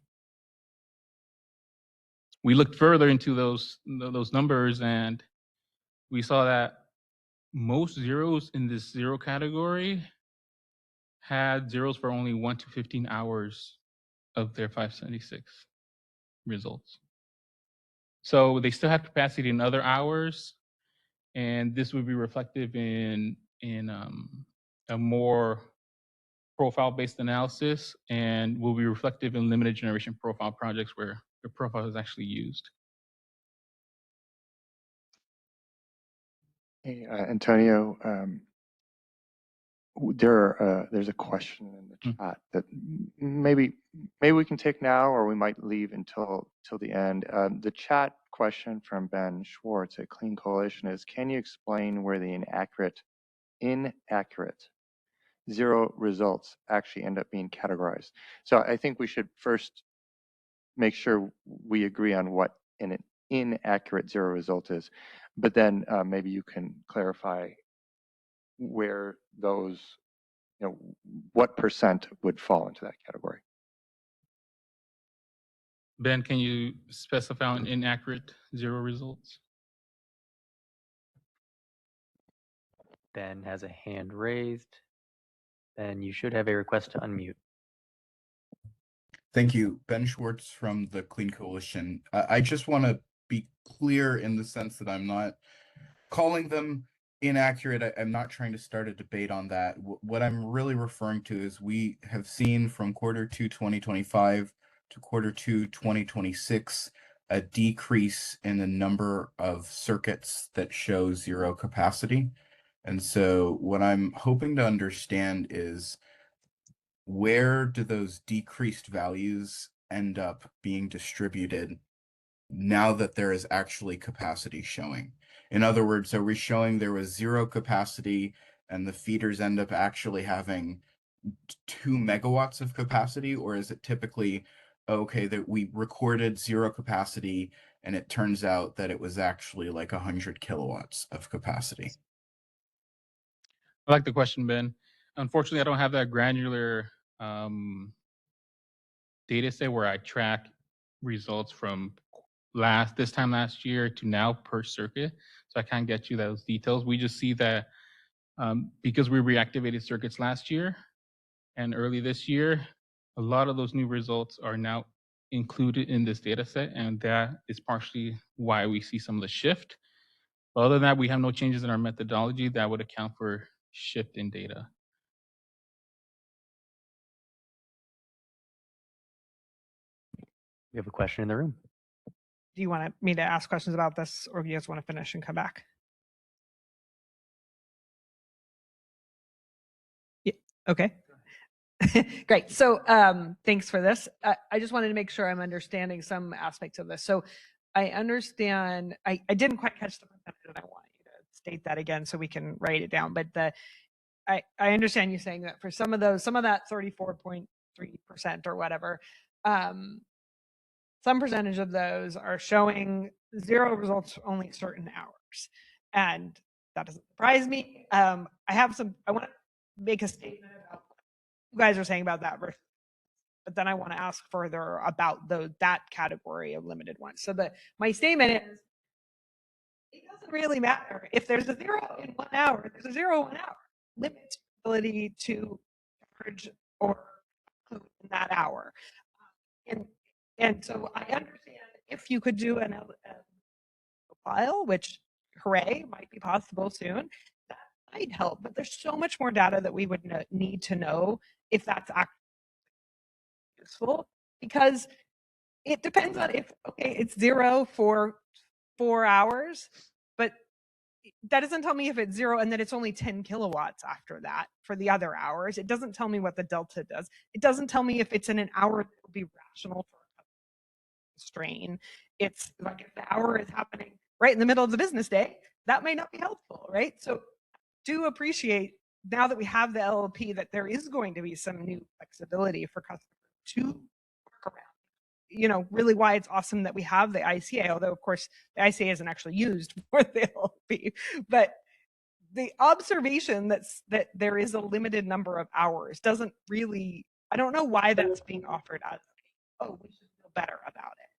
We looked further into those numbers and we saw that most zeros in this zero category had zeros for only 1 to 15 hours of their 576 results. So they still have capacity in other hours, and this would be reflective in a more profile-based analysis, and will be reflective in limited generation profile projects where the profile is actually used. Hey, Antonio, there's a question in the chat that maybe we can take now, or we might leave until the end. The chat question from Ben Schwartz at Clean Coalition is: can you explain where the inaccurate zero results actually end up being categorized? So I think we should first make sure we agree on what an inaccurate zero result is, but then maybe you can clarify where those, what percent would fall into that category. Ben, can you specify an inaccurate zero results? Ben has a hand raised. Ben, you should have a request to unmute. Thank you. Ben Schwartz from the Clean Coalition. I just want to be clear in the sense that I'm not calling them inaccurate. I'm not trying to start a debate on that. What I'm really referring to is we have seen from quarter 2 2025 to quarter 2 2026 a decrease in the number of circuits that show zero capacity. And so what I'm hoping to understand is, where do those decreased values end up being distributed now that there is actually capacity showing? In other words, are we showing there was zero capacity and the feeders end up actually having 2 megawatts of capacity? Or is it typically, okay, that we recorded zero capacity and it turns out that it was actually like 100 kilowatts of capacity? I like the question, Ben. Unfortunately, I don't have that granular data set where I track results from this time last year to now per circuit. So I can't get you those details. We just see that because we reactivated circuits last year and early this year, a lot of those new results are now included in this data set, and that is partially why we see some of the shift. But other than that, we have no changes in our methodology that would account for shift in data. We have a question in the room. Do you want me to ask questions about this, or do you guys want to finish and come back? Yeah. Okay. Great. So thanks for this. I just wanted to make sure I'm understanding some aspects of this. So I understand, I didn't quite catch the percentage, and I want you to state that again so we can write it down. But I understand you saying that for some of that 34.3% or whatever, some percentage of those are showing zero results only certain hours. And that doesn't surprise me. I want to make a statement about what you guys are saying about that versus, but then I want to ask further about that category of limited ones. So my statement is, it doesn't really matter if there's a zero in 1 hour, there's a zero in 1 hour. Limits ability to charge or in that hour. And so I understand if you could do an file, which hooray, might be possible soon, that might help. But there's so much more data that we would need to know if that's actually useful, because it depends on if, okay, it's 0 for 4 hours, but that doesn't tell me if it's 0 and then it's only 10 kilowatts after that for the other hours. It doesn't tell me what the delta does. It doesn't tell me if it's in an hour that will be rational for a strain. It's like if the hour is happening right in the middle of the business day, that may not be helpful, right? So do appreciate now that we have the LLP that there is going to be some new flexibility for customers to work around. You know, really why it's awesome that we have the ICA, although of course the ICA isn't actually used for the LLP, but the observation that there is a limited number of hours doesn't really, I don't know why that's being offered as, oh, we should feel better about it.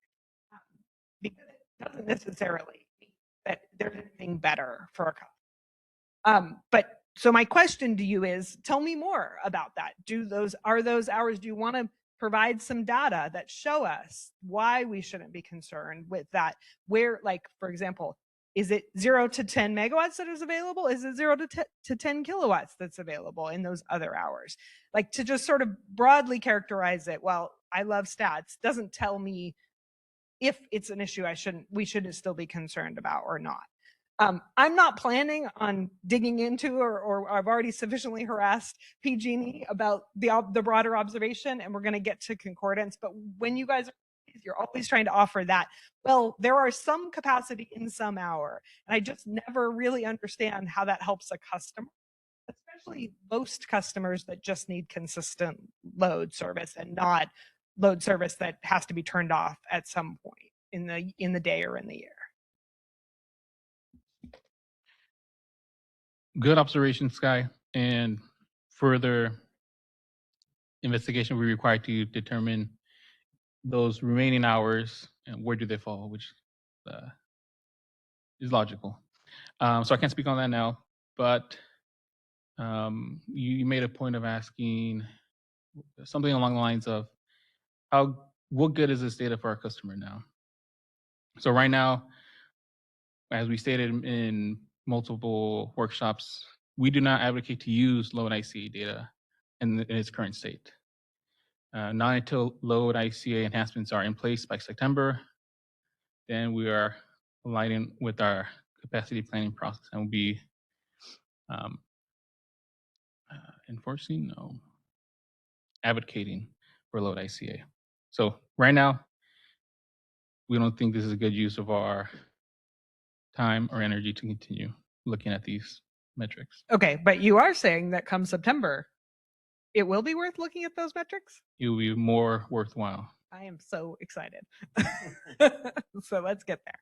Because it doesn't necessarily mean that there's anything better for a customer. But so my question to you is, tell me more about that. Are those hours, do you want to provide some data that show us why we shouldn't be concerned with that? Where, like, for example, is it 0 to 10 megawatts that is available? Is it 0 to 10 kilowatts that's available in those other hours? Like, to just sort of broadly characterize it, well, I love stats, doesn't tell me if it's an issue we shouldn't still be concerned about or not. I'm not planning on digging into, or I've already sufficiently harassed PG&E about the broader observation, and we're going to get to concordance. But when you guys you're always trying to offer that, well, there are some capacity in some hour, and I just never really understand how that helps a customer, especially most customers that just need consistent load service and not load service that has to be turned off at some point in the day or in the year. Good observation, Sky. And further investigation will be required to determine those remaining hours and where do they fall, which is logical. So I can't speak on that now, but you made a point of asking something along the lines of what good is this data for our customer now? So right now, as we stated in multiple workshops, we do not advocate to use load ICA data in its current state. Not until load ICA enhancements are in place by September, then we are aligning with our capacity planning process and will be advocating for load ICA. So right now, we don't think this is a good use of our time or energy to continue looking at these metrics. Okay, but you are saying that come September, it will be worth looking at those metrics? It will be more worthwhile. I am so excited. So let's get there.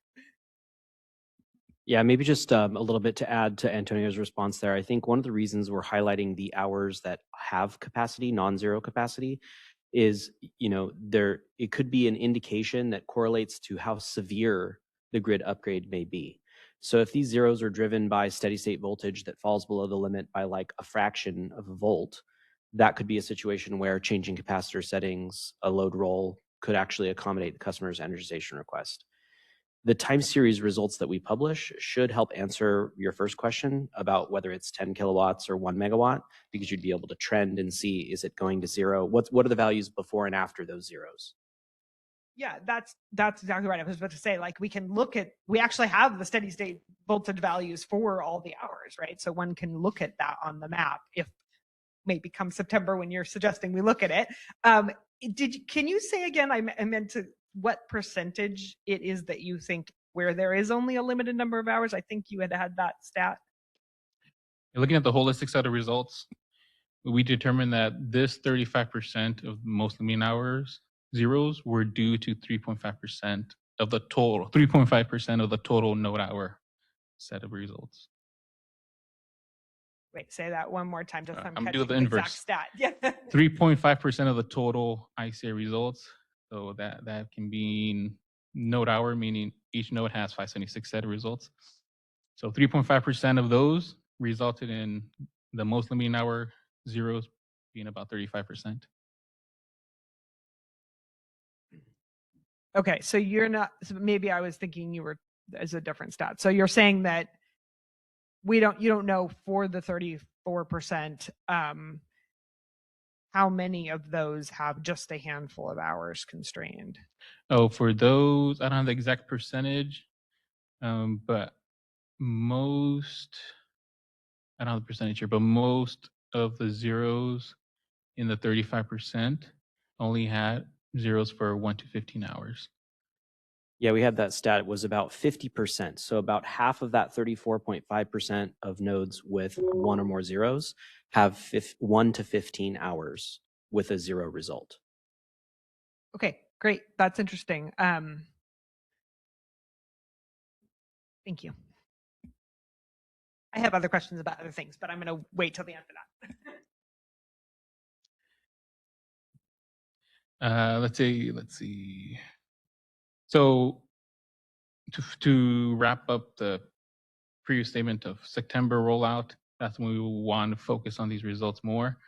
Yeah, maybe just a little bit to add to Antonio's response there. I think one of the reasons we're highlighting the hours that have capacity, non-zero capacity, is, it could be an indication that correlates to how severe the grid upgrade may be. So if these zeros are driven by steady state voltage that falls below the limit by like a fraction of a volt, that could be a situation where changing capacitor settings, a load roll, could actually accommodate the customer's energization request. The time series results that we publish should help answer your first question about whether it's 10 kilowatts or 1 megawatt, because you'd be able to trend and see, is it going to 0? What are the values before and after those zeros? Yeah, that's exactly right. I was about to say, like, we actually have the steady state voltage values for all the hours, right? So one can look at that on the map if maybe come September when you're suggesting we look at it. Can you say again, I meant to, what percentage it is that you think where there is only a limited number of hours? I think you had that stat. Looking at the holistic set of results, we determined that this 35% of most limiting hours zeros were due to 3.5% of the total, 3.5% of the total node hour set of results. Wait, say that one more time. Just I'm doing the inverse. Stat. Yeah. 3.5% of the total ICA results. So that can be node hour, meaning each node has 576 set of results. So 3.5% of those resulted in the most limiting hour zeros being about 35%. Okay, so you're not, so maybe I was thinking you were as a different stat. So you're saying that you don't know for the 34%, how many of those have just a handful of hours constrained? Oh, for those, I don't have the exact percentage, but most, I don't have the percentage here, but most of the zeros in the 35% only had zeros for 1 to 15 hours. Yeah, we had that stat. It was about 50%. So about half of that 34.5% of nodes with one or more zeros have 1 to 15 hours with a zero result. Okay, great. That's interesting. Thank you. I have other questions about other things, but I'm going to wait till the end of that. Let's see. So to wrap up the previous statement of September rollout, that's when we want to focus on these results more.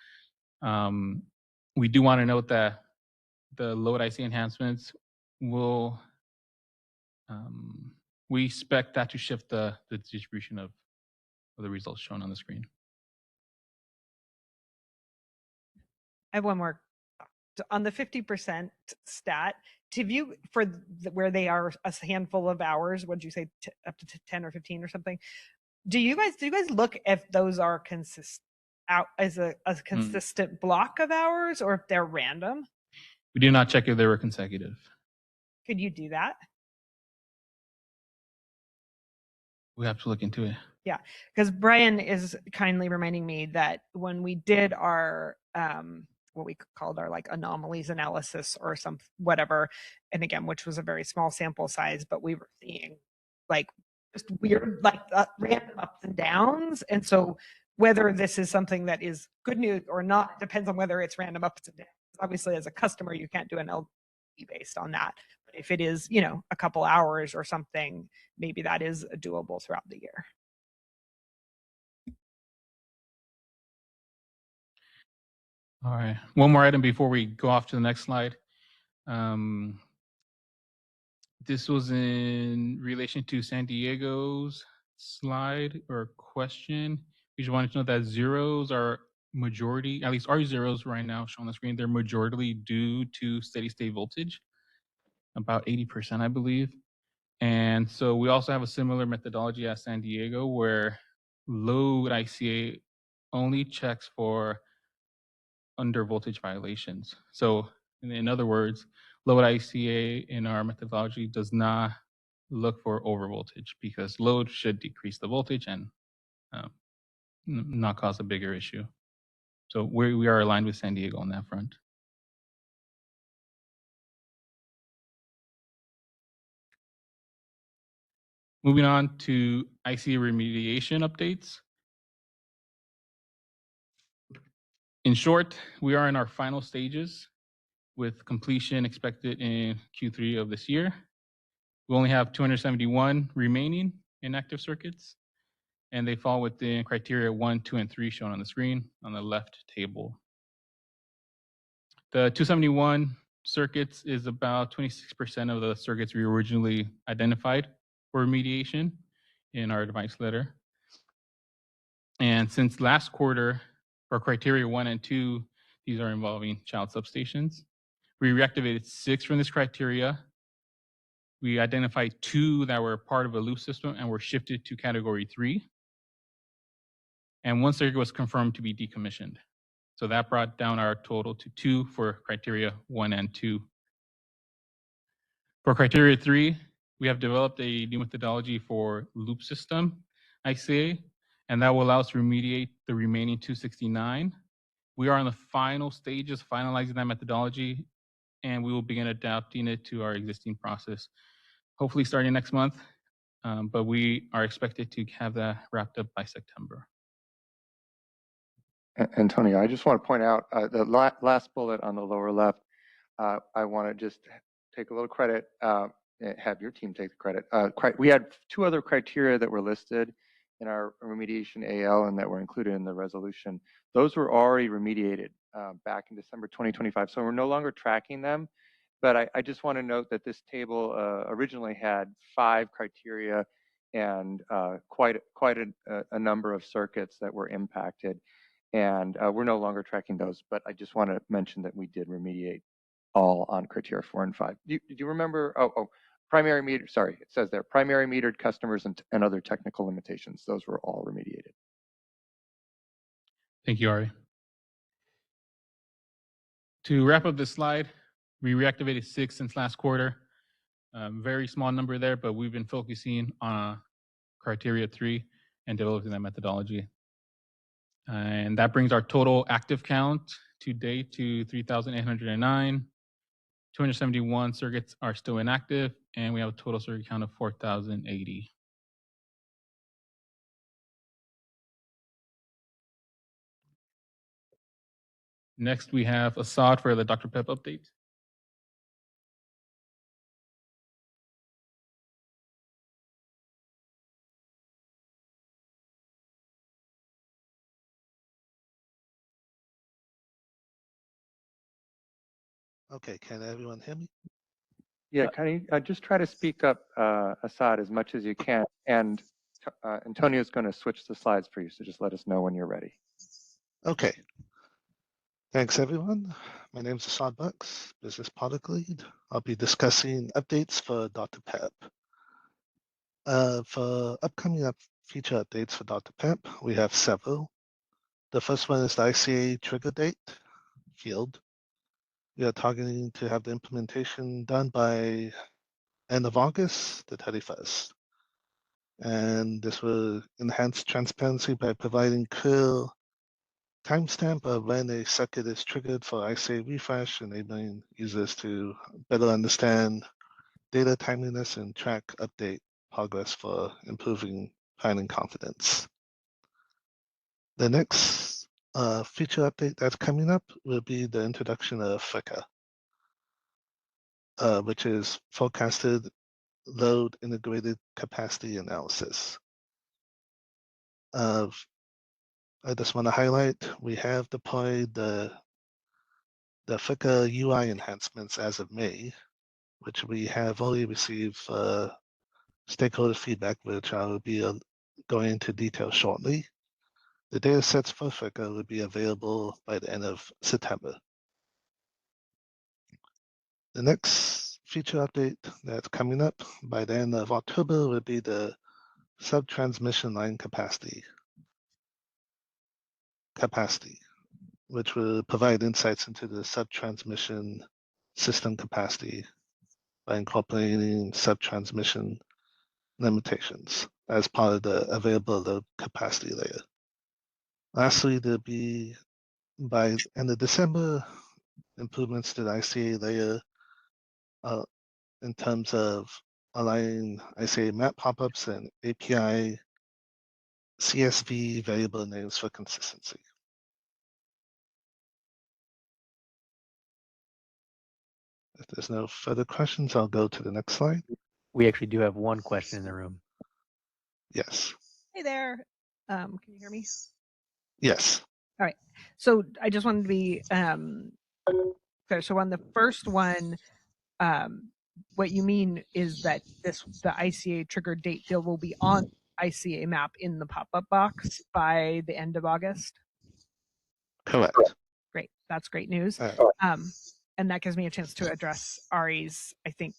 We do want to note that the load IC enhancements will, we expect that to shift the distribution of the results shown on the screen. I have one more. On the 50% stat, to view for where they are a handful of hours, would you say up to 10 or 15 or something? Do you guys look if those are out as a consistent block of hours or if they're random? We do not check if they were consecutive. Could you do that? We have to look into it. Yeah, because Brian is kindly reminding me that when we did our what we called our like anomalies analysis or some whatever, and again, which was a very small sample size, but we were seeing like just weird like random ups and downs, and so whether this is something that is good news or not depends on whether it's random ups and downs. Obviously, as a customer, you can't do an LD based on that. But if it is, a couple hours or something, maybe that is doable throughout the year. All right, one more item before we go off to the next slide. This was in relation to San Diego's slide or question. We just wanted to know that zeros are majority, at least our zeros right now shown on the screen, they're majority due to steady state voltage, about 80%, I believe. And so we also have a similar methodology as San Diego where load ICA only checks for under voltage violations. So in other words, load ICA in our methodology does not look for over voltage because load should decrease the voltage and not cause a bigger issue. So we are aligned with San Diego on that front. Moving on to ICA remediation updates. In short, we are in our final stages with completion expected in Q3 of this year. We only have 271 remaining inactive circuits, and they fall within criteria 1, 2, and 3 shown on the screen on the left table. The 271 circuits is about 26% of the circuits we originally identified for remediation in our device letter. And since last quarter, for criteria 1 and 2, these are involving child substations. We reactivated 6 from this criteria. We identified 2 that were part of a loop system and were shifted to category 3. And 1 circuit was confirmed to be decommissioned. So that brought down our total to 2 for criteria 1 and 2. For criteria 3, we have developed a new methodology for loop system ICA, and that will allow us to remediate the remaining 269. We are in the final stages finalizing that methodology, and we will begin adapting it to our existing process, hopefully starting next month, but we are expected to have that wrapped up by September. Antonio, I just want to point out the last bullet on the lower left. I want to just take a little credit, have your team take the credit. We had 2 other criteria that were listed in our remediation AL and that were included in the resolution. Those were already remediated back in December 2025, so we're no longer tracking them. But I just want to note that this table originally had 5 criteria and quite a number of circuits that were impacted. And we're no longer tracking those, but I just want to mention that we did remediate all on criteria 4 and 5. Do you remember? Primary meter, sorry, it says there, primary metered customers and other technical limitations. Those were all remediated. Thank you, Ari. To wrap up this slide, we reactivated 6 since last quarter. Very small number there, but we've been focusing on criteria 3 and developing that methodology. And that brings our total active count to date to 3,809. 271 circuits are still inactive, and we have a total circuit count of 4,080. Next, we have Assad for the Dr. Pep update. Okay, can everyone hear me? Yeah, can you just try to speak up, Assad, as much as you can? And Antonio's going to switch the slides for you, so just let us know when you're ready. Okay. Thanks, everyone. My name is Assad Bucks, Business Product Lead. I'll be discussing updates for Dr. Pep. For upcoming feature updates for Dr. Pep, we have several. The first one is the ICA trigger date field. We are targeting to have the implementation done by end of August, the 31st. And this will enhance transparency by providing clear timestamp of when a circuit is triggered for ICA refresh, enabling users to better understand data timeliness and track update progress for improving planning confidence. The next feature update that's coming up will be the introduction of FICA, which is forecasted load integrated capacity analysis. I just want to highlight, we have deployed the FICA UI enhancements as of May, which we have already received stakeholder feedback, which I will be going into detail shortly. The data sets for FICA will be available by the end of September. The next feature update that's coming up by the end of October will be the sub-transmission line capacity, which will provide insights into the sub-transmission system capacity by incorporating sub-transmission limitations as part of the available load capacity layer. Lastly, there'll be, by end of December, improvements to the ICA layer in terms of aligning ICA map pop-ups and API CSV variable names for consistency. If there's no further questions, I'll go to the next slide. We actually do have one question in the room. Yes. Hey there. Can you hear me? Yes. All right. So I just wanted to be clear. So on the first one, what you mean is that the ICA trigger date field will be on ICA map in the pop-up box by the end of August? Correct. Great. That's great news. And that gives me a chance to address Ari's, I think,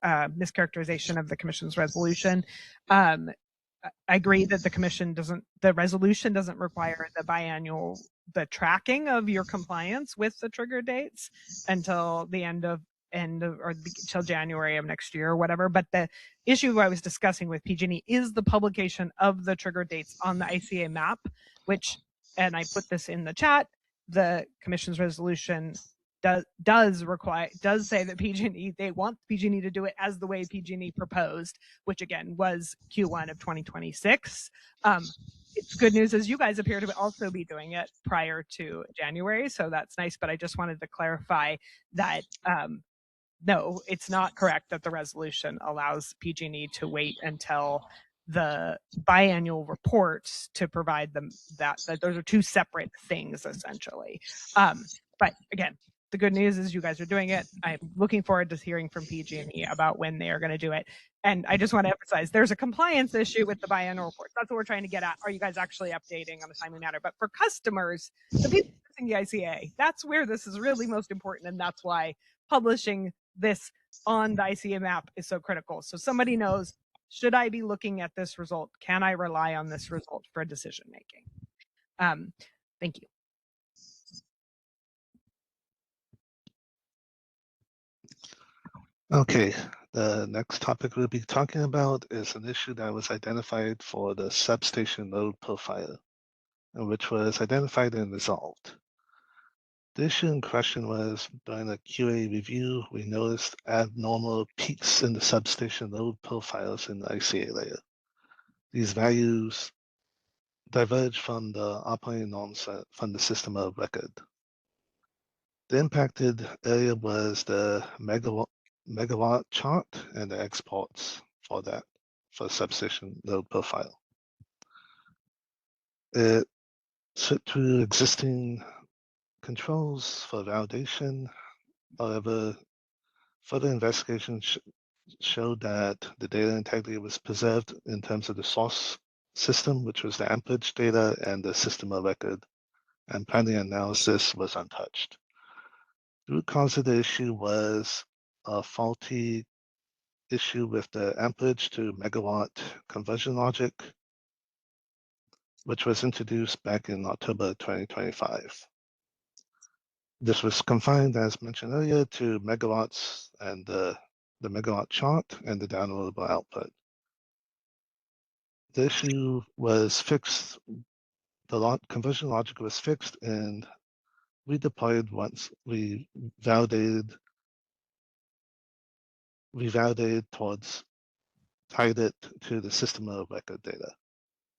mischaracterization of the Commission's resolution. I agree that the resolution doesn't require the biannual, the tracking of your compliance with the trigger dates until the end of or till January of next year or whatever. But the issue I was discussing with PG&E is the publication of the trigger dates on the ICA map, which, and I put this in the chat, the Commission's resolution does say that PG&E, they want PG&E to do it as the way PG&E proposed, which again was Q1 of 2026. It's good news as you guys appear to also be doing it prior to January, so that's nice. But I just wanted to clarify that no, it's not correct that the resolution allows PG&E to wait until the biannual reports to provide them that those are two separate things essentially. But again, the good news is you guys are doing it. I'm looking forward to hearing from PG&E about when they are going to do it. And I just want to emphasize there's a compliance issue with the biannual reports. That's what we're trying to get at. Are you guys actually updating on a timely manner? But for customers, the people using the ICA, that's where this is really most important. And that's why publishing this on the ICA map is so critical. So somebody knows, should I be looking at this result? Can I rely on this result for decision making? Thank you. Okay, the next topic we'll be talking about is an issue that was identified for the substation load profile, which was identified and resolved. The issue in question was during a QA review, we noticed abnormal peaks in the substation load profiles in the ICA layer. These values diverge from the operating norms from the system of record. The impacted area was the megawatt chart and the exports for that, for substation load profile. It switched through existing controls for validation. However, further investigation showed that the data integrity was preserved in terms of the source system, which was the amperage data, and the system of record, and planning analysis was untouched. The root cause of the issue was a faulty issue with the amperage to megawatt conversion logic, which was introduced back in October 2025. This was confined, as mentioned earlier, to megawatts and the megawatt chart and the downloadable output. The issue was fixed, the conversion logic was fixed and redeployed once we validated towards tied it to the system of record data.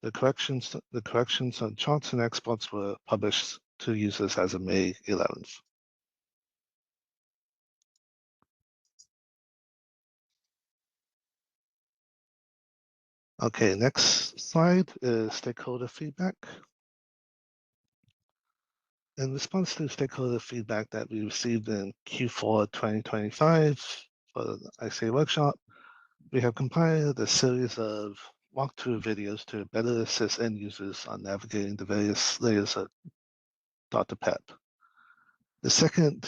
The corrections on charts and exports were published to users as of May 11th. Okay, next slide is stakeholder feedback. In response to stakeholder feedback that we received in Q4 2025 for the ICA workshop, we have compiled a series of walkthrough videos to better assist end users on navigating the various layers of Dr. PEP. The second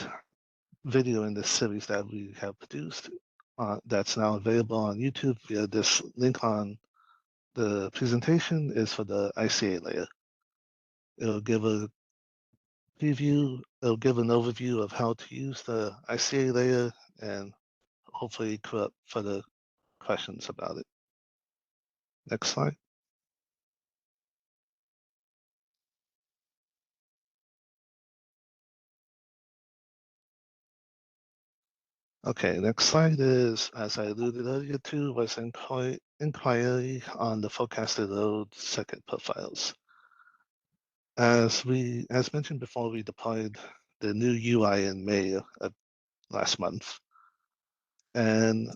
video in this series that we have produced that's now available on YouTube via this link on the presentation is for the ICA layer. It'll give a preview, it'll give an overview of how to use the ICA layer and hopefully clear up further questions about it. Next slide. Okay, next slide is, as I alluded earlier to, was inquiry on the forecasted load circuit profiles. As mentioned before, we deployed the new UI in May of last month, and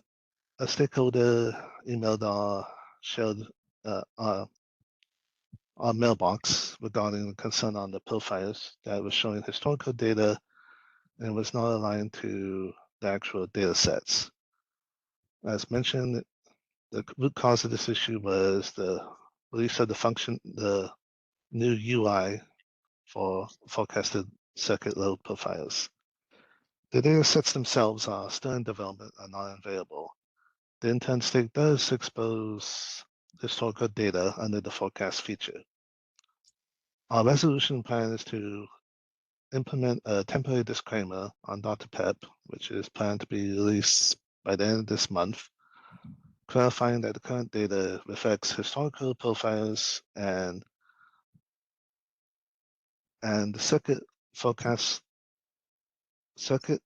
a stakeholder emailed our mailbox regarding the concern on the profiles that was showing historical data and was not aligned to the actual data sets. As mentioned, the root cause of this issue was the release of the new UI for forecasted circuit load profiles. The data sets themselves are still in development and not available. The intent state does expose historical data under the forecast feature. Our resolution plan is to implement a temporary disclaimer on Dr. PEP, which is planned to be released by the end of this month, clarifying that the current data reflects historical profiles and the forecast circuit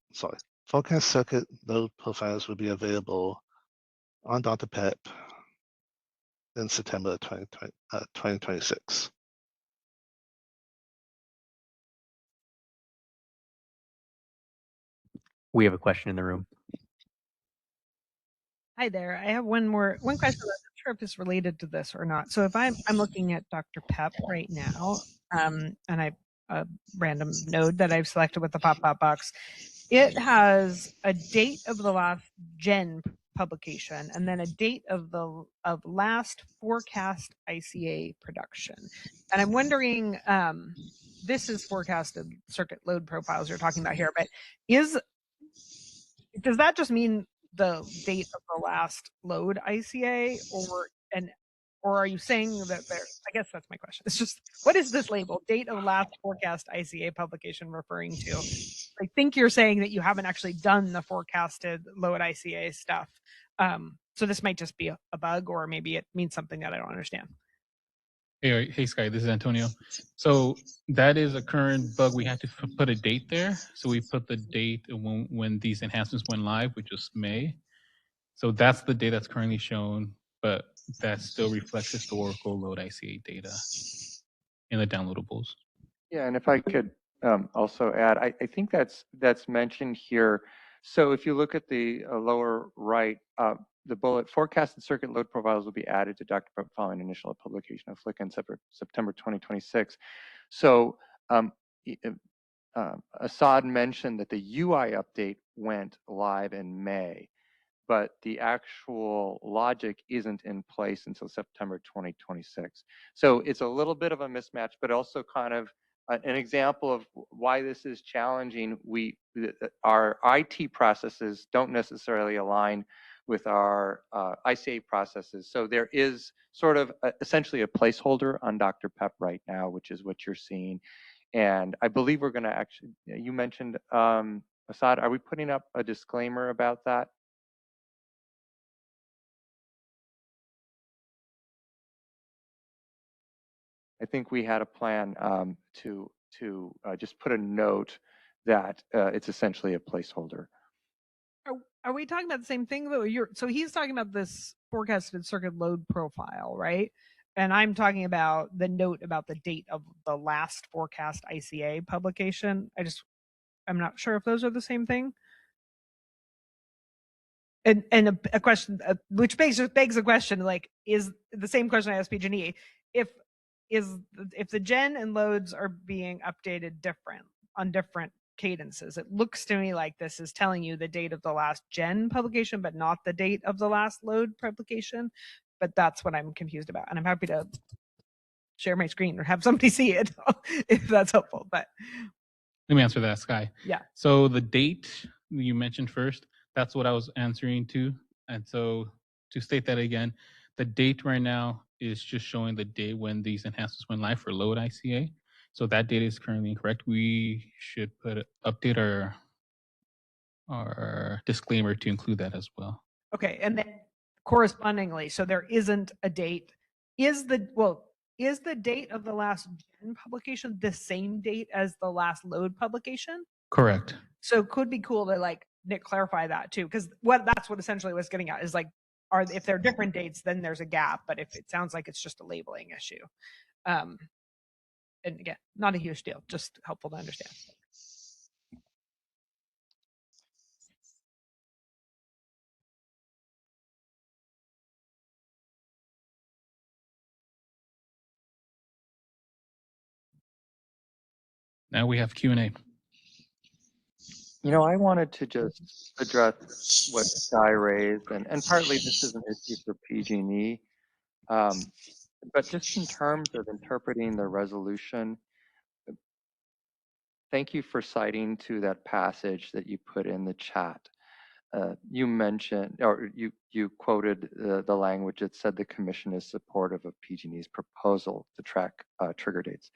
load profiles will be available on Dr. PEP in September 2026. We have a question in the room. Hi there. I have one question. I'm not sure if it's related to this or not. So if I'm looking at Dr. PEP right now, and a random node that I've selected with the pop-up box. It has a date of the last gen publication and then a date of the last forecast ICA production. And I'm wondering, this is forecasted circuit load profiles you're talking about here, but does that just mean the date of the last load ICA, or are you saying that there, I guess that's my question. It's just, what is this label, date of last forecast ICA publication, referring to? I think you're saying that you haven't actually done the forecasted load ICA stuff. So this might just be a bug, or maybe it means something that I don't understand. Hey, Sky, this is Antonio. So that is a current bug. We had to put a date there. So we put the date when these enhancements went live, which was May. So that's the date that's currently shown, but that still reflects historical load ICA data in the downloadables. Yeah, and if I could also add, I think that's mentioned here. So if you look at the lower right, the bullet, forecasted circuit load profiles will be added to document following initial publication of FLIC in September 2026. So Assad mentioned that the UI update went live in May, but the actual logic isn't in place until September 2026. So it's a little bit of a mismatch, but also kind of an example of why this is challenging. Our IT processes don't necessarily align with our ICA processes. So there is sort of essentially a placeholder on Dr. PEP right now, which is what you're seeing. And I believe we're going to actually, you mentioned, Assad, are we putting up a disclaimer about that? I think we had a plan to just put a note that it's essentially a placeholder. Are we talking about the same thing though? So he's talking about this forecasted circuit load profile, right? And I'm talking about the note about the date of the last forecast ICA publication. I'm not sure if those are the same thing. And a question which begs a question, like, is the same question I asked PG&E, if the gen and loads are being updated different on different cadences. It looks to me like this is telling you the date of the last gen publication, but not the date of the last load publication. But that's what I'm confused about. And I'm happy to share my screen or have somebody see it if that's helpful. But let me answer that, Sky. Yeah. So the date you mentioned first, that's what I was answering to. And so to state that again, the date right now is just showing the day when these enhancements went live for load ICA. So that data is currently incorrect. We should update our disclaimer to include that as well. Okay, and then correspondingly, so there isn't a date. Is the date of the last gen publication the same date as the last load publication? Correct. So it could be cool to, like, Nick, clarify that too, because that's what essentially was getting at is, like, if they're different dates, then there's a gap. But if it sounds like it's just a labeling issue, and again, not a huge deal, just helpful to understand. Now we have Q&A. You know, I wanted to just address what Sky raised, and partly this is an issue for PG&E, but just in terms of interpreting the resolution, thank you for citing to that passage that you put in the chat. You mentioned, or you quoted the language that said the commission is supportive of PG&E's proposal to track trigger dates.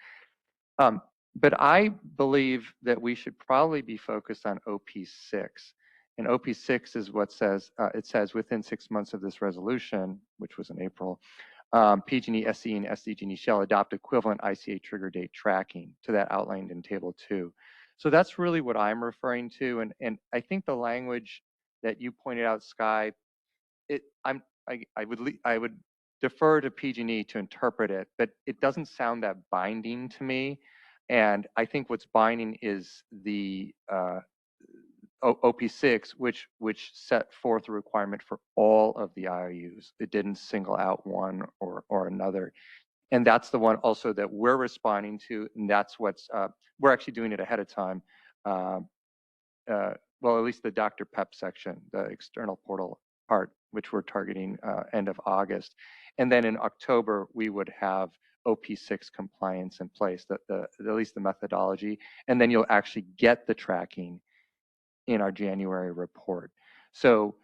But I believe that we should probably be focused on OP6. And OP6 is what says, it says within 6 months of this resolution, which was in April, PG&E, SCE, and SDG&E shall adopt equivalent ICA trigger date tracking to that outlined in Table 2. So that's really what I'm referring to. And I think the language that you pointed out, Sky, I would defer to PG&E to interpret it, but it doesn't sound that binding to me. And I think what's binding is the OP6, which set forth a requirement for all of the IOUs. It didn't single out one or another. And that's the one also that we're responding to, and that's what's, we're actually doing it ahead of time. Well, at least the Dr. PEP section, the external portal part, which we're targeting end of August. And then in October, we would have OP6 compliance in place, at least the methodology, and then you'll actually get the tracking in our January report. So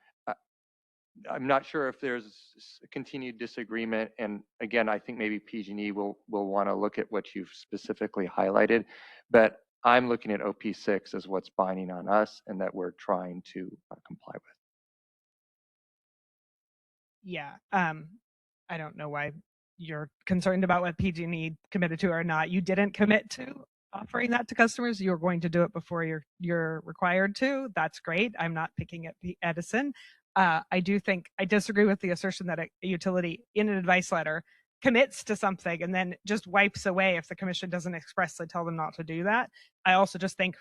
I'm not sure if there's continued disagreement. And again, I think maybe PG&E will want to look at what you've specifically highlighted, but I'm looking at OP6 as what's binding on us and that we're trying to comply with. Yeah, I don't know why you're concerned about what PG&E committed to or not. You didn't commit to offering that to customers. You're going to do it before you're required to. That's great. I'm not picking at Edison. I disagree with the assertion that a utility in an advice letter commits to something and then just wipes away if the commission doesn't expressly tell them not to do that. I also just think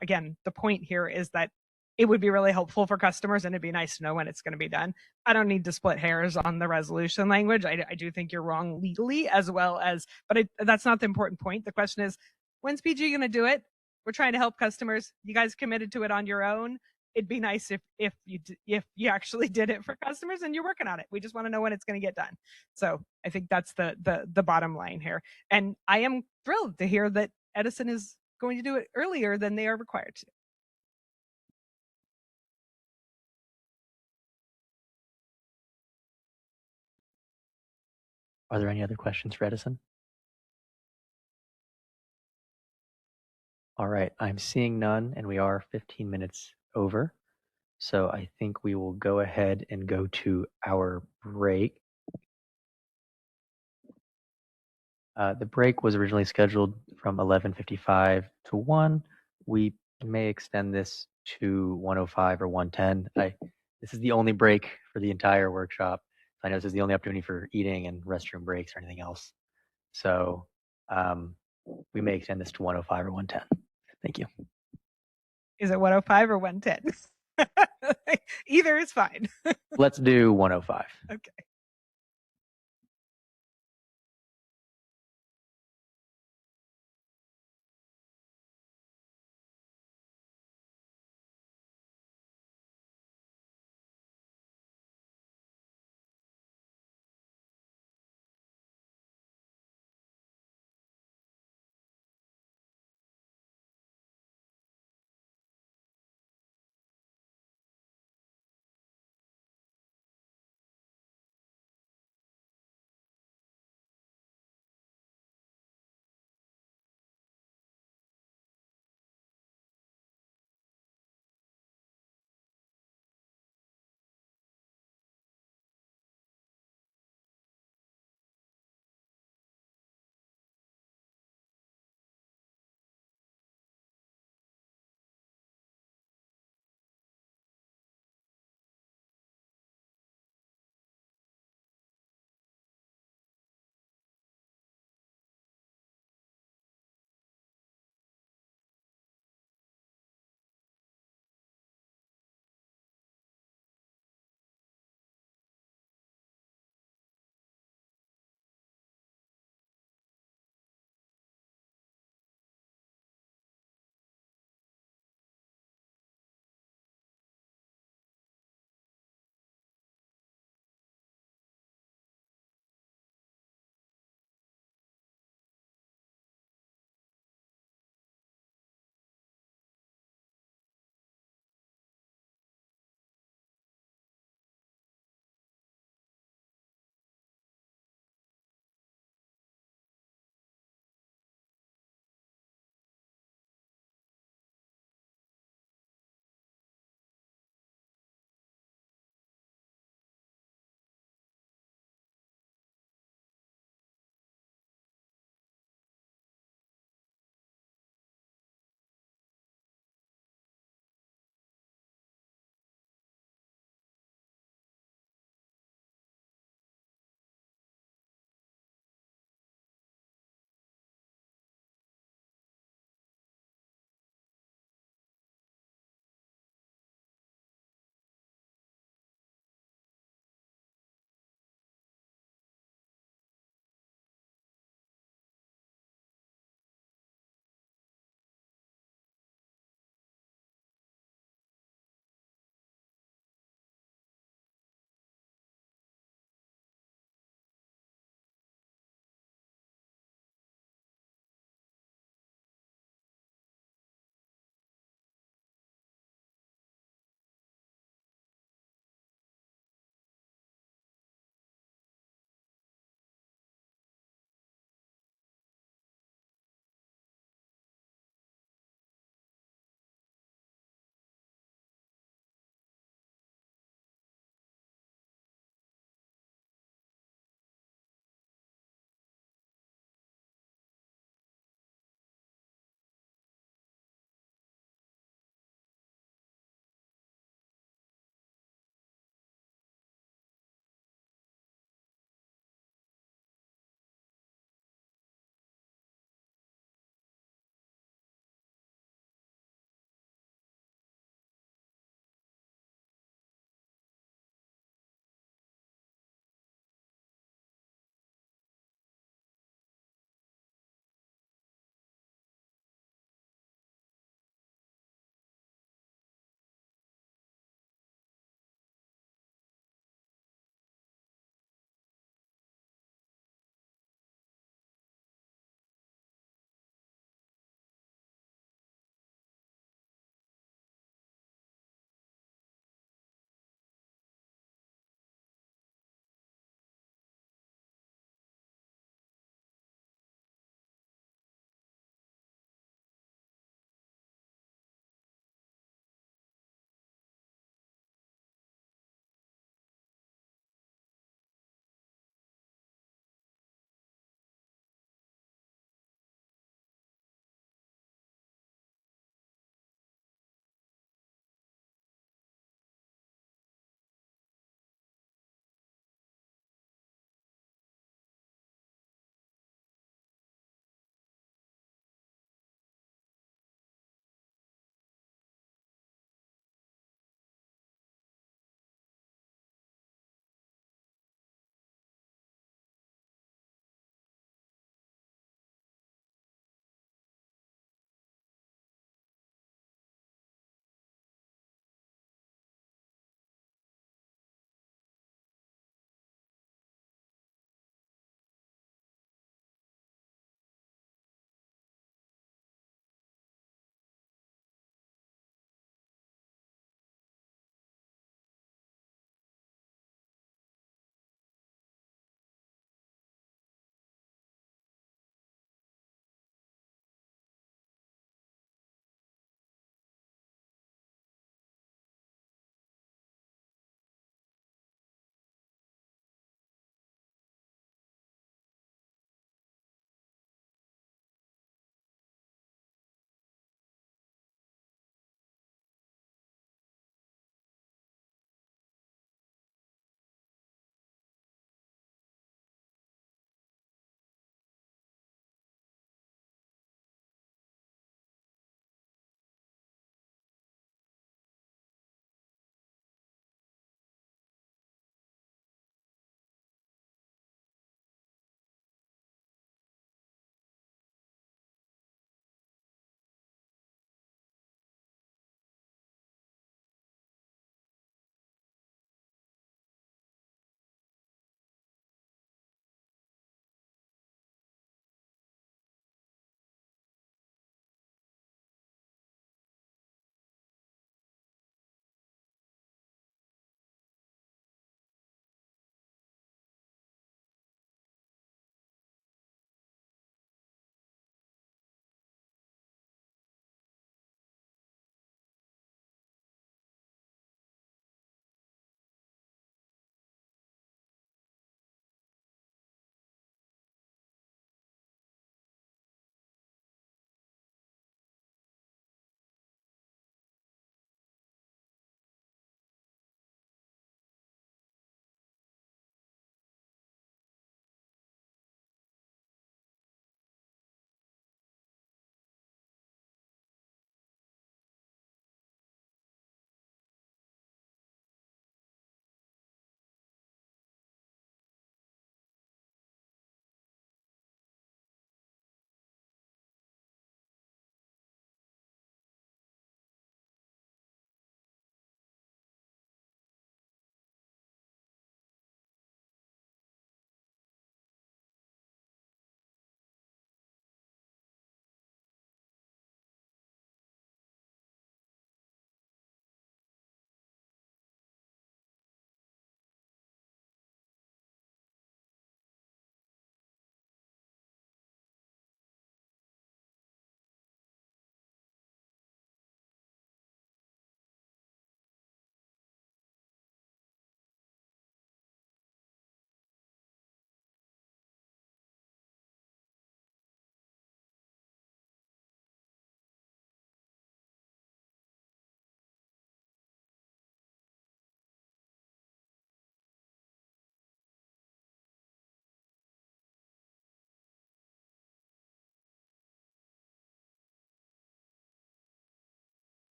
again, the point here is that it would be really helpful for customers and it'd be nice to know when it's going to be done. I don't need to split hairs on the resolution language. I do think you're wrong legally as well as, but that's not the important point. The question is, when's PG going to do it? We're trying to help customers. You guys committed to it on your own. It'd be nice if you actually did it for customers and you're working on it. We just want to know when it's going to get done. So I think that's the bottom line here. And I am thrilled to hear that Edison is going to do it earlier than they are required to. Are there any other questions for Edison? All right, I'm seeing none, and we are 15 minutes over. So I think we will go ahead and go to our break. The break was originally scheduled from 11:55 to 1. We may extend this to 1:05 or 1:10. This is the only break for the entire workshop. I know this is the only opportunity for eating and restroom breaks or anything else. So we may extend this to 1:05 or 1:10. Thank you. Is it 1:05 or 1:10? Either is fine. Let's do 1:05. Okay.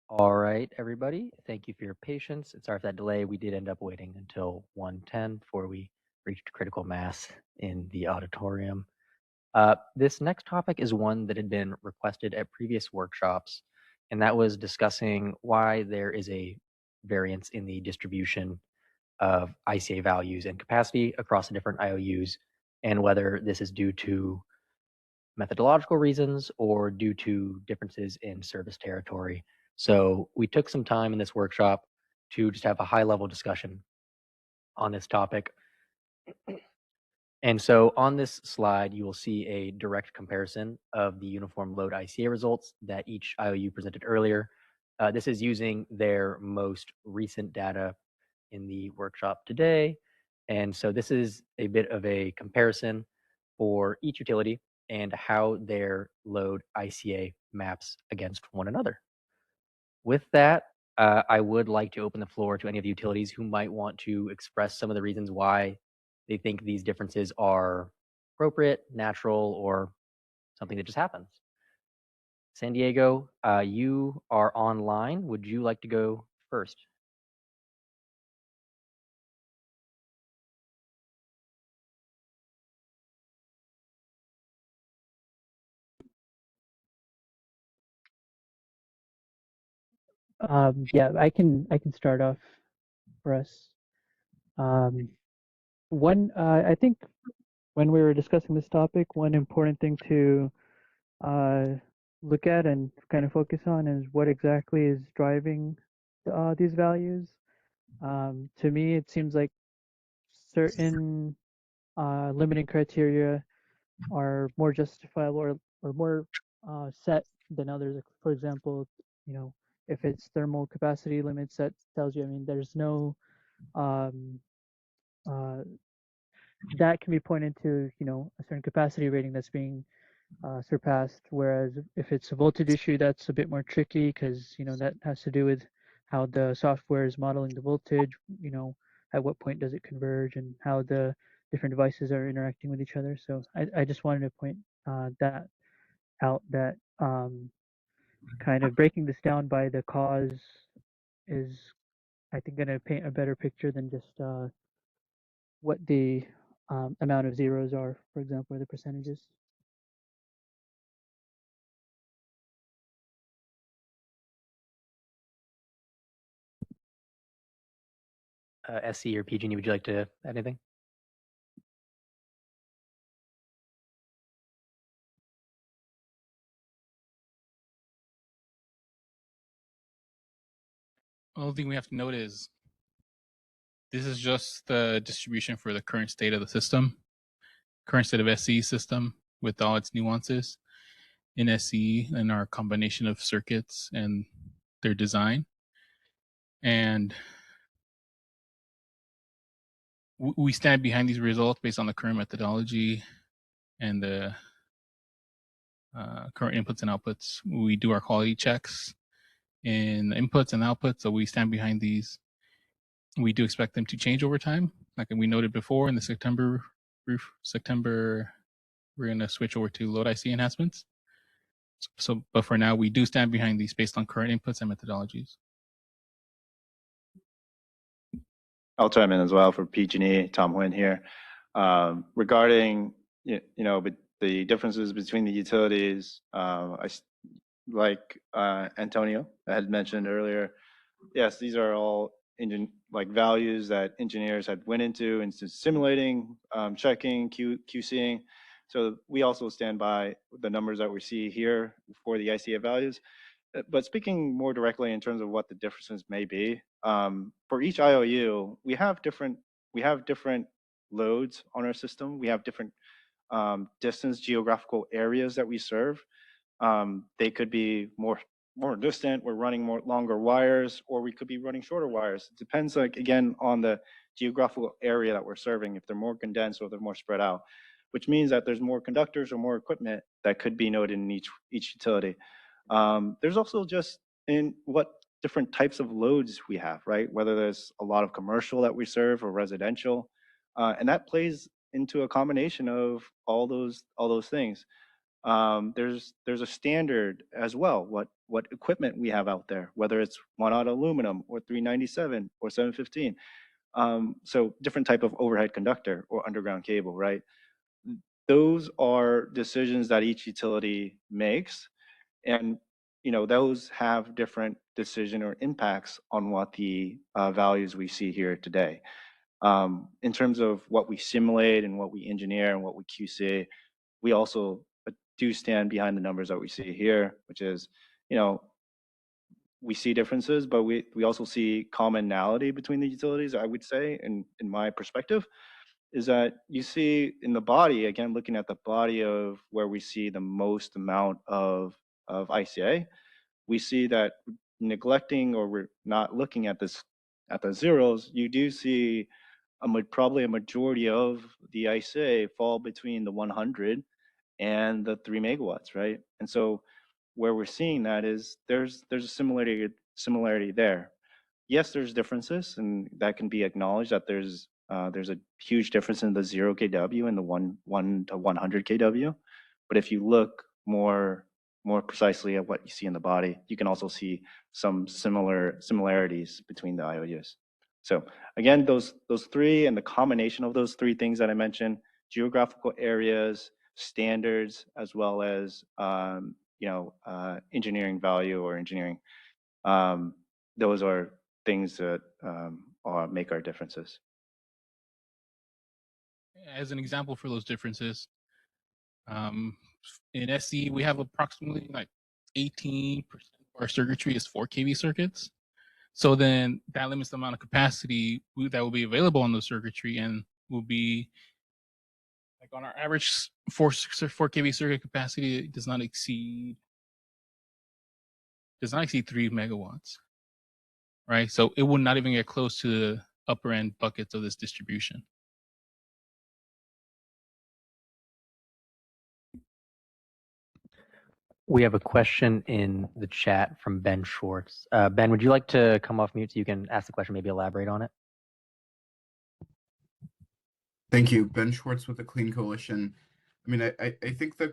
All right, everybody. Thank you for your patience. And sorry for that delay. We did end up waiting until 1:10 before we reached critical mass in the auditorium. This next topic is one that had been requested at previous workshops, and that was discussing why there is a variance in the distribution of ICA values and capacity across the different IOUs, and whether this is due to methodological reasons or due to differences in service territory. So we took some time in this workshop to just have a high-level discussion on this topic. And so on this slide, you will see a direct comparison of the uniform load ICA results that each IOU presented earlier. This is using their most recent data in the workshop today. And so this is a bit of a comparison for each utility and how their load ICA maps against one another. With that, I would like to open the floor to any of the utilities who might want to express some of the reasons why they think these differences are appropriate, natural, or something that just happens. San Diego, you are online. Would you like to go first? Yeah, I can start off for us. I think when we were discussing this topic, one important thing to look at and kind of focus on is what exactly is driving these values. To me, it seems like certain limiting criteria are more justifiable or more set than others. For example, if it's thermal capacity limits, that tells you, I mean, there's no um, that can be pointed to, a certain capacity rating that's being surpassed. Whereas if it's a voltage issue, that's a bit more tricky because, that has to do with how the software is modeling the voltage, at what point does it converge and how the different devices are interacting with each other. So I just wanted to point that out, that kind of breaking this down by the cause is, I think, going to paint a better picture than just what the amount of zeros are, for example, or the percentages. SC or PG&E, would you like to add anything? The only thing we have to note is this is just the distribution for the current state of the system, current state of SE system with all its nuances in SE and our combination of circuits and their design. And we stand behind these results based on the current methodology and the current inputs and outputs. We do our quality checks in inputs and outputs, so we stand behind these. We do expect them to change over time. Like we noted before, in the September, we're going to switch over to load IC enhancements. So, but for now, we do stand behind these based on current inputs and methodologies. I'll chime in as well for PG&E. Tom Huynh here. Regarding the differences between the utilities, like Antonio had mentioned earlier, yes, these are all values that engineers had went into simulating, checking, QCing. So we also stand by the numbers that we see here for the ICA values. But speaking more directly in terms of what the differences may be, for each IOU, we have different loads on our system. We have different distance geographical areas that we serve. They could be more distant. We're running more longer wires, or we could be running shorter wires. It depends, again, on the geographical area that we're serving. If they're more condensed or they're more spread out, which means that there's more conductors or more equipment that could be noted in each utility. There's also just in what different types of loads we have, right? Whether there's a lot of commercial that we serve or residential, and that plays into a combination of all those things. there's a standard as well, what equipment we have out there, whether it's 1-aught aluminum or 397 or 715. So different type of overhead conductor or underground cable, right? Those are decisions that each utility makes, and those have different decision or impacts on what the values we see here today. In terms of what we simulate and what we engineer and what we QC, we also do stand behind the numbers that we see here, which is, we see differences, but we also see commonality between the utilities, I would say, in my perspective, is that you see in the body, again, looking at the body of where we see the most amount of ICA, we see that neglecting or we're not looking at the zeros, you do see probably a majority of the ICA fall between the 100 and the 3 megawatts, right? And so where we're seeing that is there's a similarity there. Yes, there's differences, and that can be acknowledged that there's a huge difference in the 0 kW and the 1 to 100 kW. But if you look more precisely at what you see in the body, you can also see some similarities between the IOUs. So again, those three and the combination of those three things that I mentioned, geographical areas, standards, as well as engineering value or engineering, those are things that make our differences. As an example for those differences, in SE we have approximately like 18% of our circuitry is 4 kV circuits. So then that limits the amount of capacity that will be available on the circuitry, and will be like on our average 4 kV circuit capacity, it does not exceed 3 megawatts, right? So it would not even get close to the upper end buckets of this distribution. We have a question in the chat from Ben Schwartz. Ben, would you like to come off mute so you can ask the question, maybe elaborate on it? Thank you. Ben Schwartz with the Clean Coalition. I mean, I think the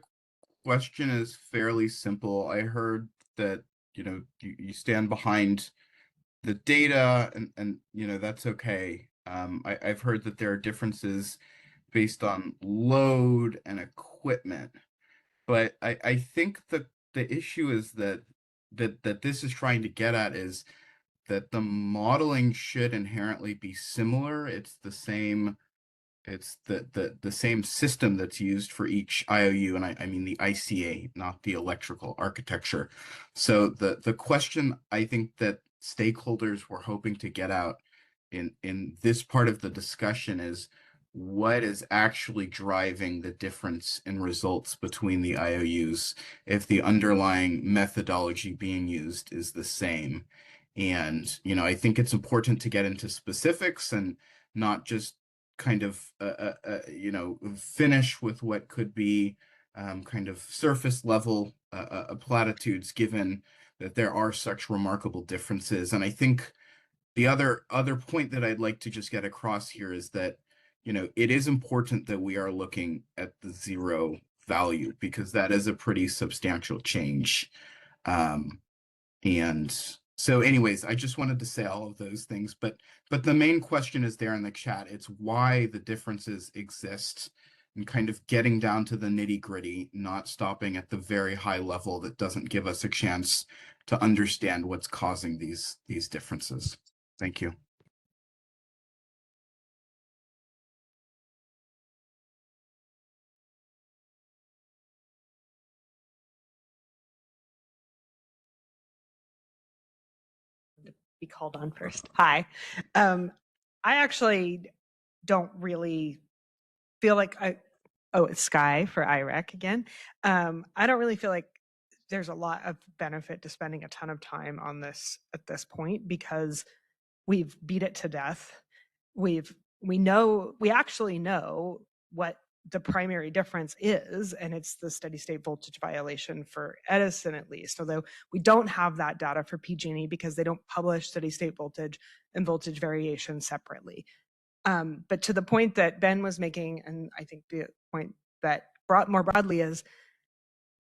question is fairly simple. I heard that, you stand behind the data, and that's okay. I've heard that there are differences based on load and equipment. But I think that the issue is that this is trying to get at is that the modeling should inherently be similar. It's the same system that's used for each IOU, and I mean the ICA, not the electrical architecture. So the question I think that stakeholders were hoping to get out in this part of the discussion is, what is actually driving the difference in results between the IOUs if the underlying methodology being used is the same? And, I think it's important to get into specifics and not just kind of, finish with what could be kind of surface level platitudes, given that there are such remarkable differences. And I think the other point that I'd like to just get across here is that, it is important that we are looking at the zero value, because that is a pretty substantial change. And so anyways, I just wanted to say all of those things, but the main question is there in the chat. It's why the differences exist, and kind of getting down to the nitty-gritty, not stopping at the very high level that doesn't give us a chance to understand what's causing these differences. Thank you. Be called on first. Hi. I actually don't really feel like it's Sky for IREC again. I don't really feel like there's a lot of benefit to spending a ton of time on this at this point, because we've beat it to death. We actually know what the primary difference is, and it's the steady state voltage violation for Edison, at least, although we don't have that data for PG&E because they don't publish steady state voltage and voltage variation separately. But to the point that Ben was making, and I think the point that brought more broadly is,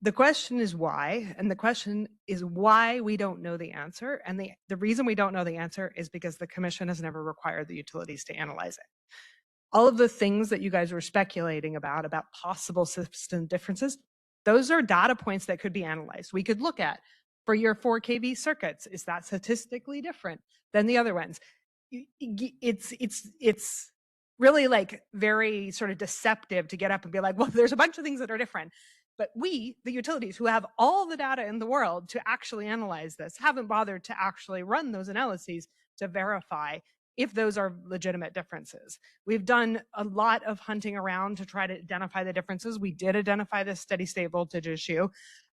The question is why, and the question is why we don't know the answer. And the reason we don't know the answer is because the commission has never required the utilities to analyze it. All of the things that you guys were speculating about possible system differences, those are data points that could be analyzed. We could look at, for your 4 kV circuits, is that statistically different than the other ones? It's really like very sort of deceptive to get up and be like, well, there's a bunch of things that are different. But we, the utilities who have all the data in the world to actually analyze this, haven't bothered to actually run those analyses to verify if those are legitimate differences. We've done a lot of hunting around to try to identify the differences. We did identify this steady state voltage issue.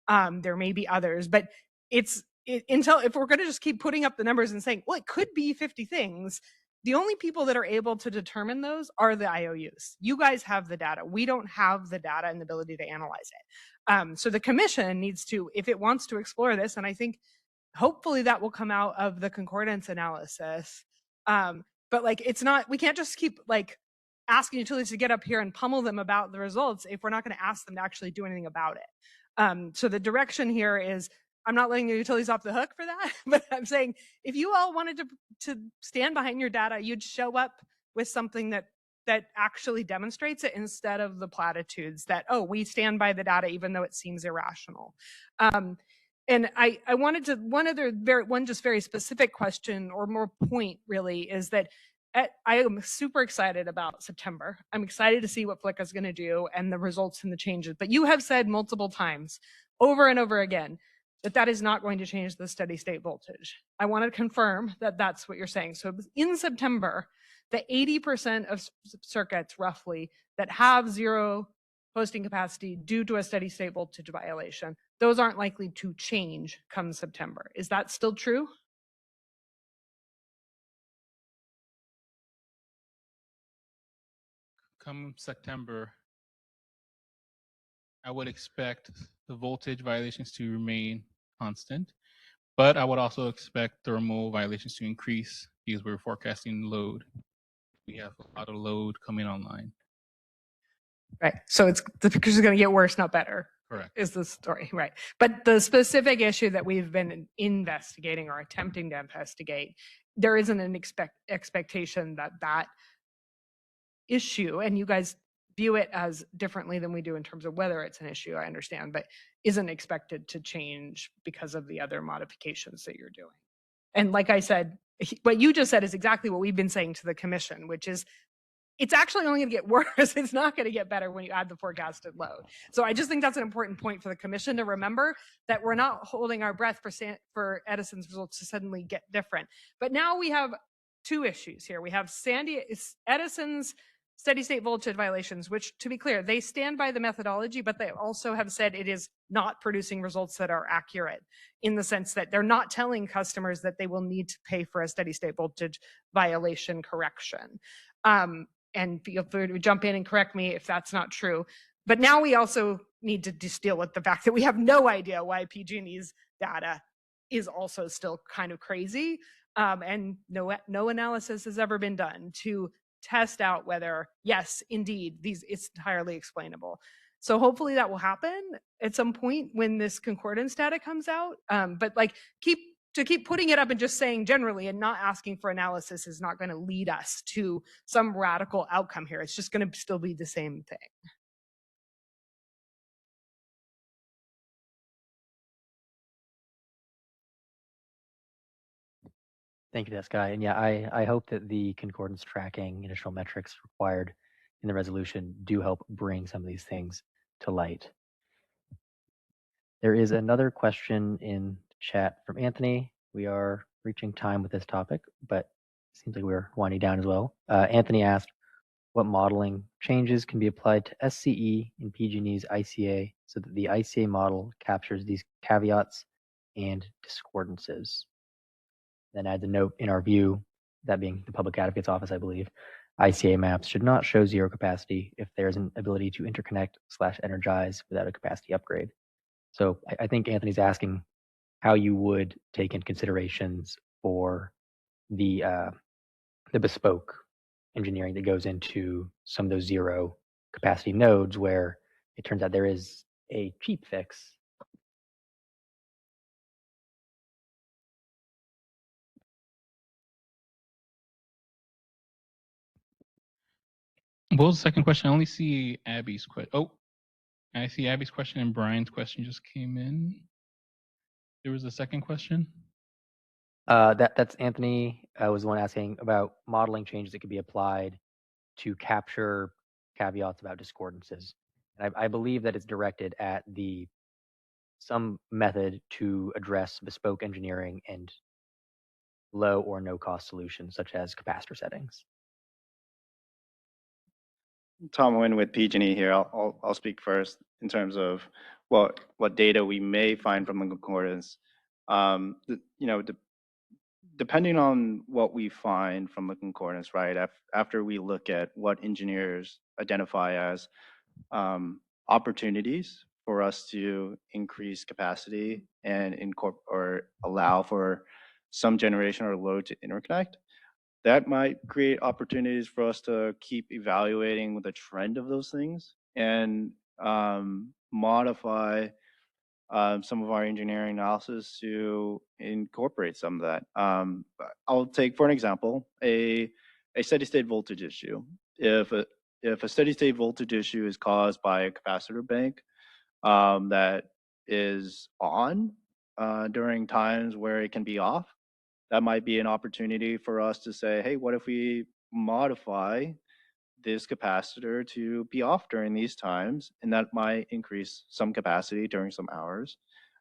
There may be others, but if we're going to just keep putting up the numbers and saying, well, it could be 50 things, the only people that are able to determine those are the IOUs. You guys have the data. We don't have the data and the ability to analyze it. So the commission needs to, if it wants to explore this, and I think hopefully that will come out of the concordance analysis. But like, it's not, we can't just keep like asking utilities to get up here and pummel them about the results if we're not going to ask them to actually do anything about it. So the direction here is, I'm not letting the utilities off the hook for that, but I'm saying if you all wanted to stand behind your data, you'd show up with something that actually demonstrates it instead of the platitudes that, oh, we stand by the data even though it seems irrational. And I wanted to, one just very specific question or more point really is that I am super excited about September. I'm excited to see what FLICA is going to do and the results and the changes. But you have said multiple times, over and over again, that is not going to change the steady state voltage. I want to confirm that that's what you're saying. So in September, the 80% of circuits roughly that have zero posting capacity due to a steady state voltage violation, those aren't likely to change come September. Is that still true? Come September, I would expect the voltage violations to remain constant, but I would also expect thermal violations to increase because we're forecasting load. We have a lot of load coming online. Right. So the picture is going to get worse, not better. Correct. Is the story, right? But the specific issue that we've been investigating or attempting to investigate, there isn't an expectation that issue, and you guys view it as differently than we do in terms of whether it's an issue, I understand, but isn't expected to change because of the other modifications that you're doing. And like I said, what you just said is exactly what we've been saying to the commission, which is it's actually only going to get worse. It's not going to get better when you add the forecasted load. So I just think that's an important point for the commission to remember, that we're not holding our breath for Edison's results to suddenly get different. But now we have two issues here. We have Edison's steady state voltage violations, which, to be clear, they stand by the methodology, but they also have said it is not producing results that are accurate, in the sense that they're not telling customers that they will need to pay for a steady state voltage violation correction. And feel free to jump in and correct me if that's not true. But now we also need to just deal with the fact that we have no idea why PG&E's data is also still kind of crazy. And no analysis has ever been done to test out whether, yes, indeed, it's entirely explainable. So hopefully that will happen at some point when this concordance data comes out. But like keep putting it up and just saying generally and not asking for analysis is not going to lead us to some radical outcome here. It's just going to still be the same thing. Thank you, Deskai. And yeah, I hope that the concordance tracking initial metrics required in the resolution do help bring some of these things to light. There is another question in chat from Anthony. We are reaching time with this topic, but it seems like we're winding down as well. Anthony asked, what modeling changes can be applied to SCE in PG&E's ICA so that the ICA model captures these caveats and discordances? Then adds a note, in our view, that being the Public Advocate's Office, I believe, ICA maps should not show zero capacity if there's an ability to interconnect/energize without a capacity upgrade. So I think Anthony's asking how you would take in considerations for the bespoke engineering that goes into some of those zero capacity nodes where it turns out there is a cheap fix What was the second question? I only see Abby's question. Oh, I see Abby's question and Brian's question just came in. There was a second question. That's Anthony was the one asking about modeling changes that could be applied to capture caveats about discordances. And I believe that it's directed at some method to address bespoke engineering and low or no cost solutions such as capacitor settings. Tom Nguyen with PG&E here. I'll speak first in terms of what data we may find from the concordance. Depending on what we find from the concordance, right? After we look at what engineers identify as opportunities for us to increase capacity and or allow for some generation or load to interconnect, that might create opportunities for us to keep evaluating the trend of those things and modify some of our engineering analysis to incorporate some of that. I'll take, for an example, a steady state voltage issue. If a steady state voltage issue is caused by a capacitor bank that is on during times where it can be off, that might be an opportunity for us to say, hey, what if we modify this capacitor to be off during these times? And that might increase some capacity during some hours,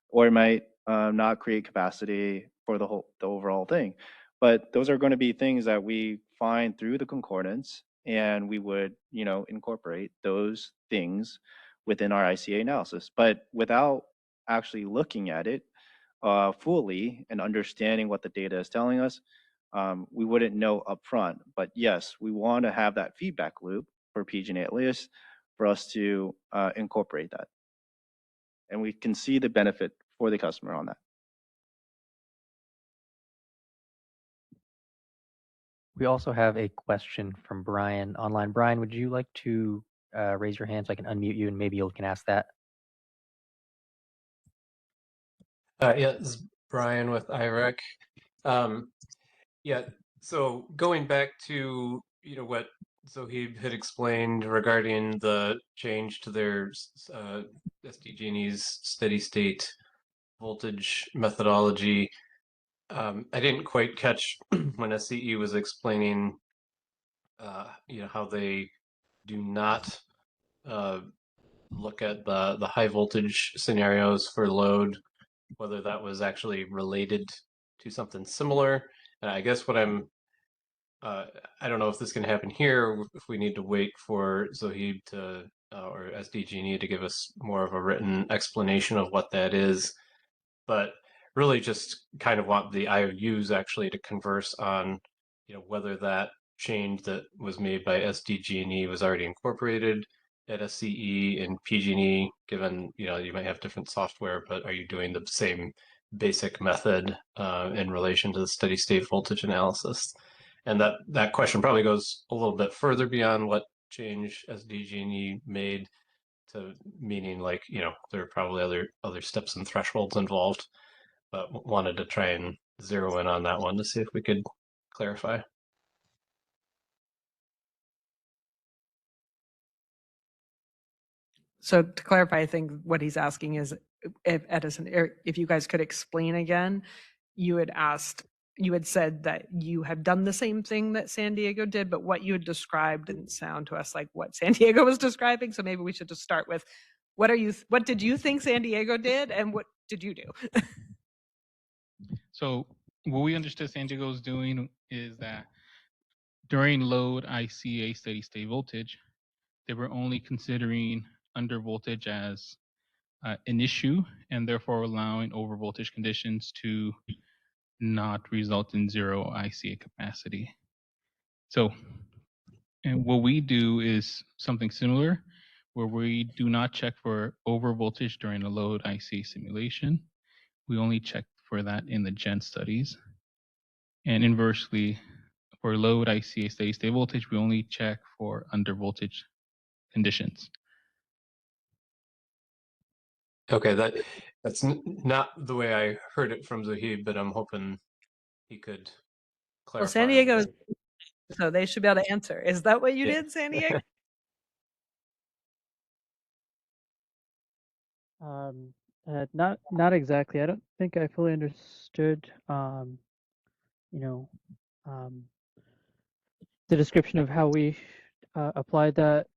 or it might not create capacity for the overall thing. But those are going to be things that we find through the concordance, and we would, incorporate those things within our ICA analysis. But without actually looking at it fully and understanding what the data is telling us, we wouldn't know upfront. But yes, we want to have that feedback loop for PG&E at least for us to incorporate that. And we can see the benefit for the customer on that. We also have a question from Brian online. Brian, would you like to raise your hand so I can unmute you and maybe you can ask that? Yeah, this is Brian with IREC. Yeah, so going back to what Zohib had explained regarding the change to their SDG&E's steady state voltage methodology, I didn't quite catch when SCE was explaining, how they do not look at the high voltage scenarios for load, whether that was actually related to something similar. And I guess what I don't know if this can happen here, if we need to wait for Zohib to or SDG&E to give us more of a written explanation of what that is, but really just kind of want the IOUs actually to converse on, whether that change that was made by SDG&E was already incorporated at SCE and PG&E, given, you might have different software, but are you doing the same basic method in relation to the steady state voltage analysis? And that question probably goes a little bit further beyond what change SDG&E made, to meaning like, there are probably other steps and thresholds involved, but wanted to try and zero in on that one to see if we could clarify. So to clarify, I think what he's asking is if Edison, if you guys could explain again, you had said that you had done the same thing that San Diego did, but what you had described didn't sound to us like what San Diego was describing. So maybe we should just start with what did you think San Diego did and what did you do? So what we understood San Diego was doing is that during load ICA steady state voltage, they were only considering under voltage as an issue and therefore allowing over voltage conditions to not result in zero ICA capacity. So, and what we do is something similar, where we do not check for over voltage during a load ICA simulation. We only check for that in the gen studies. And inversely, for load ICA steady state voltage, we only check for under voltage conditions. Okay, that's not the way I heard it from Zohib, but I'm hoping he could clarify. Well, San Diego, so they should be able to answer. Is that what you did, San Diego? Not exactly. I don't think I fully understood. You know, the description of how we applied that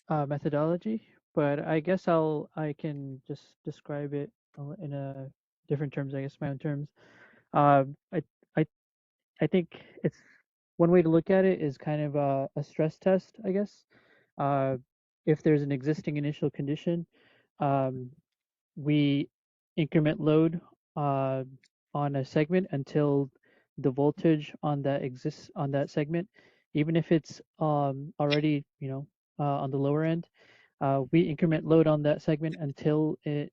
methodology, but I guess I can just describe it in a different terms. I guess my own terms. I I I think it's one way to look at it is kind of a stress test, I guess. If there's an existing initial condition, um, we increment load on a segment until the voltage on that exists on that segment, even if it's already on the lower end. We increment load on that segment until it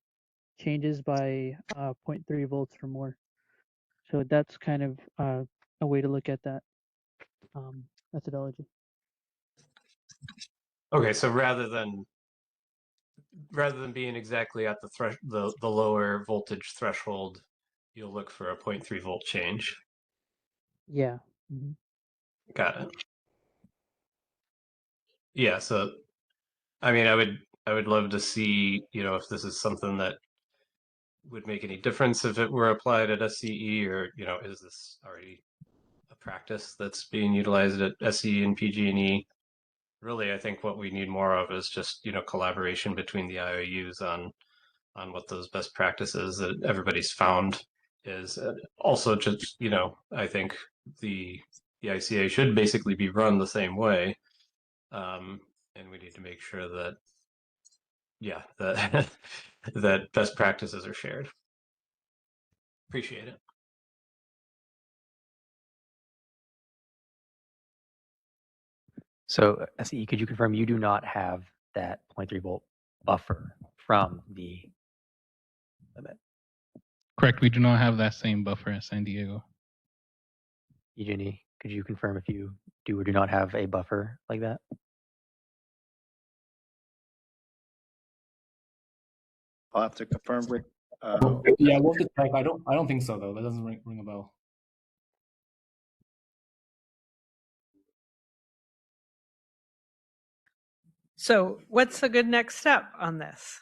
changes by 0.3 volts or more. So that's kind of a way to look at that methodology. Okay, so rather than being exactly at the lower voltage threshold, you'll look for a 0.3 volt change. Yeah. Mm-hmm. Got it. Yeah, so I mean, I would love to see, if this is something that would make any difference if it were applied at SCE, or, is this already a practice that's being utilized at SCE and PG&E? Really, I think what we need more of is just, collaboration between the IOUs on what those best practices that everybody's found is. Also, just, I think the ICA should basically be run the same way. And we need to make sure that, yeah, that that best practices are shared. Appreciate it. So SE, could you confirm you do not have that 0.3 volt buffer from the limit? Correct. We do not have that same buffer at San Diego. Eugenie, could you confirm if you do or do not have a buffer like that? I'll have to confirm with. Yeah, we'll just check. I don't think so though. That doesn't ring a bell. So what's a good next step on this?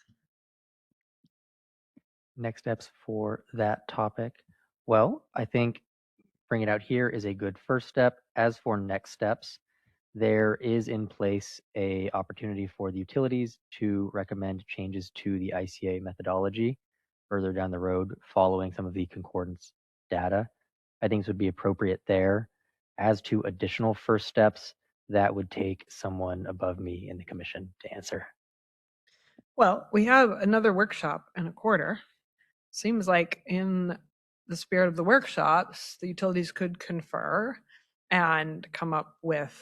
Next steps for that topic. Well, I think bringing it out here is a good first step. As for next steps, there is in place a opportunity for the utilities to recommend changes to the ICA methodology further down the road following some of the concordance data. I think this would be appropriate there. As to additional first steps, that would take someone above me in the commission to answer. Well, we have another workshop in a quarter. Seems like in the spirit of the workshops, the utilities could confer and come up with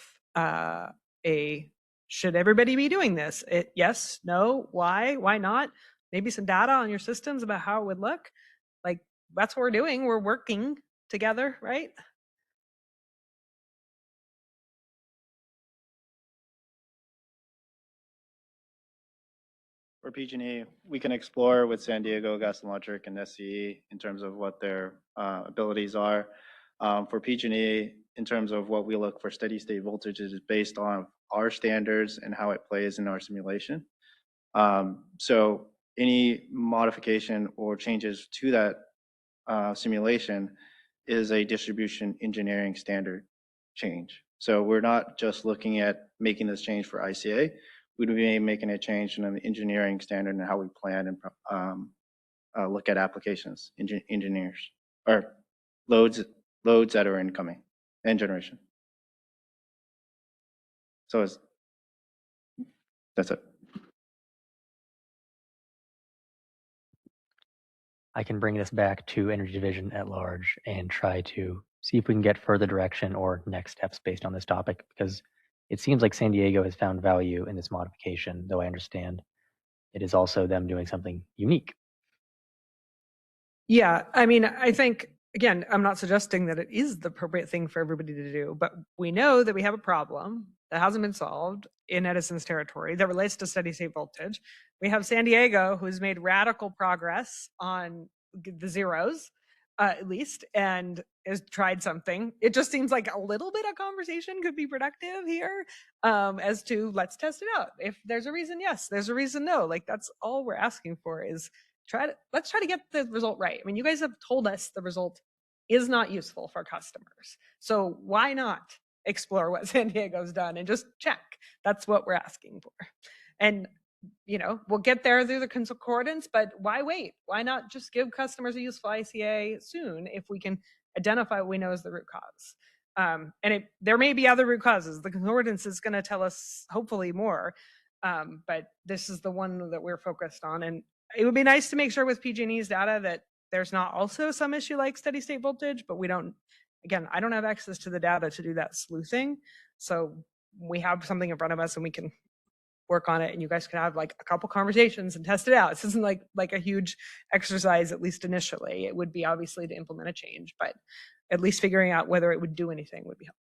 should everybody be doing this? Yes, no, why not? Maybe some data on your systems about how it would look. Like, that's what we're doing. We're working together, right? For PG&E, we can explore with San Diego Gas and Electric and SCE in terms of what their abilities are. For PG&E, in terms of what we look for steady state voltages is based on our standards and how it plays in our simulation. So any modification or changes to that simulation is a distribution engineering standard change. So we're not just looking at making this change for ICA, we'd be making a change in an engineering standard and how we plan and look at applications, engineers, or loads that are incoming and generation. So that's it. I can bring this back to Energy Division at large and try to see if we can get further direction or next steps based on this topic, because it seems like San Diego has found value in this modification, though I understand it is also them doing something unique. Yeah, I mean, I think, again, I'm not suggesting that it is the appropriate thing for everybody to do, but we know that we have a problem that hasn't been solved in Edison's territory that relates to steady state voltage. We have San Diego, who's made radical progress on the zeros. at least, and has tried something. It just seems like a little bit of conversation could be productive here, as to let's test it out. If there's a reason yes, there's a reason no. Like that's all we're asking for is let's try to get the result right. I mean, you guys have told us the result is not useful for customers. So why not explore what San Diego's done and just check? That's what we're asking for. And we'll get there through the concordance, but why wait? Why not just give customers a useful ICA soon if we can identify what we know is the root cause? And there may be other root causes. The concordance is going to tell us hopefully more, but this is the one that we're focused on. And it would be nice to make sure with PG&E's data that there's not also some issue like steady state voltage, but we don't, again, I don't have access to the data to do that sleuthing. So we have something in front of us and we can work on it, and you guys can have like a couple conversations and test it out. This isn't like a huge exercise, at least initially. It would be obviously to implement a change, but at least figuring out whether it would do anything would be helpful.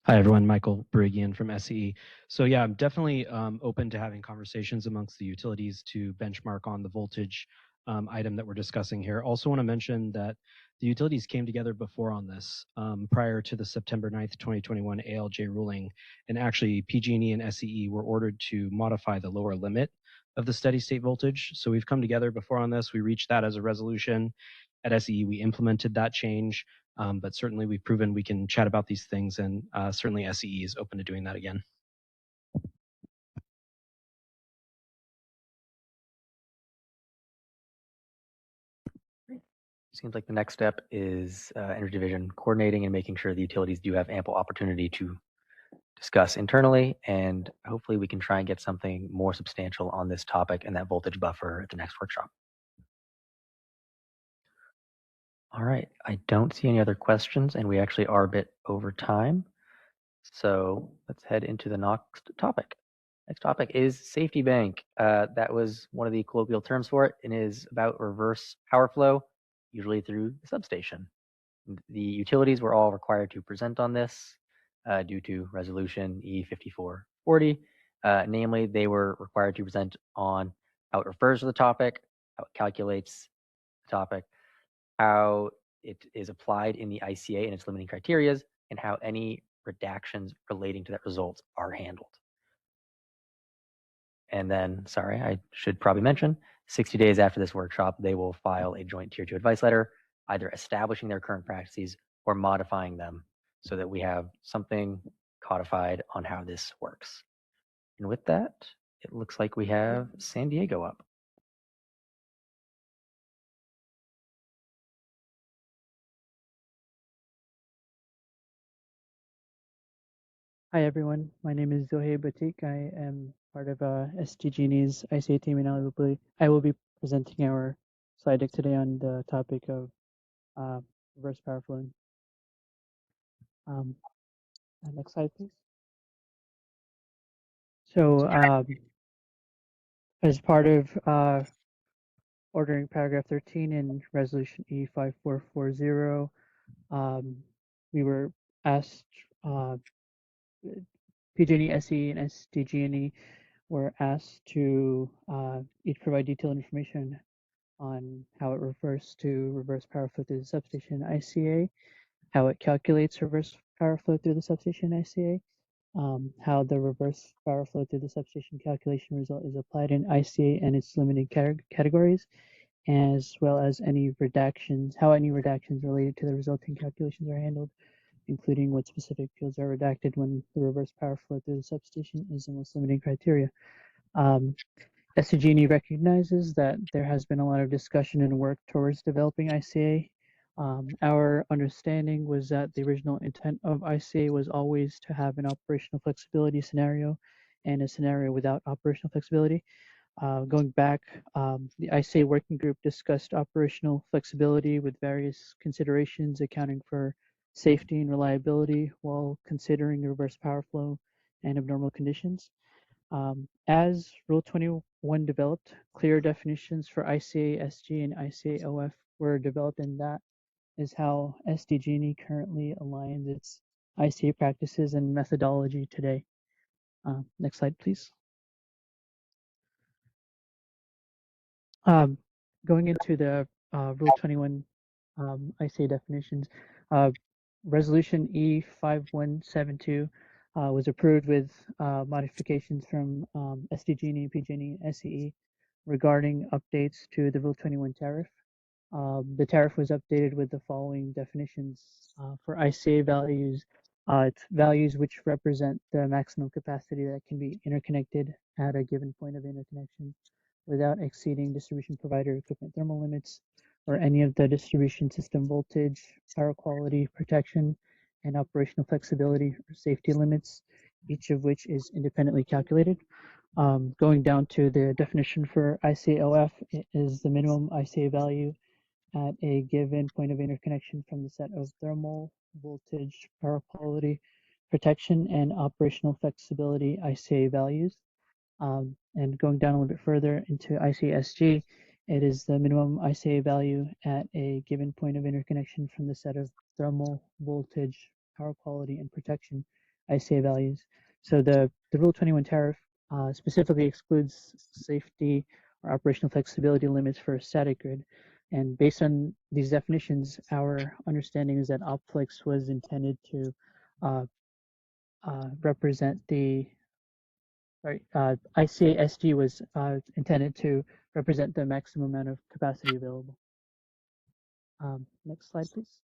Hi, everyone. Michael Berigian from SCE. So yeah, I'm definitely open to having conversations amongst the utilities to benchmark on the voltage item that we're discussing here. Also want to mention that the utilities came together before on this prior to the September 9th, 2021 ALJ ruling. And actually PG&E and SCE were ordered to modify the lower limit of the steady state voltage. So we've come together before on this. We reached that as a resolution. At SCE, we implemented that change. But certainly we've proven we can chat about these things, and certainly SCE is open to doing that again. Seems like the next step is Energy Division coordinating and making sure the utilities do have ample opportunity to discuss internally, and hopefully we can try and get something more substantial on this topic and that voltage buffer at the next workshop. All right, I don't see any other questions, and we actually are a bit over time. So let's head into the next topic. Next topic is safety bank. That was one of the colloquial terms for it, and is about reverse power flow, usually through the substation. The utilities were all required to present on this due to resolution E5440. Namely, they were required to present on how it refers to the topic, how it calculates the topic, how it is applied in the ICA and its limiting criteria, and how any redactions relating to that result are handled. And then, sorry, I should probably mention, 60 days after this workshop, they will file a joint Tier 2 advice letter, either establishing their current practices or modifying them so that we have something codified on how this works. And with that, it looks like we have San Diego up. Hi, everyone. My name is Zohaib Batik. I am part of SDG&E's ICA team, and I will be presenting our slide deck today on the topic of reverse power flowing. Next slide, please. So as part of ordering paragraph 13 in resolution E5440, we were asked, PG&E, SE, and SDG&E were asked to each provide detailed information on how it refers to reverse power flow through the substation ICA, how it calculates reverse power flow through the substation ICA, how the reverse power flow through the substation calculation result is applied in ICA and its limiting categories, as well as any redactions, how any redactions related to the resulting calculations are handled, including what specific fields are redacted when the reverse power flow through the substation is the most limiting criteria. SDG&E recognizes that there has been a lot of discussion and work towards developing ICA. Our understanding was that the original intent of ICA was always to have an operational flexibility scenario and a scenario without operational flexibility. Going back, the ICA working group discussed operational flexibility with various considerations accounting for safety and reliability while considering the reverse power flow and abnormal conditions. As Rule 21 developed, clear definitions for ICA, SG, and ICA OF were developed, and that is how SDG&E currently aligns its ICA practices and methodology today. Next slide, please. Going into the Rule 21 ICA definitions, Resolution E5172 was approved with modifications from SDG&E, PG&E, SCE regarding updates to the Rule 21 tariff. The tariff was updated with the following definitions for ICA values. It's values which represent the maximum capacity that can be interconnected at a given point of interconnection without exceeding distribution provider equipment thermal limits or any of the distribution system voltage, power quality, protection, and operational flexibility or safety limits, each of which is independently calculated. Going down to the definition for ICAOF, it is the minimum ICA value at a given point of interconnection from the set of thermal, voltage, power quality, protection, and operational flexibility ICA values. And going down a little bit further into ICSG, it is the minimum ICA value at a given point of interconnection from the set of thermal, voltage, power quality, and protection ICA values. So the Rule 21 tariff specifically excludes safety or operational flexibility limits for a static grid. And based on these definitions, our understanding is that OpFlex was intended to represent the ICA-SG was intended to represent the maximum amount of capacity available. Next slide, please.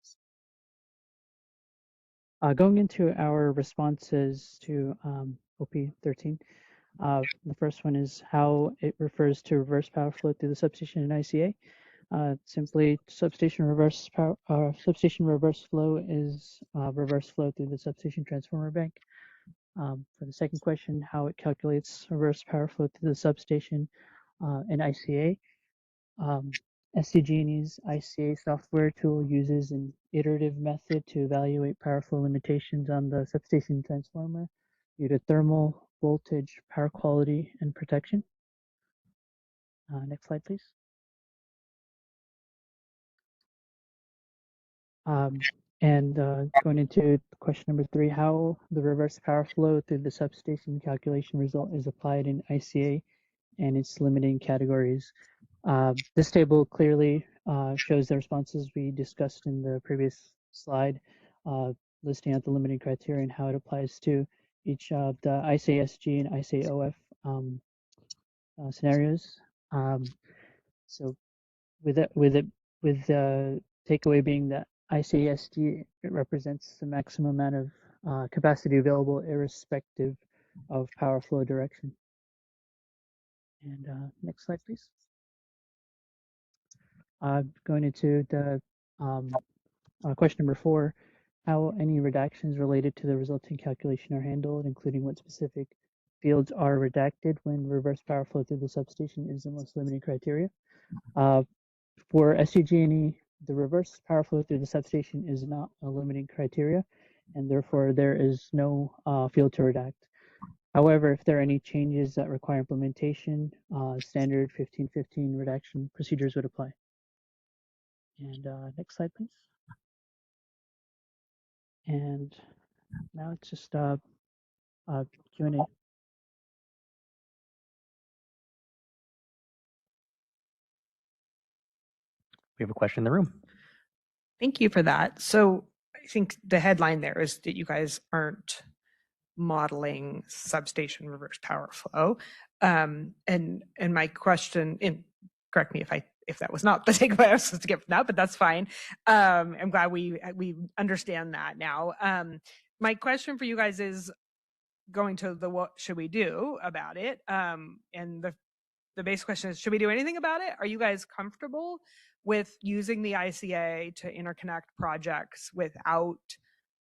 Going into our responses to OP13, the first one is how it refers to reverse power flow through the substation in ICA. Simply, substation reverse flow is reverse flow through the substation transformer bank. For the second question, how it calculates reverse power flow through the substation in ICA. SDG&E's ICA software tool uses an iterative method to evaluate power flow limitations on the substation transformer due to thermal, voltage, power quality, and protection. Next slide, please. Going into question number 3, how the reverse power flow through the substation calculation result is applied in ICA and its limiting categories. This table clearly shows the responses we discussed in the previous slide, listing out the limiting criteria and how it applies to each of the ICA-SG and ICA-OF scenarios. So with the takeaway being that ICA-SG represents the maximum amount of capacity available irrespective of power flow direction. And next slide, please. Going into the question number 4, how any redactions related to the resulting calculation are handled, including what specific fields are redacted when reverse power flow through the substation is the most limiting criteria. For SDG&E, the reverse power flow through the substation is not a limiting criteria, and therefore there is no field to redact. However, if there are any changes that require implementation, standard 1515 redaction procedures would apply. And next slide, please. And now it's just Q&A. We have a question in the room. Thank you for that. So I think the headline there is that you guys aren't modeling substation reverse power flow. And my question, and correct me if that was not the takeaway I was supposed to get from that, but that's fine. I'm glad we understand that now. My question for you guys is going to the what should we do about it? And the basic question is, should we do anything about it? Are you guys comfortable with using the ICA to interconnect projects without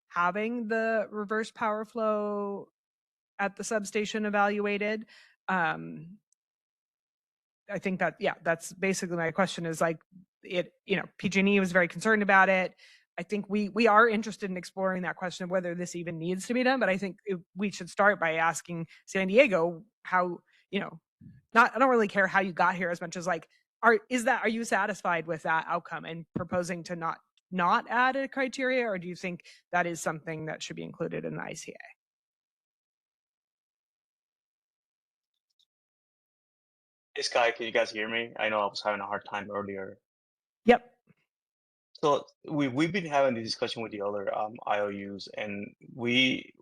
having the reverse power flow at the substation evaluated? I think that, yeah, that's basically my question is like, PG&E was very concerned about it. I think we are interested in exploring that question of whether this even needs to be done, but I think we should start by asking San Diego how, I don't really care how you got here as much as like, are you satisfied with that outcome and proposing to not add a criteria, or do you think that is something that should be included in the ICA? Hey, Sky, can you guys hear me? I know I was having a hard time earlier. Yep. So we've been having the discussion with the other IOUs, and we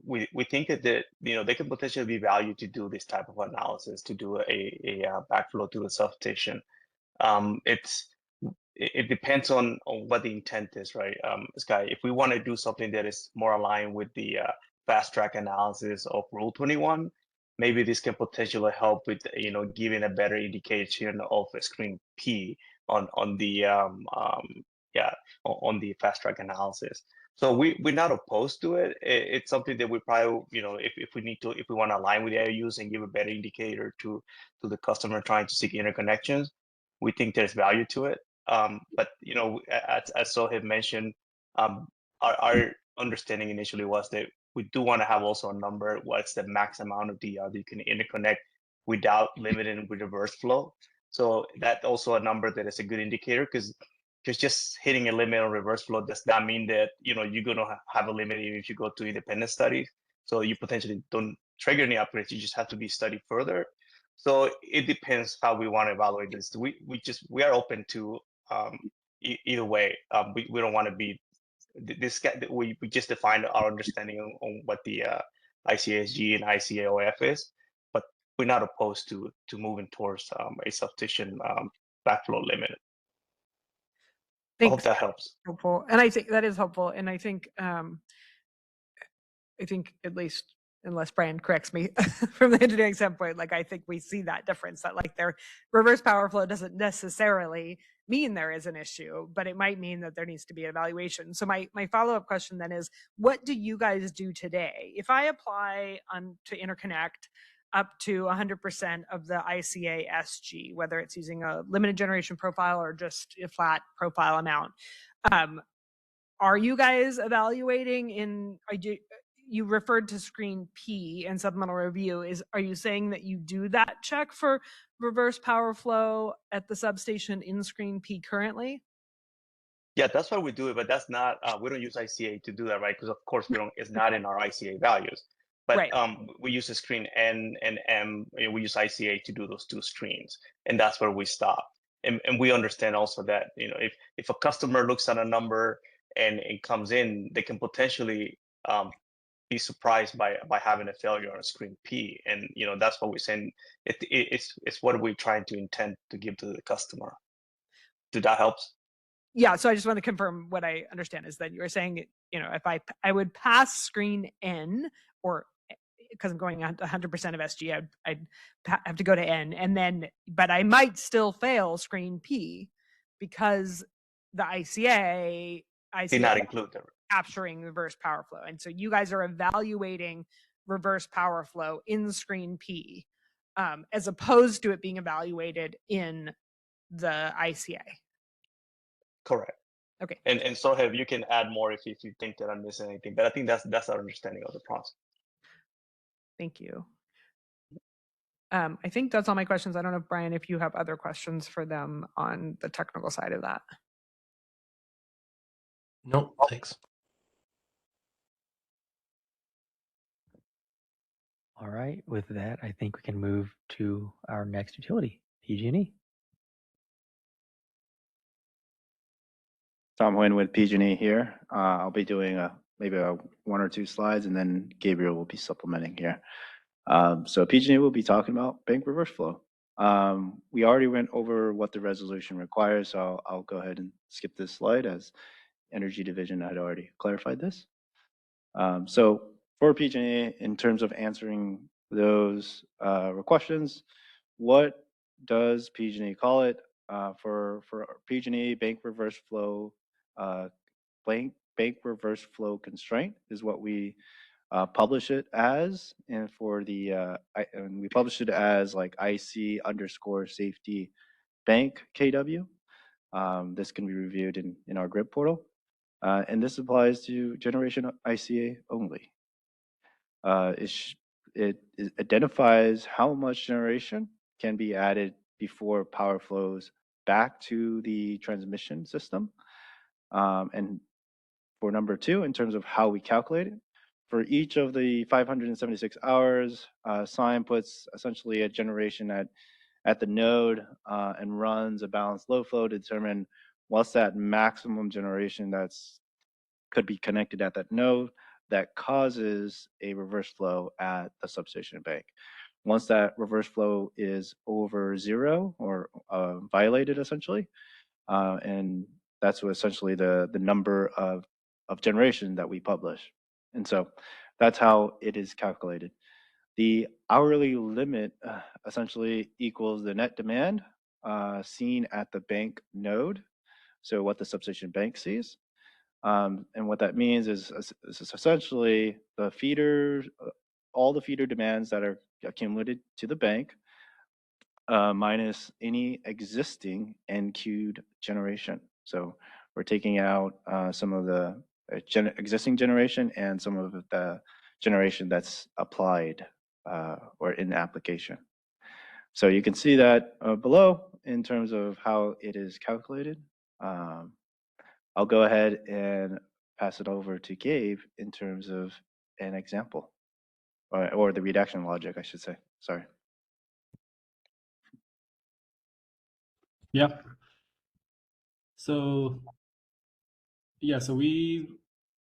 think that they can potentially be valued to do this type of analysis, to do a backflow to the substation. It depends on what the intent is, right? Sky, if we want to do something that is more aligned with the fast track analysis of Rule 21, maybe this can potentially help with giving a better indication of a screen P on the on the fast track analysis. So we're not opposed to it. It's something that we probably, if we want to align with the IOUs and give a better indicator to the customer trying to seek interconnections, we think there's value to it. But as Sohaib mentioned, our understanding initially was that we do want to have also a number. What's the max amount of DR that you can interconnect without limiting with reverse flow? So that's also a number that is a good indicator, because just hitting a limit on reverse flow does not mean that you're going to have a limit even if you go to independent studies. So you potentially don't trigger any upgrades. You just have to be studied further. So it depends how we want to evaluate this. We are open to either way. We don't want to be this. We just define our understanding on what the ICSG and ICAOF is, but we're not opposed to moving towards a substation backflow limit. I hope that helps. Helpful, and I think that is helpful, and I think at least, unless Brian corrects me from the engineering standpoint, like I think we see that difference, that like their reverse power flow doesn't necessarily mean there is an issue, but it might mean that there needs to be an evaluation. So my follow-up question then is, what do you guys do today? If I apply to interconnect up to 100% of the ICA SG, whether it's using a limited generation profile or just a flat profile amount, are you guys evaluating you referred to screen P and supplemental review. Are you saying that you do that check for reverse power flow at the substation in screen P currently? Yeah, that's why we do it, but that's not, we don't use ICA to do that, right? Because of course it's not in our ICA values. But right. We use a screen N and M, we use ICA to do those two screens, and that's where we stop. And we understand also that, if a customer looks at a number and it comes in, they can potentially be surprised by having a failure on a screen P, and that's what we're saying. It's what we're trying to intend to give to the customer. Did that help? Yeah, so I just want to confirm what I understand is that you were saying, if I would pass screen N, or because I'm going on 100% of SG, I'd have to go to N, but I might still fail screen P because the ICA did not include the capturing reverse power flow. And so you guys are evaluating reverse power flow in screen P, as opposed to it being evaluated in the ICA. Correct. Okay. And Sohaib, you can add more if you think that I'm missing anything, but I think that's our understanding of the process. Thank you. I think that's all my questions. I don't know, Brian, if you have other questions for them on the technical side of that. No, thanks. All right, with that, I think we can move to our next utility, PG&E. Tom Huynh with PG&E here. I'll be doing maybe one or two slides, and then Gabriel will be supplementing here. So PG&E will be talking about bank reverse flow. We already went over what the resolution requires, so I'll go ahead and skip this slide, as Energy Division had already clarified this. So for PG&E, in terms of answering those questions, what does PG&E call it? For PG&E, bank reverse flow bank reverse flow constraint is what we publish it as, and for the and we publish it as like IC_safety bank KW. This can be reviewed in our grid portal, and this applies to generation ICA only. It identifies how much generation can be added before power flows back to the transmission system. And for number two, in terms of how we calculate it, for each of the 576 hours, SIGN puts essentially a generation at at the node and runs a balanced load flow to determine what's that maximum generation that's could be connected at that node that causes a reverse flow at the substation bank. Once that reverse flow is over 0 or violated essentially, and that's what essentially the number of generation that we publish. And so that's how it is calculated. The hourly limit essentially equals the net demand seen at the bank node, so what the substation bank sees. And what that means is essentially the feeder, all the feeder demands that are accumulated to the bank minus any existing NQ'd generation. So we're taking out some of the existing generation and some of the generation that's applied or in application. So you can see that below in terms of how it is calculated. I'll go ahead and pass it over to Gabe in terms of an example or the redaction logic, I should say. Sorry. Yeah. So we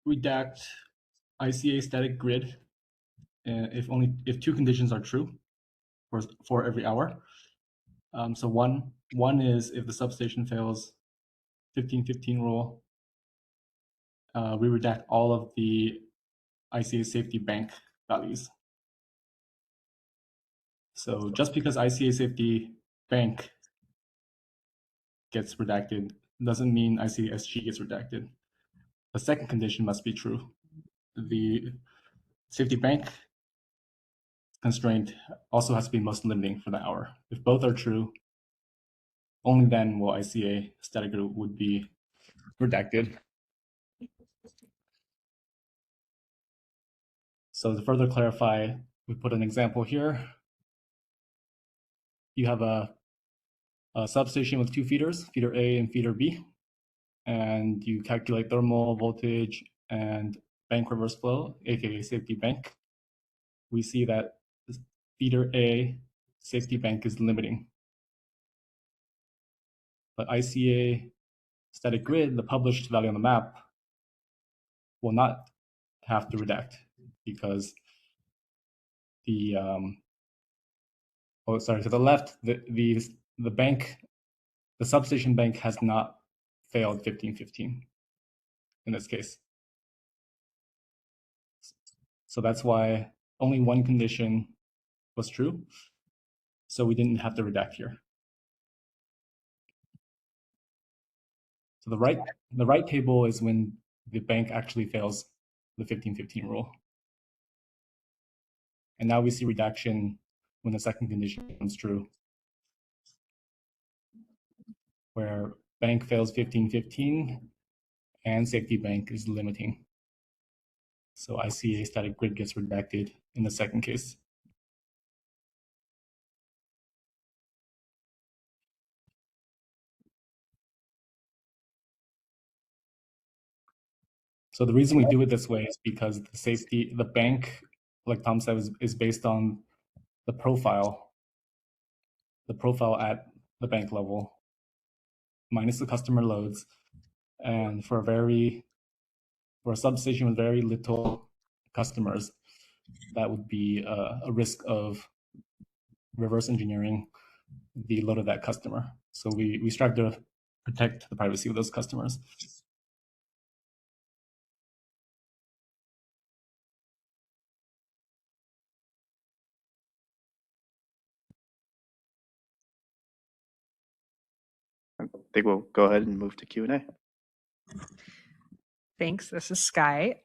redact ICA static grid if two conditions are true for every hour. So one is if the substation fails 1515 rule, we redact all of the ICA safety bank values. So just because ICA safety bank gets redacted doesn't mean ICA SG gets redacted. The second condition must be true. The safety bank constraint also has to be most limiting for the hour. If both are true, only then will ICA static grid would be redacted. So to further clarify, we put an example here. You have a substation with two feeders, feeder A and feeder B, and you calculate thermal voltage and bank reverse flow, aka safety bank. We see that feeder A safety bank is limiting. But ICA static grid, the published value on the map, will not have to redact because the to the left, the bank, the substation bank has not failed 1515 in this case. So that's why only one condition was true. So we didn't have to redact here. So the right table is when the bank actually fails the 1515 rule. And now we see redaction when the second condition becomes true, where bank fails 1515 and safety bank is limiting. So ICA static grid gets redacted in the second case. So the reason we do it this way is because the bank, like Tom said, is based on the profile at the bank level minus the customer loads. And for a substation with very little customers, that would be a risk of reverse engineering the load of that customer. So we strive to protect the privacy of those customers. I think we'll go ahead and move to Q&A. Thanks. This is Sky.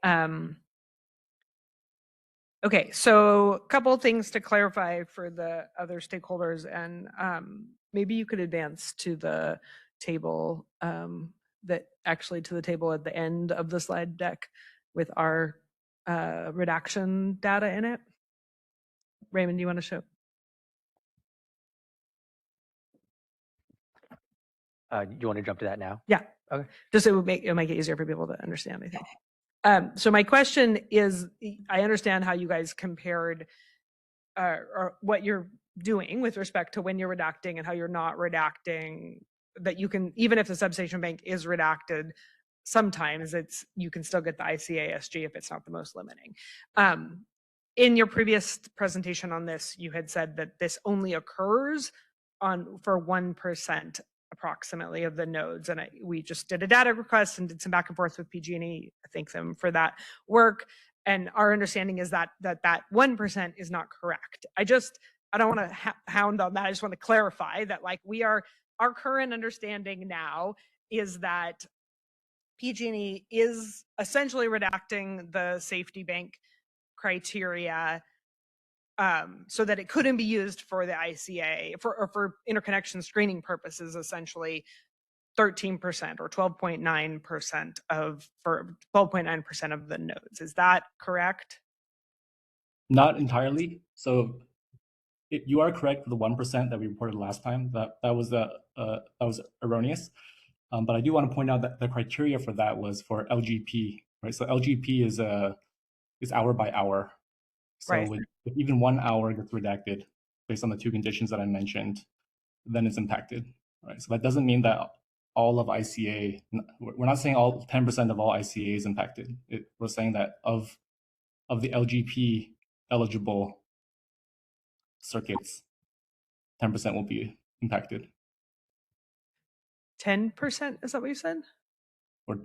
Okay, so a couple of things to clarify for the other stakeholders, and maybe you could advance to the table to the table at the end of the slide deck with our redaction data in it. Raymond, do you want to show? You want to jump to that now? Yeah. Okay. Just it would make it easier for people to understand, I think. So my question is, I understand how you guys compared or what your doing with respect to when you're redacting and how you're not redacting, that you can, even if the substation bank is redacted, sometimes you can still get the ICA-SG if it's not the most limiting. In your previous presentation on this, you had said that this only occurs for 1% approximately of the nodes. And we just did a data request and did some back and forth with PG&E. I thank them for that work. And our understanding is that 1% is not correct. I don't want to hound on that. I just want to clarify that, like, our current understanding now is that PG&E is essentially redacting the safety bank criteria so that it couldn't be used for the ICA for interconnection screening purposes, essentially 13% or 12.9% for 12.9% of the nodes. Is that correct? Not entirely. So you are correct for the 1% that we reported last time. That was erroneous. But I do want to point out that the criteria for that was for LGP, right? So LGP is hour by hour. So right. if even 1 hour gets redacted based on the two conditions that I mentioned, then it's impacted, right? So that doesn't mean that all of ICA, we're not saying all 10% of all ICA is impacted. We're saying that of the LGP eligible circuits, 10% will be impacted. 10%, is that what you said? Or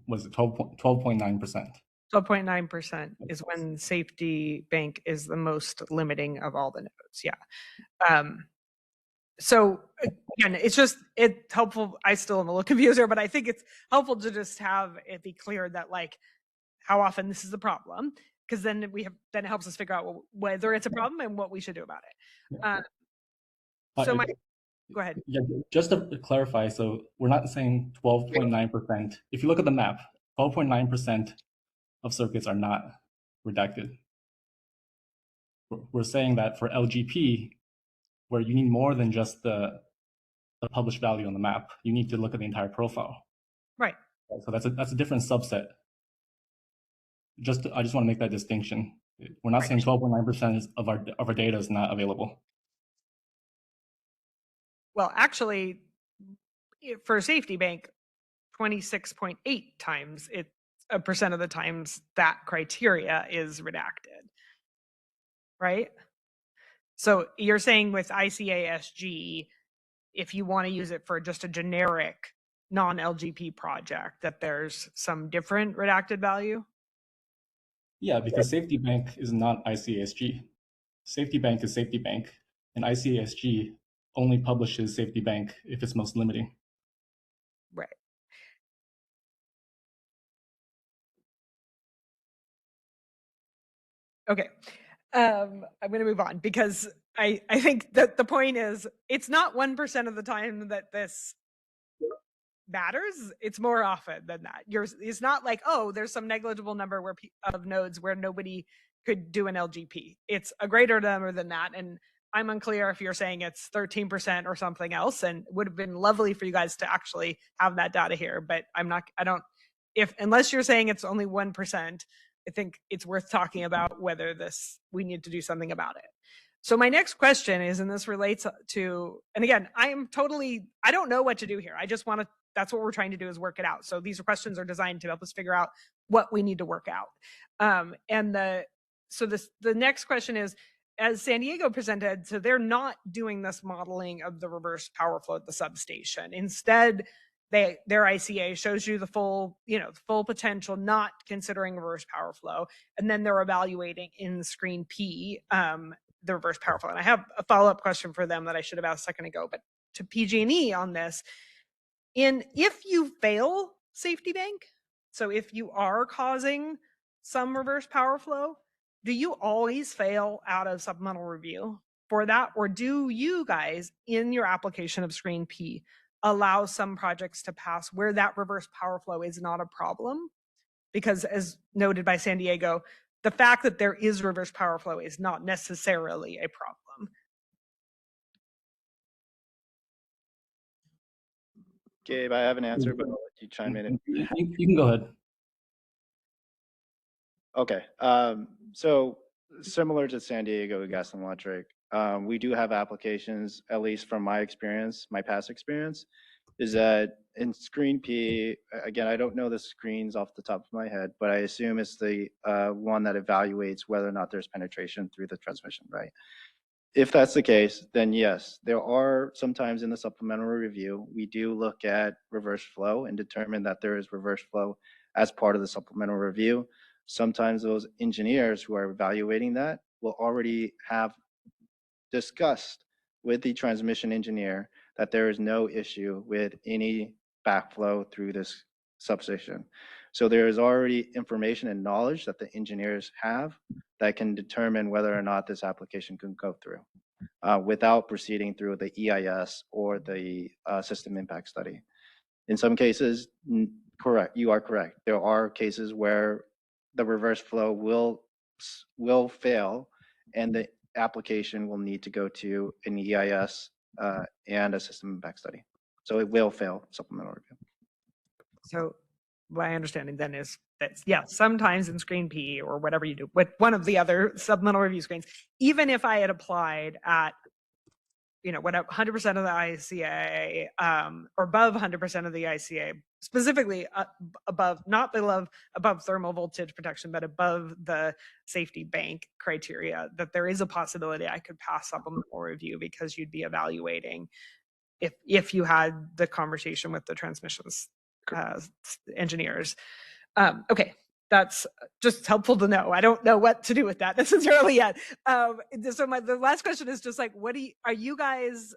was it 12.9%? 12.9% is when safety bank is the most limiting of all the nodes. Yeah. So again, it's helpful. I still am a little confused here, but I think it's helpful to just have it be clear that, like, how often this is the problem, because then it helps us figure out whether it's a problem and what we should do about it. Go ahead. Yeah, just to clarify, so we're not saying 12.9%. If you look at the map, 12.9% of circuits are not redacted. We're saying that for LGP, where you need more than just the published value on the map, you need to look at the entire profile. Right. So that's a different subset. I just want to make that distinction. We're not saying 12.9% of our data is not available. Well, actually, for safety bank, 26.8 times % of the times that criteria is redacted, right? So you're saying with ICA-SG, if you want to use it for just a generic non-LGP project, that there's some different redacted value? Yeah, because safety bank is not ICA-SG. Safety bank is safety bank, and ICA-SG only publishes safety bank if it's most limiting. Right. Okay. I'm going to move on, because I think that the point is, it's not 1% of the time that this matters. It's more often than that. It's not like, oh, there's some negligible number of nodes where nobody could do an LGP. It's a greater number than that. And I'm unclear if you're saying it's 13% or something else, and it would have been lovely for you guys to actually have that data here, but unless you're saying it's only 1%, I think it's worth talking about whether we need to do something about it. So my next question is, and this relates to, and again, I don't know what to do here. That's what we're trying to do, is work it out. So these questions are designed to help us figure out what we need to work out. The next question is, as San Diego presented, so they're not doing this modeling of the reverse power flow at the substation. Instead, their ICA shows you the full potential, not considering reverse power flow, and then they're evaluating in screen P the reverse power flow. And I have a follow-up question for them that I should have asked a second ago, but to PG&E on this, if you fail safety bank, so if you are causing some reverse power flow, do you always fail out of supplemental review for that? Or do you guys, in your application of screen P, allow some projects to pass where that reverse power flow is not a problem? Because as noted by San Diego, the fact that there is reverse power flow is not necessarily a problem. Gabe, I have an answer, but I'll let you chime in. You can go ahead. Okay. So similar to San Diego Gas and Electric, we do have applications, at least from my experience, my past experience, is that in screen P, again, I don't know the screens off the top of my head, but I assume it's the one that evaluates whether or not there's penetration through the transmission, right? If that's the case, then yes, there are sometimes in the supplemental review, we do look at reverse flow and determine that there is reverse flow as part of the supplemental review. Sometimes those engineers who are evaluating that will already have discussed with the transmission engineer that there is no issue with any backflow through this substation. So there is already information and knowledge that the engineers have that can determine whether or not this application can go through without proceeding through the EIS or the system impact study. In some cases, correct, you are correct. There are cases where the reverse flow will fail and the application will need to go to an EIS and a system impact study. So it will fail supplemental review. So my understanding then is that, yeah, sometimes in screen P or whatever you do, with one of the other supplemental review screens, even if I had applied at, you know, whatever 100% of the ICA or above 100% of the ICA, specifically above, not below, above thermal voltage protection, but above the safety bank criteria, that there is a possibility I could pass supplemental review because you'd be evaluating if you had the conversation with the transmissions engineers. Okay, that's just helpful to know. I don't know what to do with that necessarily yet. So the last question is just like, are you guys,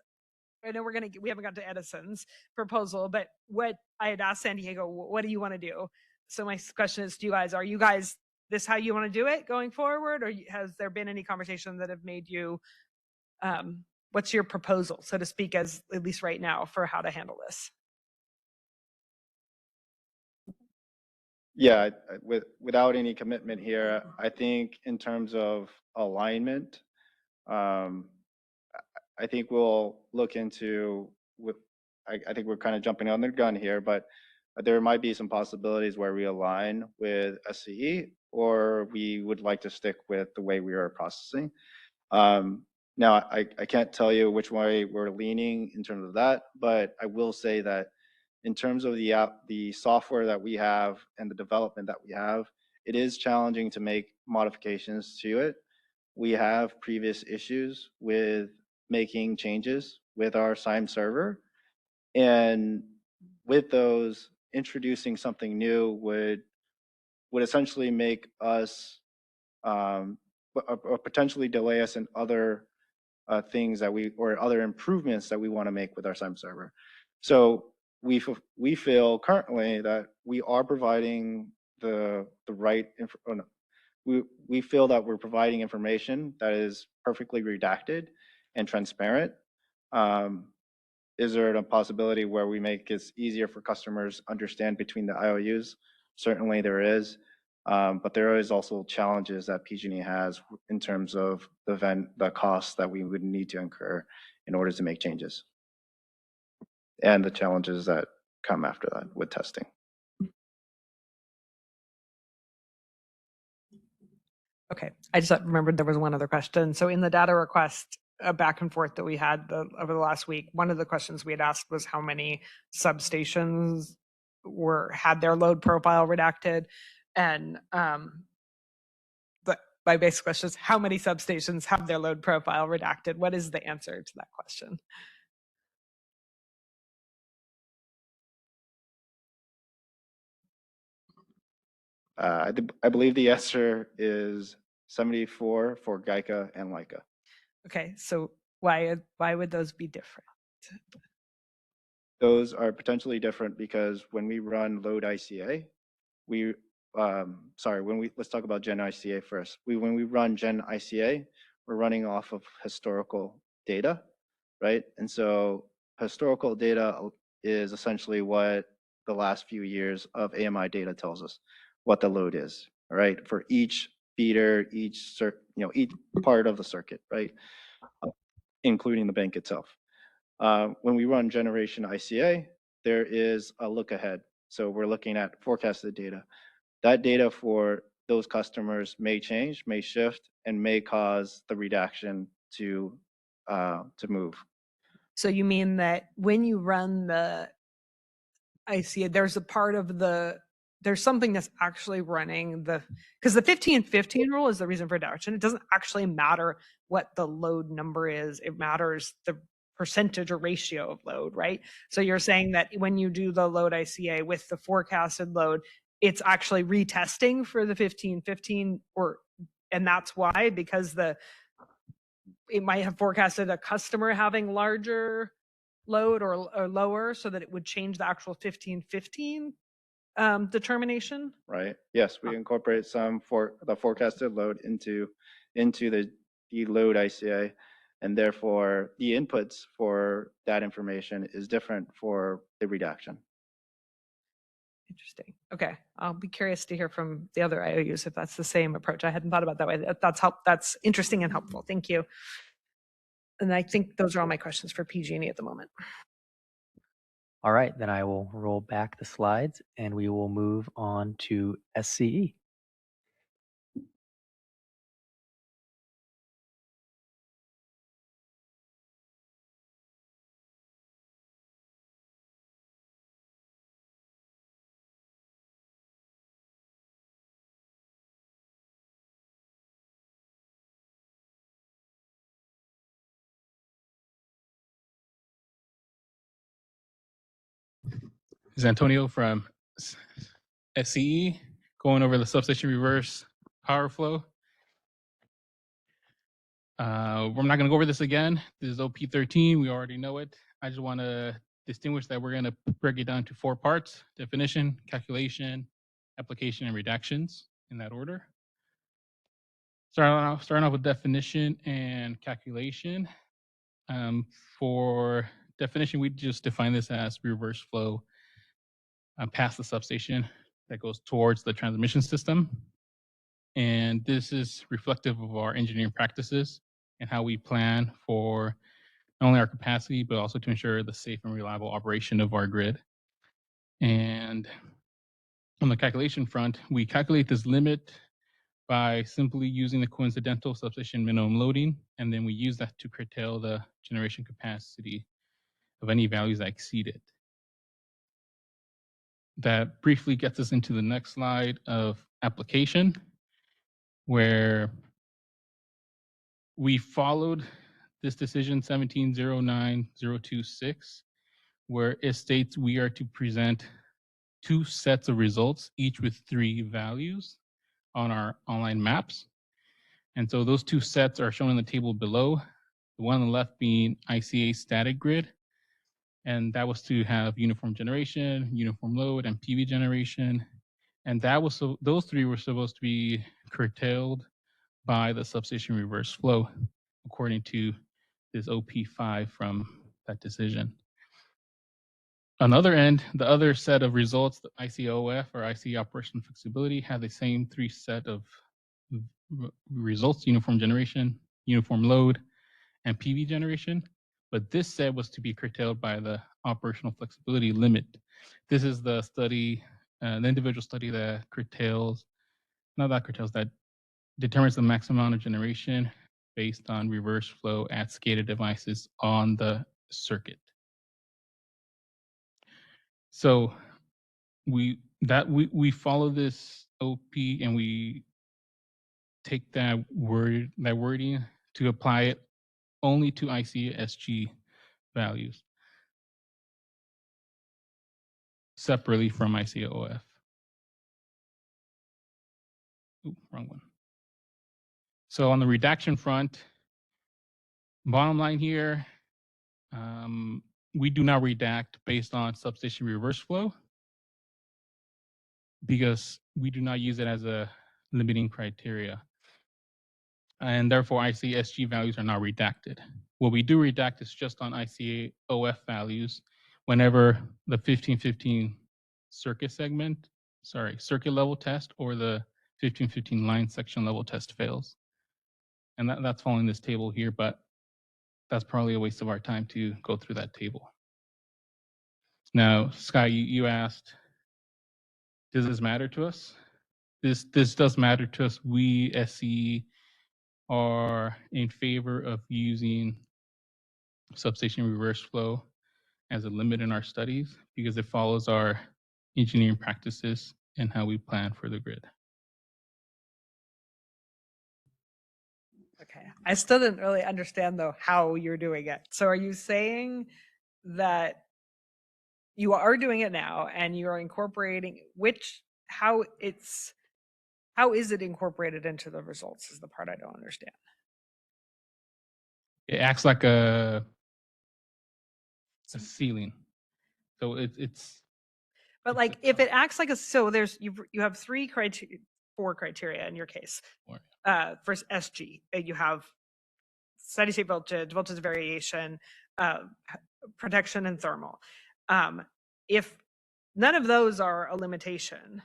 I know we haven't got to Edison's proposal, but what I had asked San Diego, what do you want to do? So my question is to you guys, are you guys, this how you want to do it going forward? Or has there been any conversation that have made you, what's your proposal, so to speak, as at least right now, for how to handle this? Yeah, without any commitment here, I think in terms of alignment, I think we'll look into I think we're kind of jumping on the gun here, but there might be some possibilities where we align with SCE, or we would like to stick with the way we are processing. Now, I can't tell you which way we're leaning in terms of that, but I will say that in terms of the software that we have and the development that we have, it is challenging to make modifications to it. We have previous issues with making changes with our SIME server, and with those, introducing something new would essentially make us or potentially delay us in other things that or other improvements that we want to make with our SIME server. So we feel currently that we are providing the right we feel that we're providing information that is perfectly redacted and transparent. Is there a possibility where we make it easier for customers understand between the IOUs? Certainly there is, but there is also challenges that PG&E has in terms of the costs that we would need to incur in order to make changes, and the challenges that come after that with testing. Okay, I just remembered there was one other question. So in the data request back and forth that we had over the last week, one of the questions we had asked was how many substations had their load profile redacted, and my basic question is, how many substations have their load profile redacted? What is the answer to that question? I believe the answer is 74 for GEICA and LICA. Okay, so why would those be different? Those are potentially different because when we run Load ICA, let's talk about Gen ICA first. When we run Gen ICA, we're running off of historical data, right? And so historical data is essentially what the last few years of AMI data tells us what the load is, all right? For each feeder, each part of the circuit, right? Including the bank itself. When we run Generation ICA, there is a look ahead. So we're looking at forecasted data. That data for those customers may change, may shift, and may cause the redaction to to move. So you mean that when you run the ICA, there's a part of there's something that's actually running because the 15-15 rule is the reason for reduction. It doesn't actually matter what the load number is. It matters the percentage or ratio of load, right? So you're saying that when you do the load ICA with the forecasted load, it's actually retesting for the 15-15, and that's why, because it might have forecasted a customer having larger load or lower, so that it would change the actual 15-15 determination. Right. Yes, we incorporate some for the forecasted load into the load ICA, and therefore the inputs for that information is different for the redaction. Interesting. Okay, I'll be curious to hear from the other IOUs if that's the same approach. I hadn't thought about that way. That's interesting and helpful. Thank you. And I think those are all my questions for PG&E at the moment. All right, then I will roll back the slides and we will move on to SCE. This is Antonio from SCE, going over the substation reverse power flow. We're not going to go over this again. This is OP13. We already know it. I just want to distinguish that we're going to break it down to 4 parts: definition, calculation, application, and redactions, in that order. Starting off with definition and calculation. For definition, we just define this as reverse flow past the substation that goes towards the transmission system. And this is reflective of our engineering practices and how we plan for not only our capacity, but also to ensure the safe and reliable operation of our grid. And on the calculation front, we calculate this limit by simply using the coincidental substation minimum loading, and then we use that to curtail the generation capacity of any values that exceed it. That briefly gets us into the next slide of application, where we followed this decision 17-09-026, where it states we are to present 2 sets of results, each with 3 values on our online maps. And so those 2 sets are shown in the table below, the one on the left being ICA static grid, and that was to have uniform generation, uniform load, and PV generation. And those 3 were supposed to be curtailed by the substation reverse flow, according to this OP5 from that decision. On the other end, the other set of results, the ICOF or IC operational flexibility, had the same 3 set of results: uniform generation, uniform load, and PV generation. But this set was to be curtailed by the operational flexibility limit. This is the study, the individual study that that determines the maximum amount of generation based on reverse flow at SCADA devices on the circuit. So we follow this OP and we take that wording to apply it only to ICSG values separately from ICOF. Ooh, wrong one. So on the redaction front, bottom line here, we do not redact based on substation reverse flow because we do not use it as a limiting criteria. And therefore, ICSG values are not redacted. What we do redact is just on ICOF values whenever the 15-15 circuit level test or the 15-15 line section level test fails. And that's following this table here, but that's probably a waste of our time to go through that table. Now, Sky, you asked, does this matter to us? This does matter to us. We, SCE, are in favor of using substation reverse flow as a limit in our studies because it follows our engineering practices and how we plan for the grid. Okay. I still didn't really understand though how you're doing it. So are you saying that you are doing it now and you are incorporating how is it incorporated into the results is the part I don't understand. It acts like a ceiling. So it's But like if it acts like so there's you have four criteria in your case. For SG, you have steady state voltage variation, protection, and thermal. If none of those are a limitation,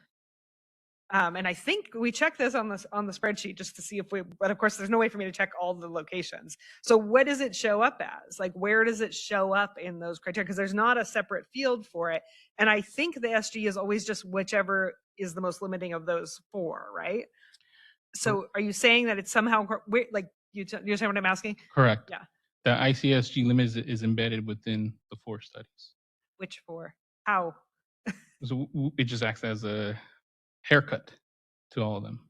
and I think we checked this on the spreadsheet just to see if but of course there's no way for me to check all the locations. So what does it show up as? Like where does it show up in those criteria? Because there's not a separate field for it. And I think the SG is always just whichever is the most limiting of those four, right? So are you saying that it's somehow like you're saying what I'm asking? correct. Yeah. The ICSG limit is embedded within the 4 studies. Which four? How? So it just acts as a haircut to all of them.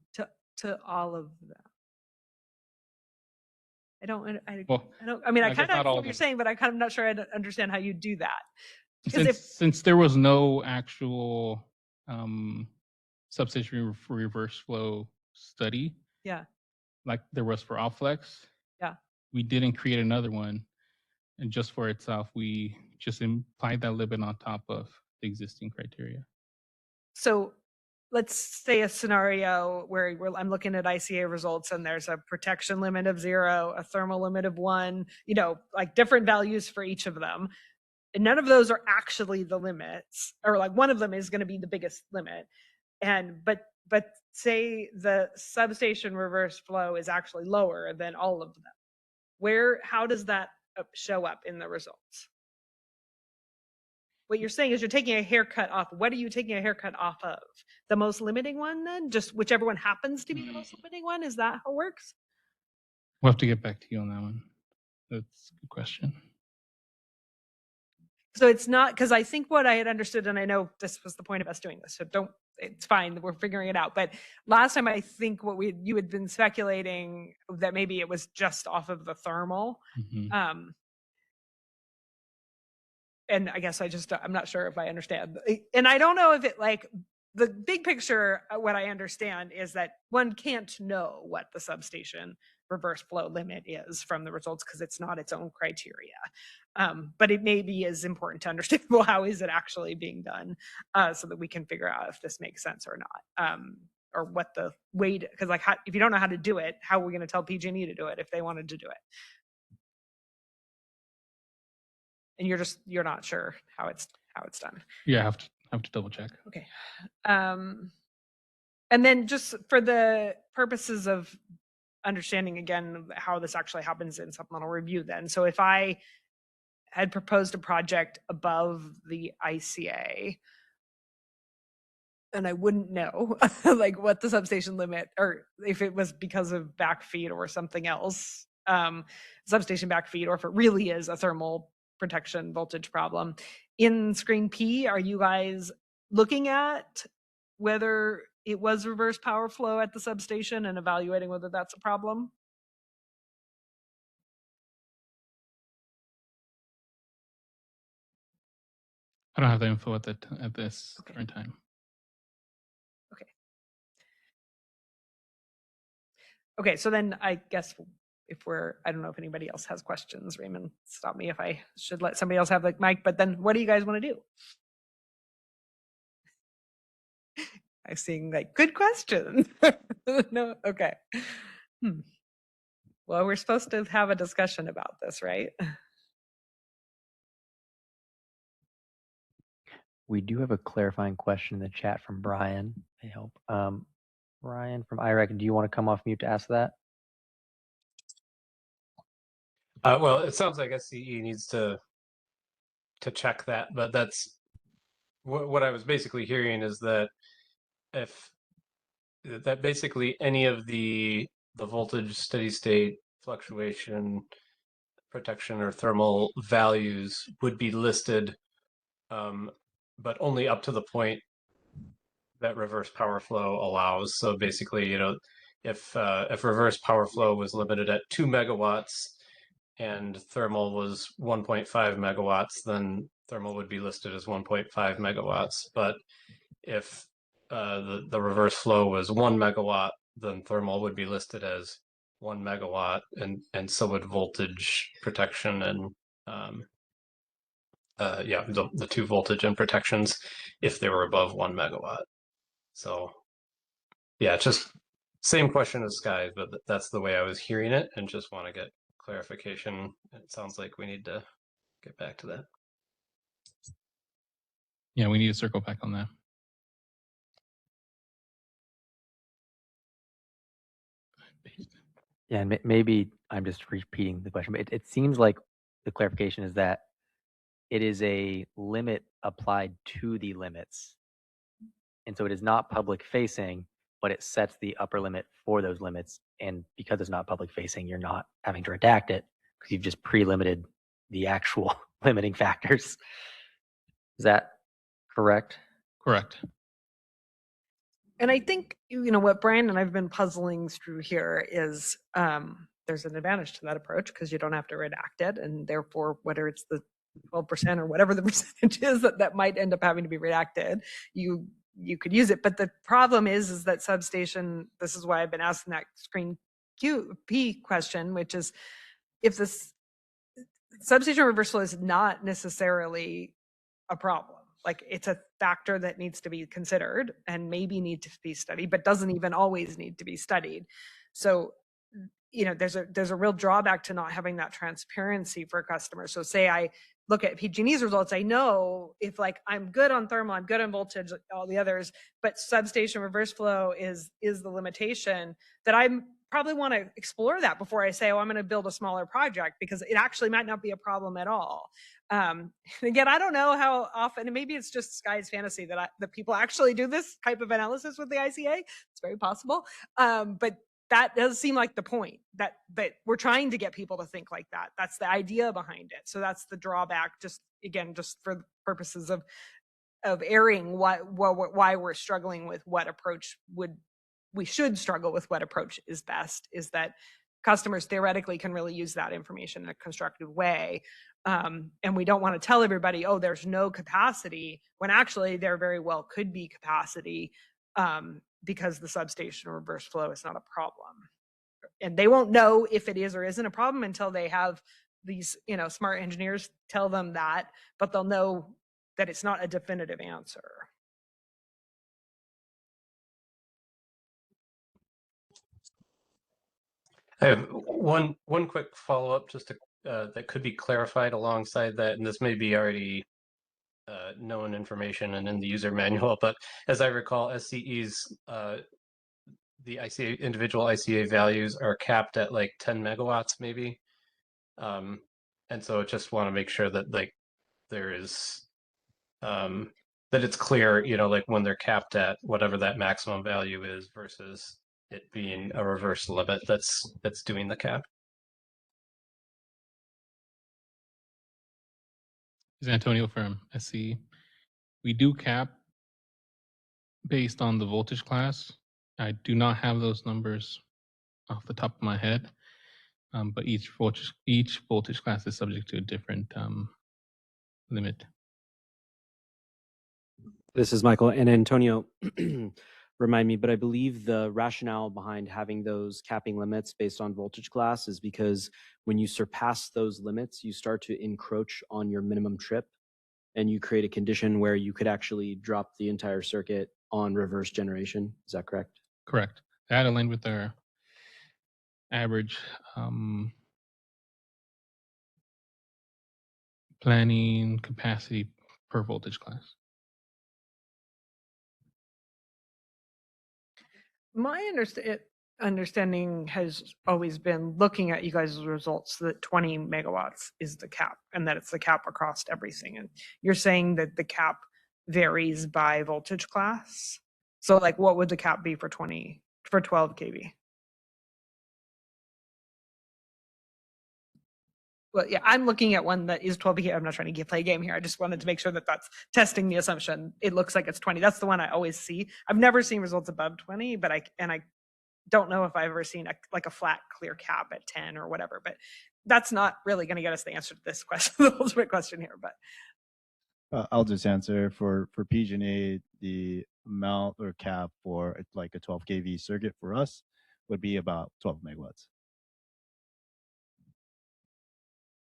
To all of them. I don't I mean I I kind guess of not all what of you're them. saying, but I kind of not sure I understand how you do that. Since there was no actual substation reverse flow study, yeah, like there was for Alflex, yeah, we didn't create another one, and just for itself, we just applied that limit on top of the existing criteria. So let's say a scenario where I'm looking at ICA results and there's a protection limit of 0, a thermal limit of 1, like different values for each of them. And none of those are actually the limits, or like one of them is going to be the biggest limit. But say the substation reverse flow is actually lower than all of them. How does that show up in the results? What you're saying is you're taking a haircut off. What are you taking a haircut off of? The most limiting one then? Just whichever one happens to be the most limiting one? Is that how it works? We'll have to get back to you on that one. That's a good question. So it's not, because I think what I had understood, and I know this was the point of us doing this, so it's fine, we're figuring it out. But last time I think you had been speculating that maybe it was just off of the thermal. Mm-hmm. And I guess I'm not sure if I understand. And I don't know if it the big picture, what I understand is that one can't know what the substation reverse flow limit is from the results because it's not its own criteria. But it maybe is important to understand, well, how is it actually being done so that we can figure out if this makes sense or not. Or what the way to, because if you don't know how to do it, how are we going to tell PG&E to do it if they wanted to do it? And you're not sure how it's done. Yeah, I have to double check. Okay. And then just for the purposes of understanding again how this actually happens in supplemental review then. So if I had proposed a project above the ICA and I wouldn't know like what the substation limit, or if it was because of backfeed or something else, substation backfeed, or if it really is a thermal protection voltage problem. In screen P, are you guys looking at whether it was reverse power flow at the substation and evaluating whether that's a problem? I don't have the info at this current time. Okay. Okay, so then I guess I don't know if anybody else has questions. Raymond, stop me if I should let somebody else have the mic, but then what do you guys want to do? I'm seeing good question. No, okay. Well, we're supposed to have a discussion about this, right? We do have a clarifying question in the chat from Brian. May help. Brian from IREC, do you want to come off mute to ask that? Well, it sounds like SCE needs to check that, but that's what I was basically hearing is that basically any of the voltage steady state fluctuation protection or thermal values would be listed, but only up to the point that reverse power flow allows. So basically, you know, if reverse power flow was limited at 2 megawatts and thermal was 1.5 megawatts, then thermal would be listed as 1.5 megawatts. But if the reverse flow was 1 megawatt, then thermal would be listed as 1 megawatt, and so would voltage protection and yeah, the two voltage and protections if they were above 1 megawatt. So yeah, just same question as Sky, but that's the way I was hearing it, and just want to get clarification. It sounds like we need to get back to that. Yeah, we need to circle back on that. Yeah, and maybe I'm just repeating the question, but it seems like the clarification is that it is a limit applied to the limits. And so it is not public facing, but it sets the upper limit for those limits. And because it's not public facing, you're not having to redact it because you've just pre-limited the actual limiting factors. Is that correct? Correct. And I think, you know, what Brian and I've been puzzling through here is there's an advantage to that approach because you don't have to redact it. And therefore, whether it's the 12% or whatever the percentage is that might end up having to be redacted, you could use it. But the problem is that substation, this is why I've been asking that screen QP question, which is if this substation reversal is not necessarily a problem. Like it's a factor that needs to be considered and maybe need to be studied, but doesn't even always need to be studied. So, you know, there's a real drawback to not having that transparency for customers. So say I look at PG&E's results, I know if like I'm good on thermal, I'm good on voltage, all the others, but substation reverse flow is the limitation, that I'm probably want to explore that before I say, oh, I'm going to build a smaller project, because it actually might not be a problem at all. Again, I don't know how often, and maybe it's just Sky's fantasy that people actually do this type of analysis with the ICA. It's very possible. But that does seem like the point, that we're trying to get people to think like that. That's the idea behind it. So that's the drawback, just again, just for the purposes of airing why we're struggling with what approach we should struggle with what approach is best, is that customers theoretically can really use that information in a constructive way. And we don't want to tell everybody, oh, there's no capacity, when actually there very well could be capacity, because the substation reverse flow is not a problem. And they won't know if it is or isn't a problem until they have these, you know, smart engineers tell them that, but they'll know that it's not a definitive answer. I have one quick follow-up just to that could be clarified alongside that, and this may be already known information and in the user manual, but as I recall, SCE's the ICA individual ICA values are capped at like 10 megawatts maybe, and so just want to make sure that like there is that it's clear, you know, like when they're capped at whatever that maximum value is versus it being a reverse limit that's doing the cap. This is Antonio from SCE. We do cap based on the voltage class. I do not have those numbers off the top of my head, but each voltage class is subject to a different limit. This is Michael, and Antonio, remind me, but I believe the rationale behind having those capping limits based on voltage class is because when you surpass those limits, you start to encroach on your minimum trip, and you create a condition where you could actually drop the entire circuit on reverse generation. Is that correct? Correct. That aligned with our average planning capacity per voltage class. My understanding has always been, looking at you guys' results, that 20 megawatts is the cap, and that it's the cap across everything. And you're saying that the cap varies by voltage class. So like, what would the cap be for 12 kV? Well, yeah, I'm looking at one that is 12 kV. I'm not trying to play a game here. I just wanted to make sure that that's testing the assumption. It looks like it's 20. That's the one I always see. I've never seen results above 20, but I don't know if I've ever seen a flat clear cap at 10 or whatever. But that's not really going to get us the answer to this question, the ultimate question here. But I'll just answer for PG&E, the amount or cap for like a 12 kV circuit for us would be about 12 megawatts.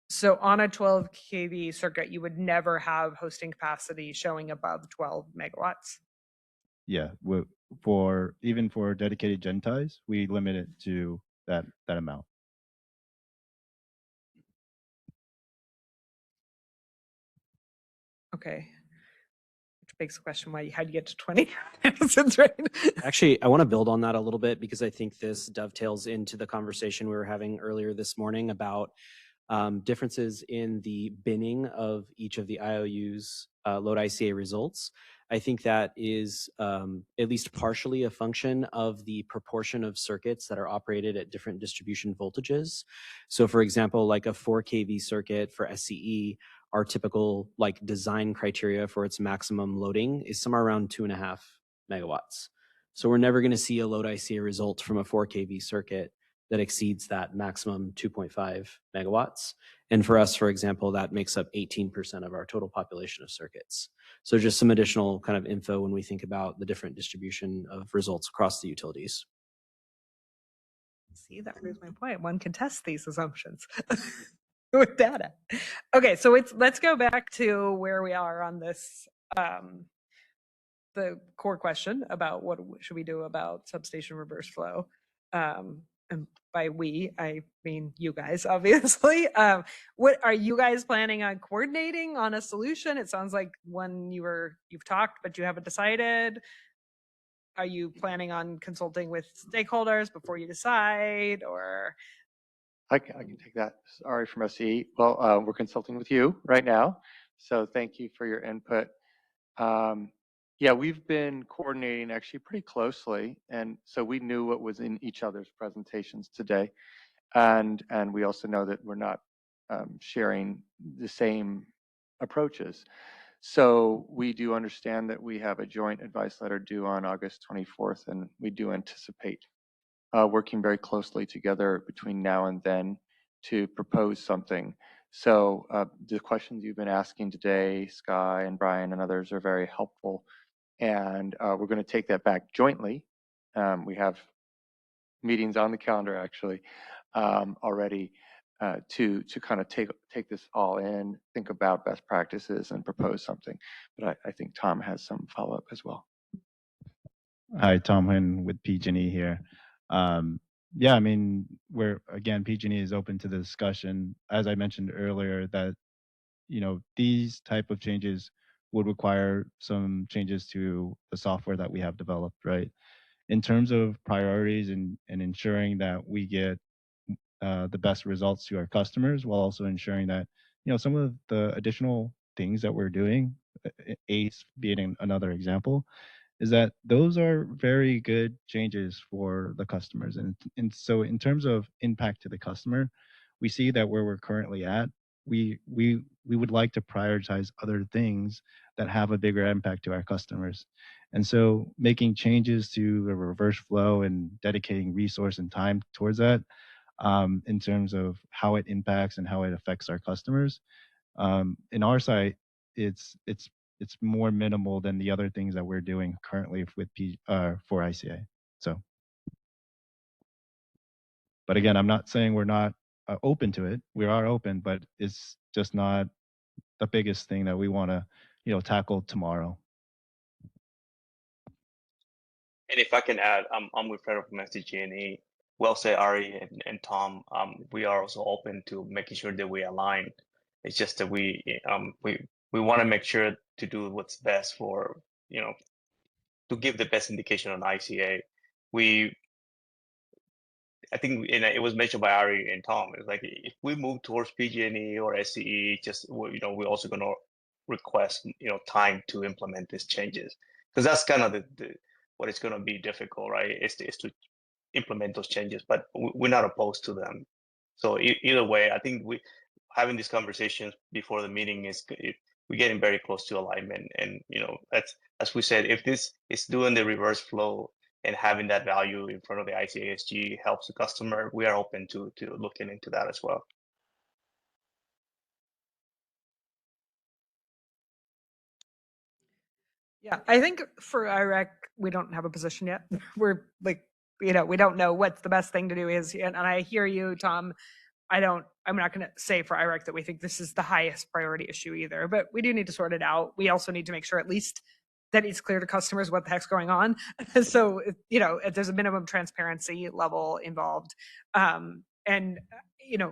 So on a 12 kV circuit, you would never have hosting capacity showing above 12 megawatts. Yeah, even for dedicated gen ties, we limit it to that amount. Okay. Which begs the question, how do you get to 20? Right. Actually, I want to build on that a little bit because I think this dovetails into the conversation we were having earlier this morning about differences in the binning of each of the IOU's load ICA results. I think that is at least partially a function of the proportion of circuits that are operated at different distribution voltages. So for example, like a 4 kV circuit for SCE, our typical like design criteria for its maximum loading is somewhere around 2.5 megawatts. So we're never going to see a load ICA result from a 4 kV circuit that exceeds that maximum 2.5 megawatts. And for us, for example, that makes up 18% of our total population of circuits. So just some additional kind of info when we think about the different distribution of results across the utilities. See, that proves my point. One can test these assumptions with data. Okay, so let's go back to where we are on this, the core question about what should we do about substation reverse flow. And by we, I mean you guys, obviously. What are you guys planning on coordinating on a solution? It sounds like one you've talked, but you haven't decided. Are you planning on consulting with stakeholders before you decide, or? I can take that. Ari from SCE. Well, we're consulting with you right now, so thank you for your input. Yeah, we've been coordinating actually pretty closely, and so we knew what was in each other's presentations today, and we also know that we're not sharing the same approaches. So we do understand that we have a joint advice letter due on August 24th, and we do anticipate working very closely together between now and then to propose something. So the questions you've been asking today, Sky and Brian and others, are very helpful. And we're going to take that back jointly. We have meetings on the calendar actually already to kind of take this all in, think about best practices and propose something. But I think Tom has some follow-up as well. Hi, Tom Huynh with PG&E here. Yeah, I mean, PG&E is open to the discussion. As I mentioned earlier, that these type of changes would require some changes to the software that we have developed, right? In terms of priorities and ensuring that we get the best results to our customers, while also ensuring that some of the additional things that we're doing, ACE being another example, is that those are very good changes for the customers. And so in terms of impact to the customer, we see that where we're currently at, we would like to prioritize other things that have a bigger impact to our customers. And so making changes to the reverse flow and dedicating resource and time towards that, in terms of how it impacts and how it affects our customers, in our site, it's more minimal than the other things that we're doing currently with for ICA. So, but again, I'm not saying we're not open to it. We are open, but it's just not the biggest thing that we want to, tackle tomorrow. And if I can add, I'm with Federal from SDG&E. Well said, Ari and Tom. We are also open to making sure that we align. It's just that we want to make sure to do what's best for, to give the best indication on ICA. I think it was mentioned by Ari and Tom. It's like if we move towards PG&E or SCE, we're also going to request time to implement these changes, because that's kind of what it's going to be difficult, right? Is to implement those changes, but we're not opposed to them. So either way, I think having these conversations before the meeting we're getting very close to alignment. And that's, as we said, if this is doing the reverse flow and having that value in front of the ICASG helps the customer, we are open to looking into that as well. Yeah, I think for IREC, we don't have a position yet. We're like, we don't know what the best thing to do is. And I hear you, Tom. I'm not going to say for IREC that we think this is the highest priority issue either, but we do need to sort it out. We also need to make sure at least that it's clear to customers what the heck's going on. So, if there's a minimum transparency level involved. And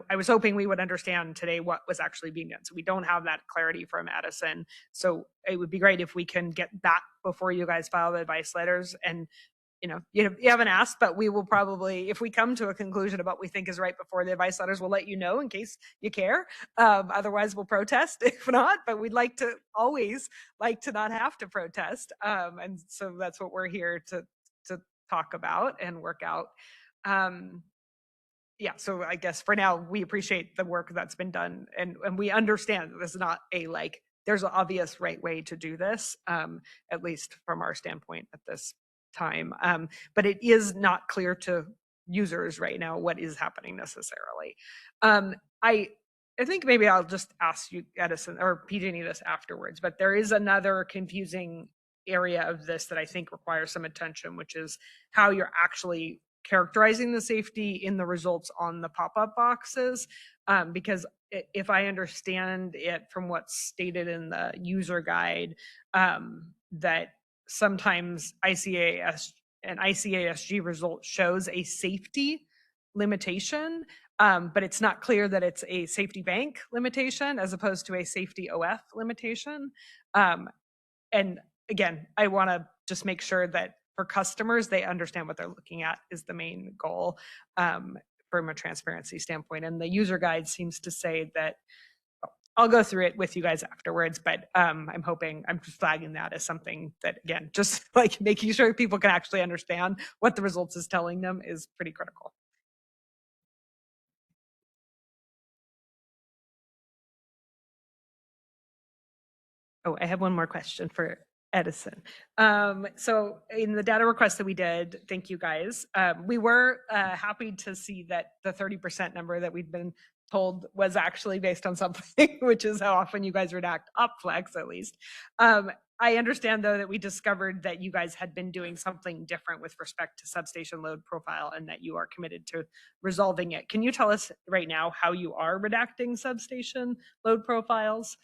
I was hoping we would understand today what was actually being done. So we don't have that clarity from Edison. So it would be great if we can get that before you guys file the advice letters. And you haven't asked, but we will probably, if we come to a conclusion about what we think is right before the advice letters, we'll let you know in case you care. Otherwise, we'll protest if not. But we'd always like to not have to protest. And so that's what we're here to talk about and work out. Yeah, so I guess for now, we appreciate the work that's been done, and we understand that this is not there's an obvious right way to do this, at least from our standpoint at this time. But it is not clear to users right now what is happening necessarily. I think maybe I'll just ask you, Edison, or PG&E this afterwards, but there is another confusing area of this that I think requires some attention, which is how you're actually characterizing the safety in the results on the pop-up boxes. Because if I understand it from what's stated in the user guide, that sometimes an ICASG result shows a safety limitation, but it's not clear that it's a safety bank limitation as opposed to a safety OF limitation. And again, I want to just make sure that for customers, they understand what they're looking at is the main goal from a transparency standpoint. And the user guide seems to say that, I'll go through it with you guys afterwards, but I'm just flagging that as something that, again, just like making sure people can actually understand what the results is telling them is pretty critical. Oh, I have one more question for Edison. So in the data request that we did, thank you guys. We were happy to see that the 30% number that we'd been told was actually based on something, which is how often you guys redact upflex at least. I understand though that we discovered that you guys had been doing something different with respect to substation load profile and that you are committed to resolving it. Can you tell us right now how you are redacting substation load profiles?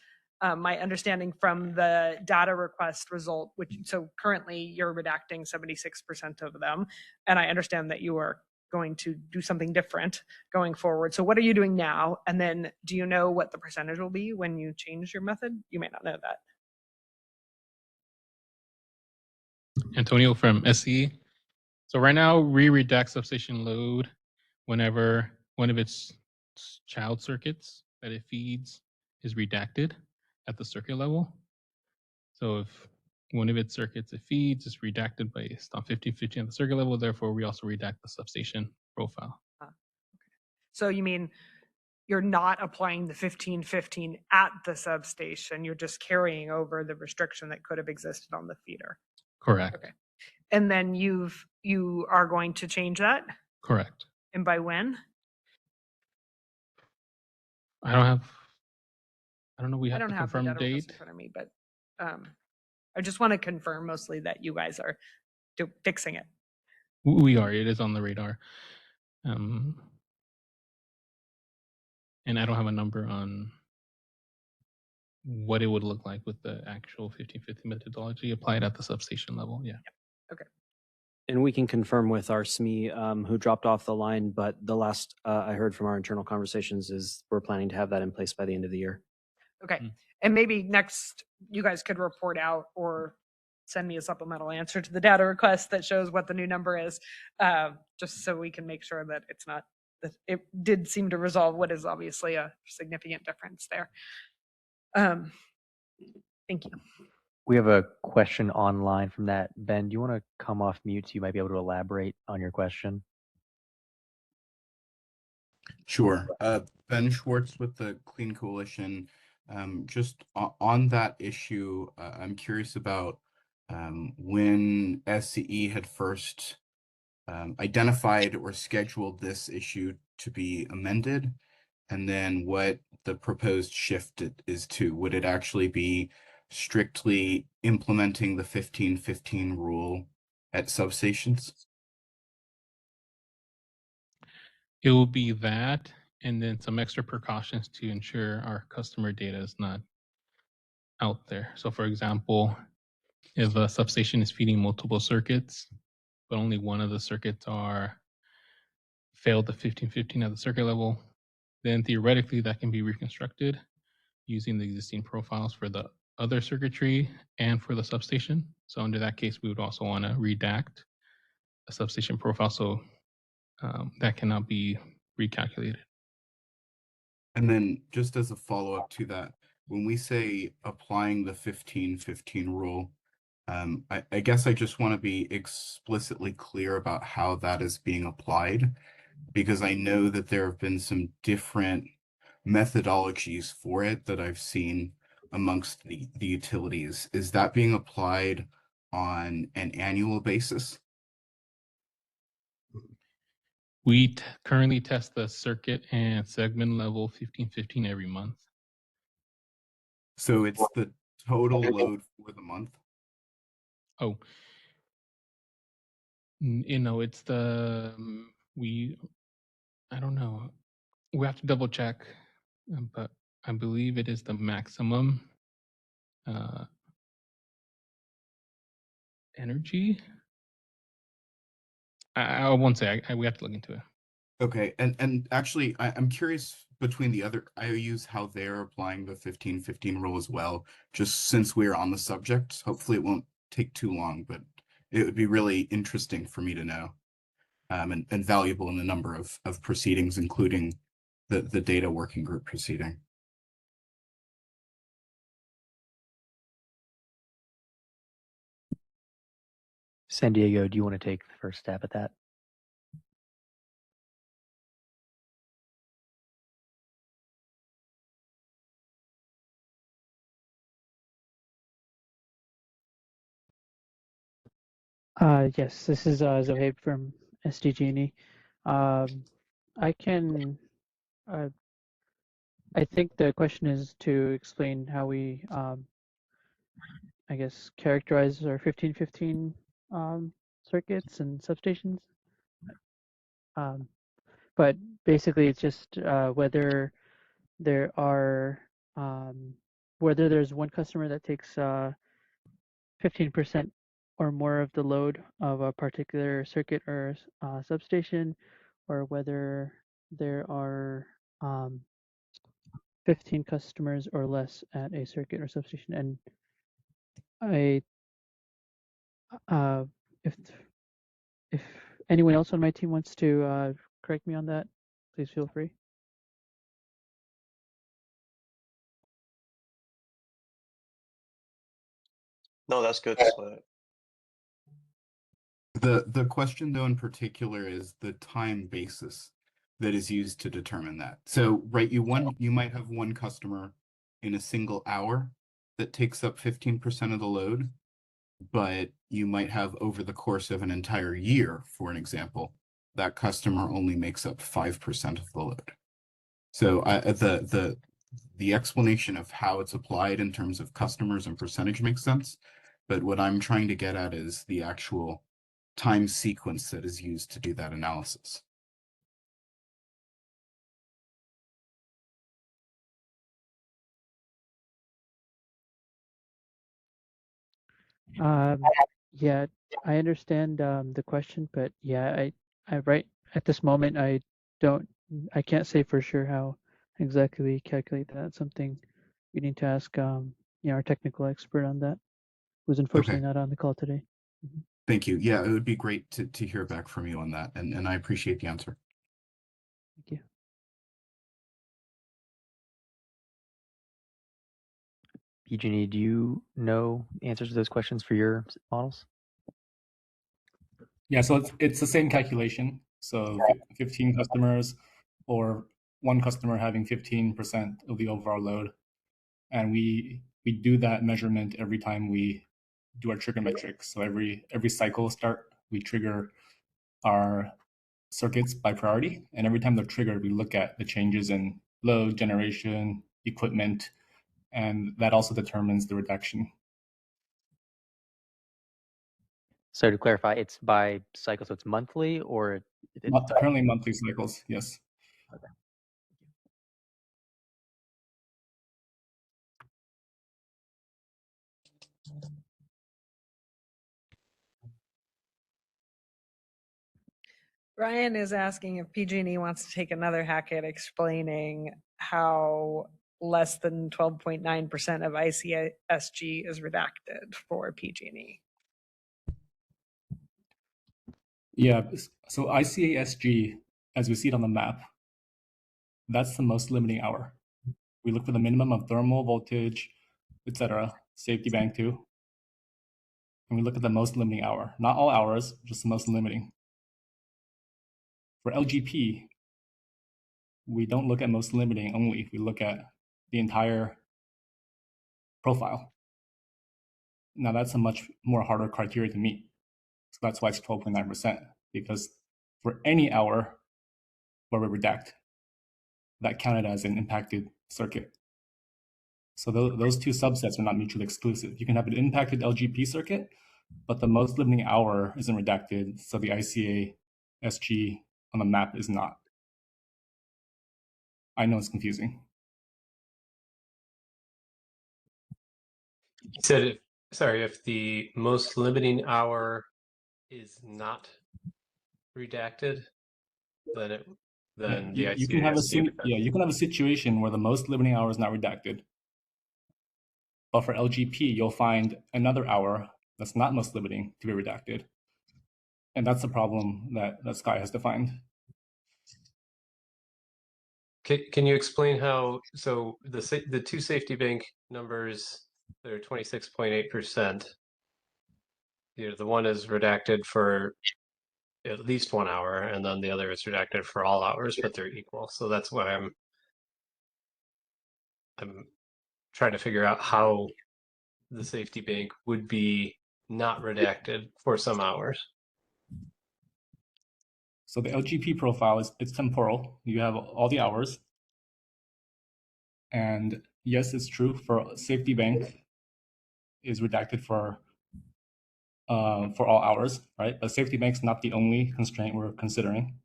My understanding from the data request result, so currently you're redacting 76% of them, and I understand that you are going to do something different going forward. So what are you doing now? And then do you know what the percentage will be when you change your method? You may not know that. Antonio from SE. So right now we redact substation load whenever one of its child circuits that it feeds is redacted at the circuit level. So if one of its circuits it feeds is redacted based on 50/50 at the circuit level, therefore we also redact the substation profile. Okay. So you mean you're not applying the 15/15 at the substation, you're just carrying over the restriction that could have existed on the feeder. Correct. Okay. And then you are going to change that? Correct. And by when? I don't know. We have to confirm the date in front of me, but I just want to confirm mostly that you guys are fixing it. We are. It is on the radar. And I don't have a number on what it would look like with the actual 15/50 methodology applied at the substation level. Yeah. Okay. And we can confirm with our SME who dropped off the line, but the last I heard from our internal conversations is we're planning to have that in place by the end of the year. Okay. And maybe next you guys could report out or send me a supplemental answer to the data request that shows what the new number is, just so we can make sure that it's not, that it did seem to resolve what is obviously a significant difference there. Thank you. We have a question online from that. Ben, do you want to come off mute so you might be able to elaborate on your question? Sure. Ben Schwartz with the Clean Coalition. Just on that issue, I'm curious about when SCE had first identified or scheduled this issue to be amended, and then what the proposed shift is to. Would it actually be strictly implementing the 1515 rule at substations? It will be that, and then some extra precautions to ensure our customer data is not out there. So for example, if a substation is feeding multiple circuits, but only one of the circuits failed the 1515 at the circuit level, then theoretically that can be reconstructed using the existing profiles for the other circuitry and for the substation. So under that case, we would also want to redact a substation profile so that cannot be recalculated. And then just as a follow-up to that, when we say applying the 1515 rule, I guess I just want to be explicitly clear about how that is being applied, because I know that there have been some different methodologies for it that I've seen amongst the utilities. Is that being applied on an annual basis? We currently test the circuit and segment level 1515 every month. So it's the total load for the month? Oh, it's the, I don't know. We have to double check, but I believe it is the maximum energy. I won't say, we have to look into it. Okay, and actually, I'm curious between the other IOUs how they're applying the 1515 rule as well, just since we're on the subject. Hopefully it won't take too long, but it would be really interesting for me to know, and valuable in a number of proceedings, including the data working group proceeding. San Diego, do you want to take the first stab at that? Yes, this is Zohaib from SDG&E. I can, I think the question is to explain how we, I guess, characterize our 1515 circuits and substations. But basically, it's just whether there are, whether there's one customer that takes 15% or more of the load of a particular circuit or substation, or whether there are 15 customers or less at a circuit or substation. And if anyone else on my team wants to correct me on that, please feel free. No, that's good. The question though in particular is the time basis that is used to determine that. So right, you might have one customer in a single hour that takes up 15% of the load, but you might have over the course of an entire year, for an example, that customer only makes up 5% of the load. So the explanation of how it's applied in terms of customers and percentage makes sense, but what I'm trying to get at is the actual time sequence that is used to do that analysis. Yeah, I understand the question, but yeah, I right at this moment I can't say for sure how exactly we calculate that. It's something we need to ask our technical expert on that, who's unfortunately not on the call today. Thank you. Yeah, it would be great to hear back from you on that, and I appreciate the answer. Thank you. PG&E, do you know answers to those questions for your models? Yeah, so it's the same calculation. So 15 customers or one customer having 15% of the overall load. And we do that measurement every time we do our trigger metrics. So every cycle start, we trigger our circuits by priority. And every time they're triggered, we look at the changes in load, generation, equipment, and that also determines the reduction. So to clarify, it's by cycle, so it's monthly or it's Currently monthly cycles, yes. Okay. Brian is asking if PG&E wants to take another hack at explaining how less than 12.9% of ICSG is redacted for PG&E. Yeah, so ICASG, as we see it on the map, that's the most limiting hour. We look for the minimum of thermal voltage, etc., safety bank too. And we look at the most limiting hour. Not all hours, just the most limiting. For LGP, we don't look at most limiting only. We look at the entire profile. Now that's a much more harder criteria to meet. So that's why it's 12.9%, because for any hour where we redact, that counted as an impacted circuit. So those two subsets are not mutually exclusive. You can have an impacted LGP circuit, but the most limiting hour isn't redacted, so the ICA SG on the map is not. I know it's confusing. You said, if the most limiting hour is not redacted, then the ICA you can have SG you can have a situation where the most limiting hour is not redacted. But for LGP, you'll find another hour that's not most limiting to be redacted. And that's the problem that Sky has defined. Can you explain how, so the two safety bank numbers, they're 26.8%. The one is redacted for at least 1 hour, and then the other is redacted for all hours, but they're equal. So that's why I'm trying to figure out how the safety bank would be not redacted for some hours. So the LGP profile it's temporal. You have all the hours. And yes, it's true for safety bank is redacted for all hours, right? But safety bank's not the only constraint we're considering.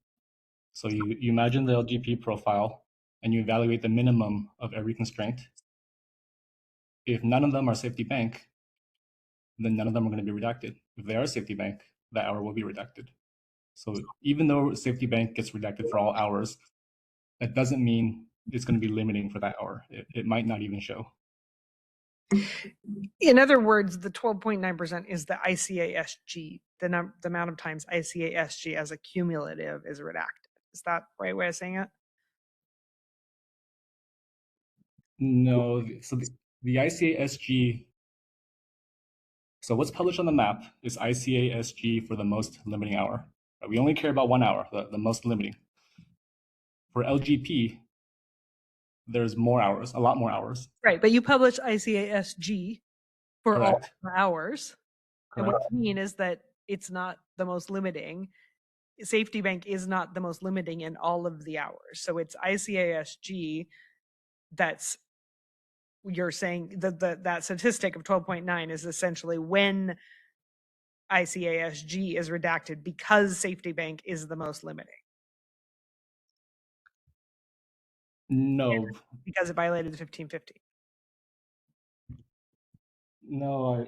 So you imagine the LGP profile and you evaluate the minimum of every constraint. If none of them are safety bank, then none of them are going to be redacted. If they are safety bank, that hour will be redacted. So even though safety bank gets redacted for all hours, that doesn't mean it's going to be limiting for that hour. It might not even show. In other words, the 12.9% is the ICASG, the amount of times ICASG as a cumulative is redacted. Is that the right way of saying it? No, so the ICASG, so what's published on the map is ICASG for the most limiting hour. We only care about 1 hour, the most limiting. For LGP, there's more hours, a lot more hours. Right, but you publish ICASG for Correct. all hours. Correct. And what you mean is that it's not the most limiting. Safety bank is not the most limiting in all of the hours. So it's ICASG that's, you're saying that statistic of 12.9 is essentially when ICASG is redacted because safety bank is the most limiting. No. Because it violated the 1550. No,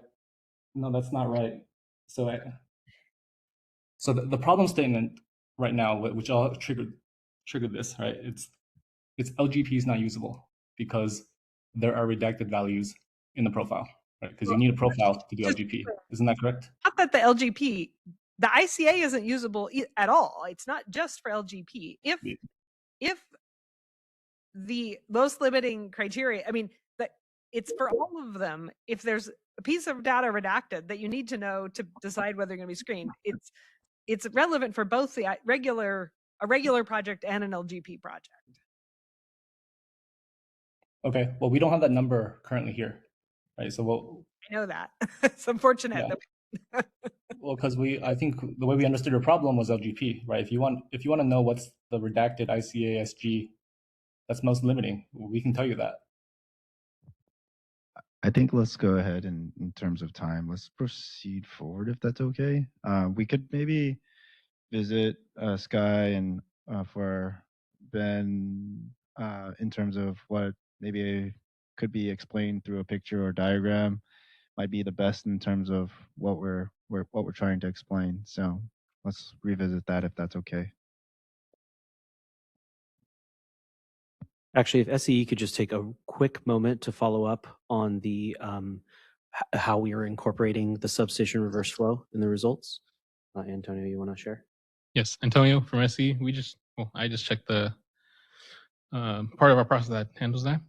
that's not right. So the problem statement right now, which all triggered this, right? It's LGP is not usable because there are redacted values in the profile, right? Because you need a profile to do LGP. Isn't that correct? Not that the LGP, the ICA isn't usable at all. It's not just for LGP. If the most limiting criteria, I mean, it's for all of them. If there's a piece of data redacted that you need to know to decide whether you're going to be screened, it's relevant for both a regular project and an LGP project. Okay, well, we don't have that number currently here, right? So I know that. It's unfortunate. Yeah. Well, because I think the way we understood your problem was LGP, right? If you want to know what's the redacted ICA SG that's most limiting, we can tell you that. I think let's go ahead and in terms of time, let's proceed forward if that's okay. We could maybe visit Sky and for Ben in terms of what maybe could be explained through a picture or diagram might be the best in terms of what we're trying to explain. So let's revisit that if that's okay. Actually, if SEE could just take a quick moment to follow up on the how we are incorporating the substation reverse flow in the results. Antonio, you want to share? Yes, Antonio from SE. I just checked the part of our process that handles that,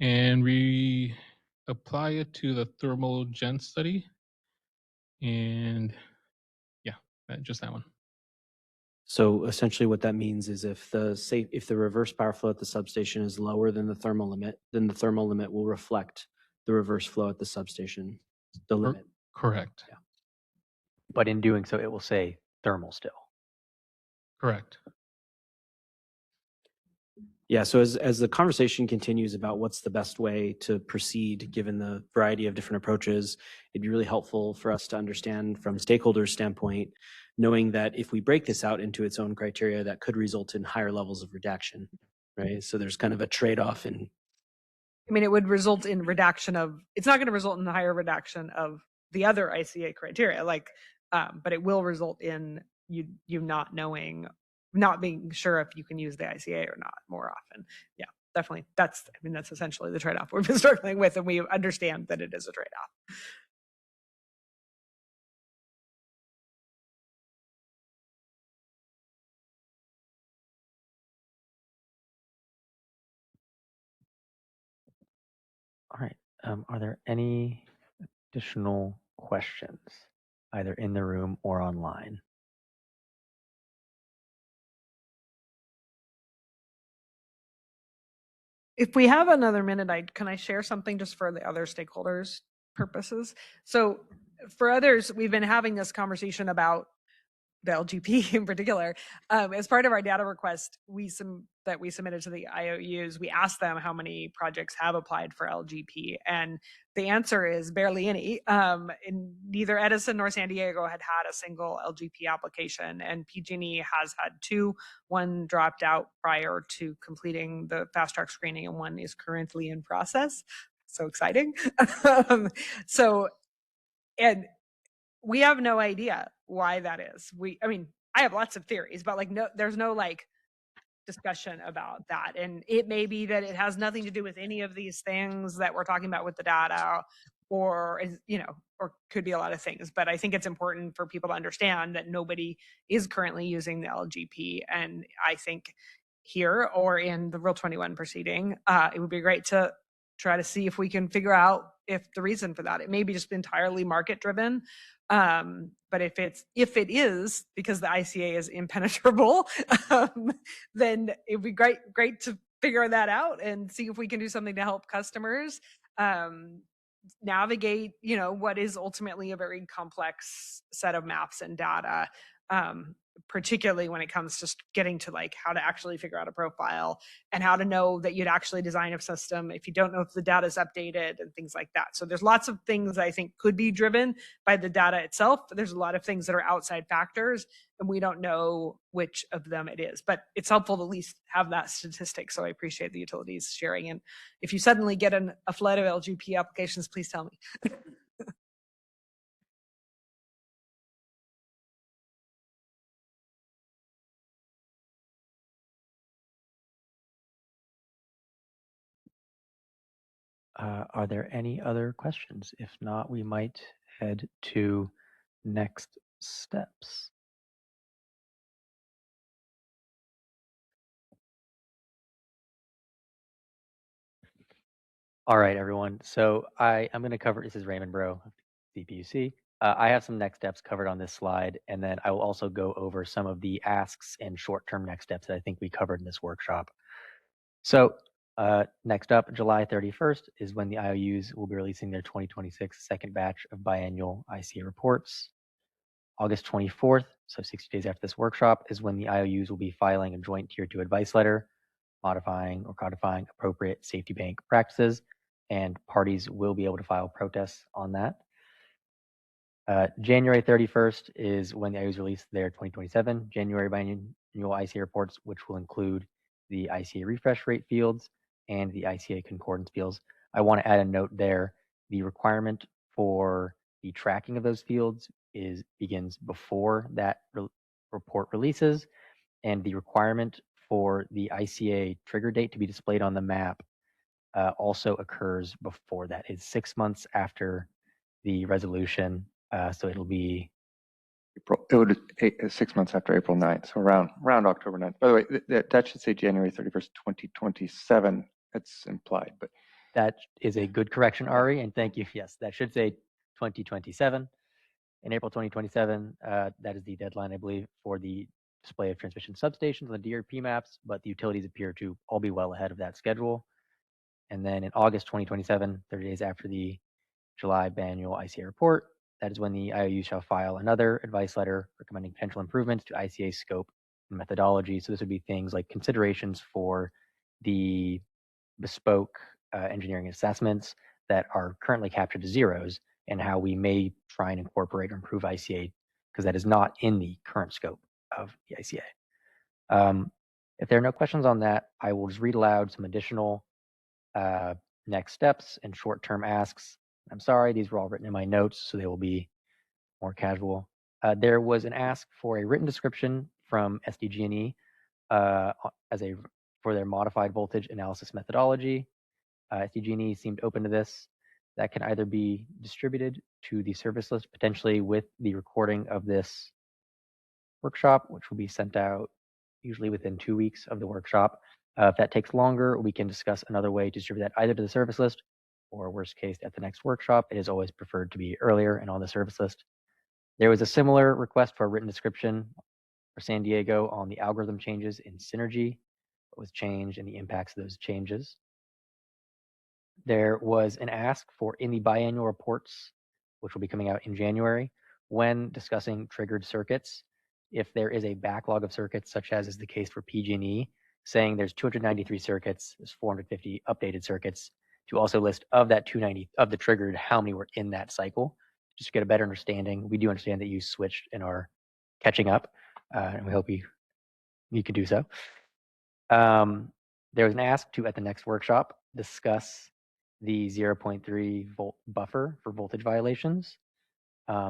and we apply it to the thermal gen study, and yeah, just that one. So essentially what that means is if the reverse power flow at the substation is lower than the thermal limit, then the thermal limit will reflect the reverse flow at the substation, the limit. Correct. Yeah. But in doing so, it will say thermal still. Correct. Yeah, so as the conversation continues about what's the best way to proceed, given the variety of different approaches, it'd be really helpful for us to understand from stakeholders' standpoint, knowing that if we break this out into its own criteria, that could result in higher levels of redaction, right? So there's kind of a trade-off in. I mean, it would result in redaction of, it's not going to result in the higher redaction of the other ICA criteria, but it will result in you not knowing, not being sure if you can use the ICA or not more often. Yeah, definitely. That's essentially the trade-off we've been struggling with, and we understand that it is a trade-off. All right. Are there any additional questions, either in the room or online? If we have another minute, can I share something just for the other stakeholders' purposes? So for others, we've been having this conversation about the LGP in particular. As part of our data request that we submitted to the IOUs, we asked them how many projects have applied for LGP, and the answer is barely any. Neither Edison nor San Diego had a single LGP application, and PG&E has had 2. One dropped out prior to completing the fast track screening, and one is currently in process. So exciting. And we have no idea why that is. I have lots of theories, but there's no discussion about that. And it may be that it has nothing to do with any of these things that we're talking about with the data, or could be a lot of things. But I think it's important for people to understand that nobody is currently using the LGP. And I think here or in the Rule 21 proceeding, it would be great to try to see if we can figure out if the reason for that, it may be just entirely market driven. But if it is because the ICA is impenetrable, then it'd be great to figure that out and see if we can do something to help customers navigate, what is ultimately a very complex set of maps and data, particularly when it comes to getting to how to actually figure out a profile and how to know that you'd actually design a system if you don't know if the data is updated and things like that. So there's lots of things I think could be driven by the data itself, but there's a lot of things that are outside factors, and we don't know which of them it is. But it's helpful to at least have that statistic, so I appreciate the utilities sharing. And if you suddenly get a flood of LGP applications, please tell me. Are there any other questions? If not, we might head to next steps. All right, everyone. So I'm going to cover, this is Raymond Bro, CPUC. I have some next steps covered on this slide, and then I will also go over some of the asks and short-term next steps that I think we covered in this workshop. So Next up, July 31st is when the IOUs will be releasing their 2026 second batch of biannual ICA reports. August 24th, so 60 days after this workshop, is when the IOUs will be filing a joint Tier 2 advice letter, modifying or codifying appropriate safety bank practices, and parties will be able to file protests on that. January 31st is when the IOUs release their 2027 January biannual ICA reports, which will include the ICA refresh rate fields and the ICA concordance fields. I want to add a note there. The requirement for the tracking of those fields begins before that report releases, and the requirement for the ICA trigger date to be displayed on the map also occurs before that. It's 6 months after the resolution, so it'll be It would 6 months after April 9th, so around October 9th. By the way, that should say January 31st, 2027. It's implied, but that is a good correction, Ari, and thank you. Yes, that should say 2027. In April 2027, that is the deadline, I believe, for the display of transmission substations on the DRP maps, but the utilities appear to all be well ahead of that schedule. And then in August 2027, 30 days after the July biannual ICA report, that is when the IOU shall file another advice letter recommending potential improvements to ICA scope and methodology. So this would be things like considerations for the bespoke engineering assessments that are currently captured to zeros, and how we may try and incorporate or improve ICA, because that is not in the current scope of the ICA. If there are no questions on that, I will just read aloud some additional next steps and short-term asks. I'm sorry, these were all written in my notes, so they will be more casual. There was an ask for a written description from SDG&E for their modified voltage analysis methodology. SDG&E seemed open to this. That can either be distributed to the service list, potentially with the recording of this workshop, which will be sent out usually within 2 weeks of the workshop. If that takes longer, we can discuss another way to distribute that either to the service list or, worst case, at the next workshop. It is always preferred to be earlier and on the service list. There was a similar request for a written description for San Diego on the algorithm changes in Synergy, what was changed, and the impacts of those changes. There was an ask for in the biannual reports, which will be coming out in January, when discussing triggered circuits, if there is a backlog of circuits, such as is the case for PG&E, saying there's 293 circuits, there's 450 updated circuits, to also list of that 290 of the triggered, how many were in that cycle, just to get a better understanding. We do understand that you switched and are catching up, and we hope you can do so. There was an ask to, at the next workshop, discuss the 0.3 volt buffer for voltage violations.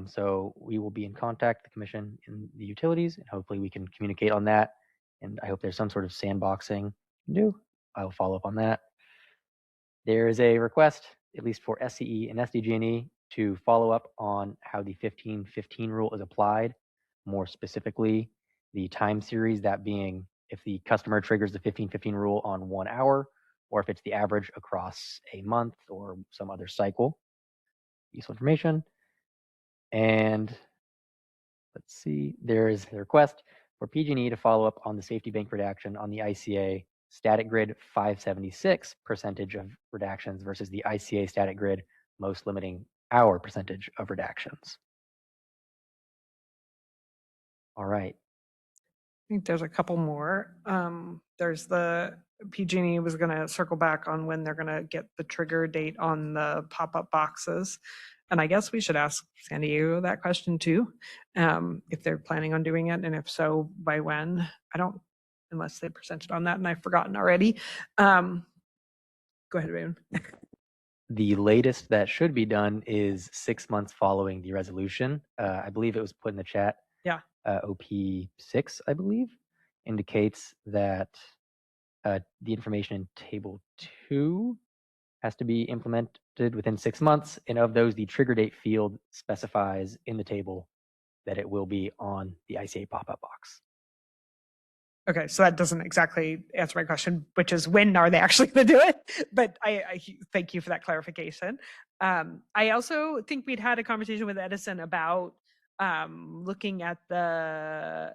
So we will be in contact, the commission and the utilities, and hopefully we can communicate on that. And I hope there's some sort of sandboxing to do. I will follow up on that. There is a request, at least for SCE and SDG&E, to follow up on how the 15-15 rule is applied. More specifically, the time series, that being if the customer triggers the 15-15 rule on 1 hour, or if it's the average across a month or some other cycle. Useful information. And let's see, there is a request for PG&E to follow up on the safety bank redaction on the ICA static grid 576 percentage of redactions versus the ICA static grid most limiting hour percentage of redactions. All right. I think there's a couple more. There's the PG&E was going to circle back on when they're going to get the trigger date on the pop-up boxes. And I guess we should ask San Diego that question too, if they're planning on doing it, and if so, by when. I don't, unless they presented on that and I've forgotten already. Go ahead, Raymond. The latest that should be done is 6 months following the resolution. I believe it was put in the chat. Yeah. OP6, I believe, indicates that the information in table 2 has to be implemented within 6 months. And of those, the trigger date field specifies in the table that it will be on the ICA pop-up box. Okay, so that doesn't exactly answer my question, which is when are they actually going to do it? But I thank you for that clarification. I also think we'd had a conversation with Edison about looking at the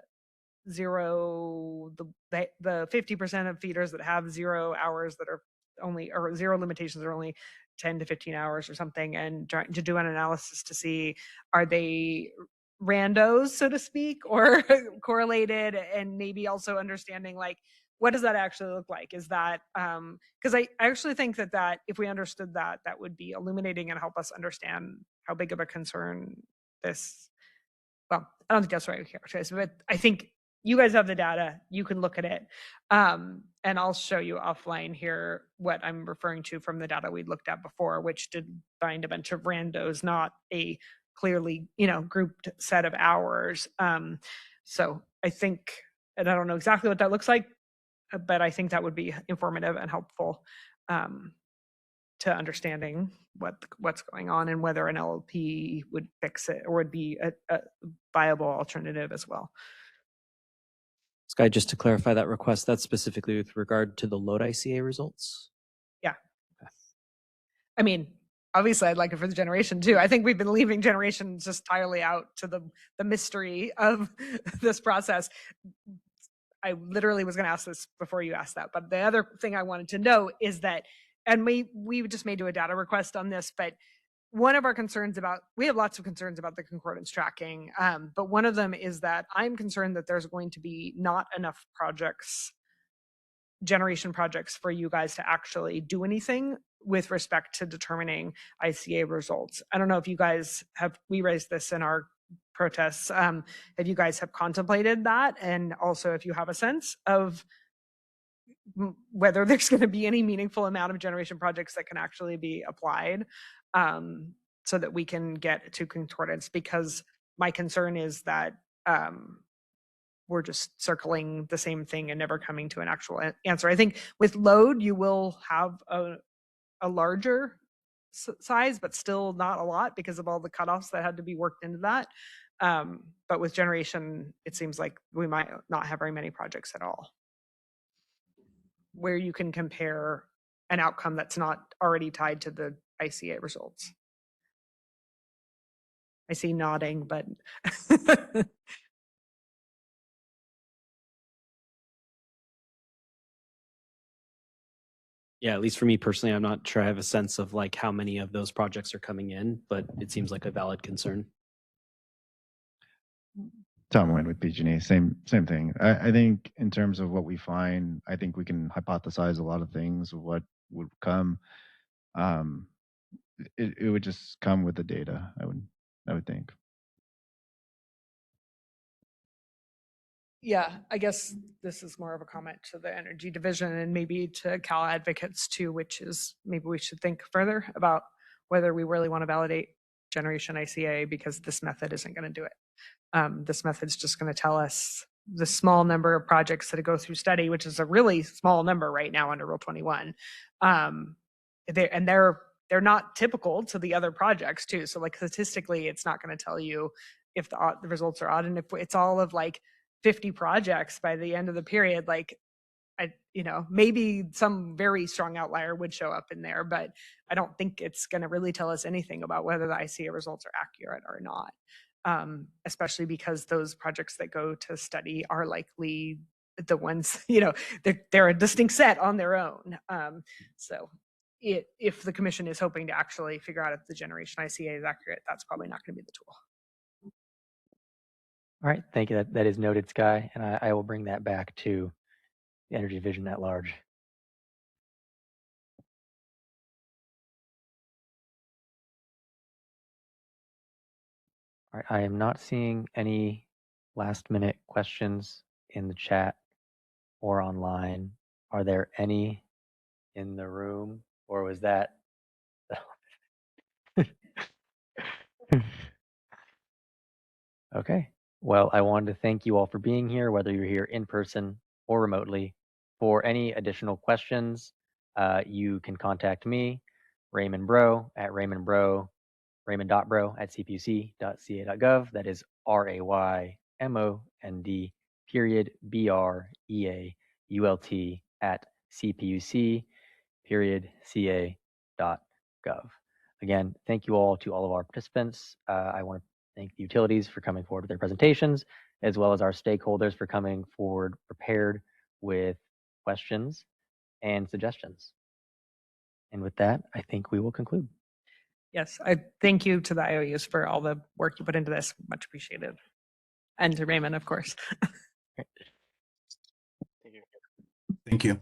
50% of feeders that have 0 hours that are only, or zero limitations are only 10 to 15 hours or something, and trying to do an analysis to see, are they randos, so to speak, or correlated, and maybe also understanding like, what does that actually look like? Is that, because I actually think that if we understood that, that would be illuminating and help us understand how big of a concern this, well, I don't think that's right, but I think you guys have the data, you can look at it. And I'll show you offline here what I'm referring to from the data we looked at before, which did find a bunch of randos, not a clearly, grouped set of hours. So I think, and I don't know exactly what that looks like, but I think that would be informative and helpful to understanding what's going on and whether an LLP would fix it or would be a viable alternative as well. Sky, just to clarify that request, that's specifically with regard to the load ICA results? Yeah. Okay. I mean, obviously I'd like it for the generation too. I think we've been leaving generation just entirely out to the mystery of this process. I literally was going to ask this before you asked that, but the other thing I wanted to know is that, and we just may do a data request on this, but one of our concerns we have lots of concerns about the concordance tracking, but one of them is that I'm concerned that there's going to be not enough generation projects for you guys to actually do anything with respect to determining ICA results. I don't know if you guys we raised this in our protests. If you guys have contemplated that, and also if you have a sense of whether there's going to be any meaningful amount of generation projects that can actually be applied, so that we can get to concordance, because my concern is that we're just circling the same thing and never coming to an actual answer. I think with load, you will have a larger size, but still not a lot because of all the cutoffs that had to be worked into that. But with generation, it seems like we might not have very many projects at all where you can compare an outcome that's not already tied to the ICA results. I see nodding, but yeah, at least for me personally, I'm not sure I have a sense of like how many of those projects are coming in, but it seems like a valid concern. Tom Wayne with PG&E, same thing. I think in terms of what we find, I think we can hypothesize a lot of things of what would come. It would just come with the data, I would think. yeah, I guess this is more of a comment to the energy division and maybe to Cal advocates too, which is maybe we should think further about whether we really want to validate generation ICA, because this method isn't going to do it. This method's just going to tell us the small number of projects that go through study, which is a really small number right now under Rule 21. They're not typical to the other projects too. So like statistically, it's not going to tell you if the results are odd. And if it's all of like 50 projects by the end of the period, like maybe some very strong outlier would show up in there, but I don't think it's going to really tell us anything about whether the ICA results are accurate or not. Especially because those projects that go to study are likely the ones, they're a distinct set on their own. So if the commission is hoping to actually figure out if the generation ICA is accurate, that's probably not going to be the tool. All right, thank you. That is noted, Sky, and I will bring that back to the energy division at large. All right, I am not seeing any last-minute questions in the chat or online. Are there any in the room, or was that? Okay. Well, I wanted to thank you all for being here, whether you're here in person or remotely. For any additional questions, you can contact me, Raymond Bro, at raymond.bro at cpuc.ca.gov. That is RAYMOND period BREAULT at cpuc.ca.gov. Again, thank you all to all of our participants. I want to thank the utilities for coming forward with their presentations, as well as our stakeholders for coming forward prepared with questions and suggestions. And with that, I think we will conclude. Yes, I thank you to the IOUs for all the work you put into this. Much appreciated. And to Raymond, of course. Thank you. Thank you.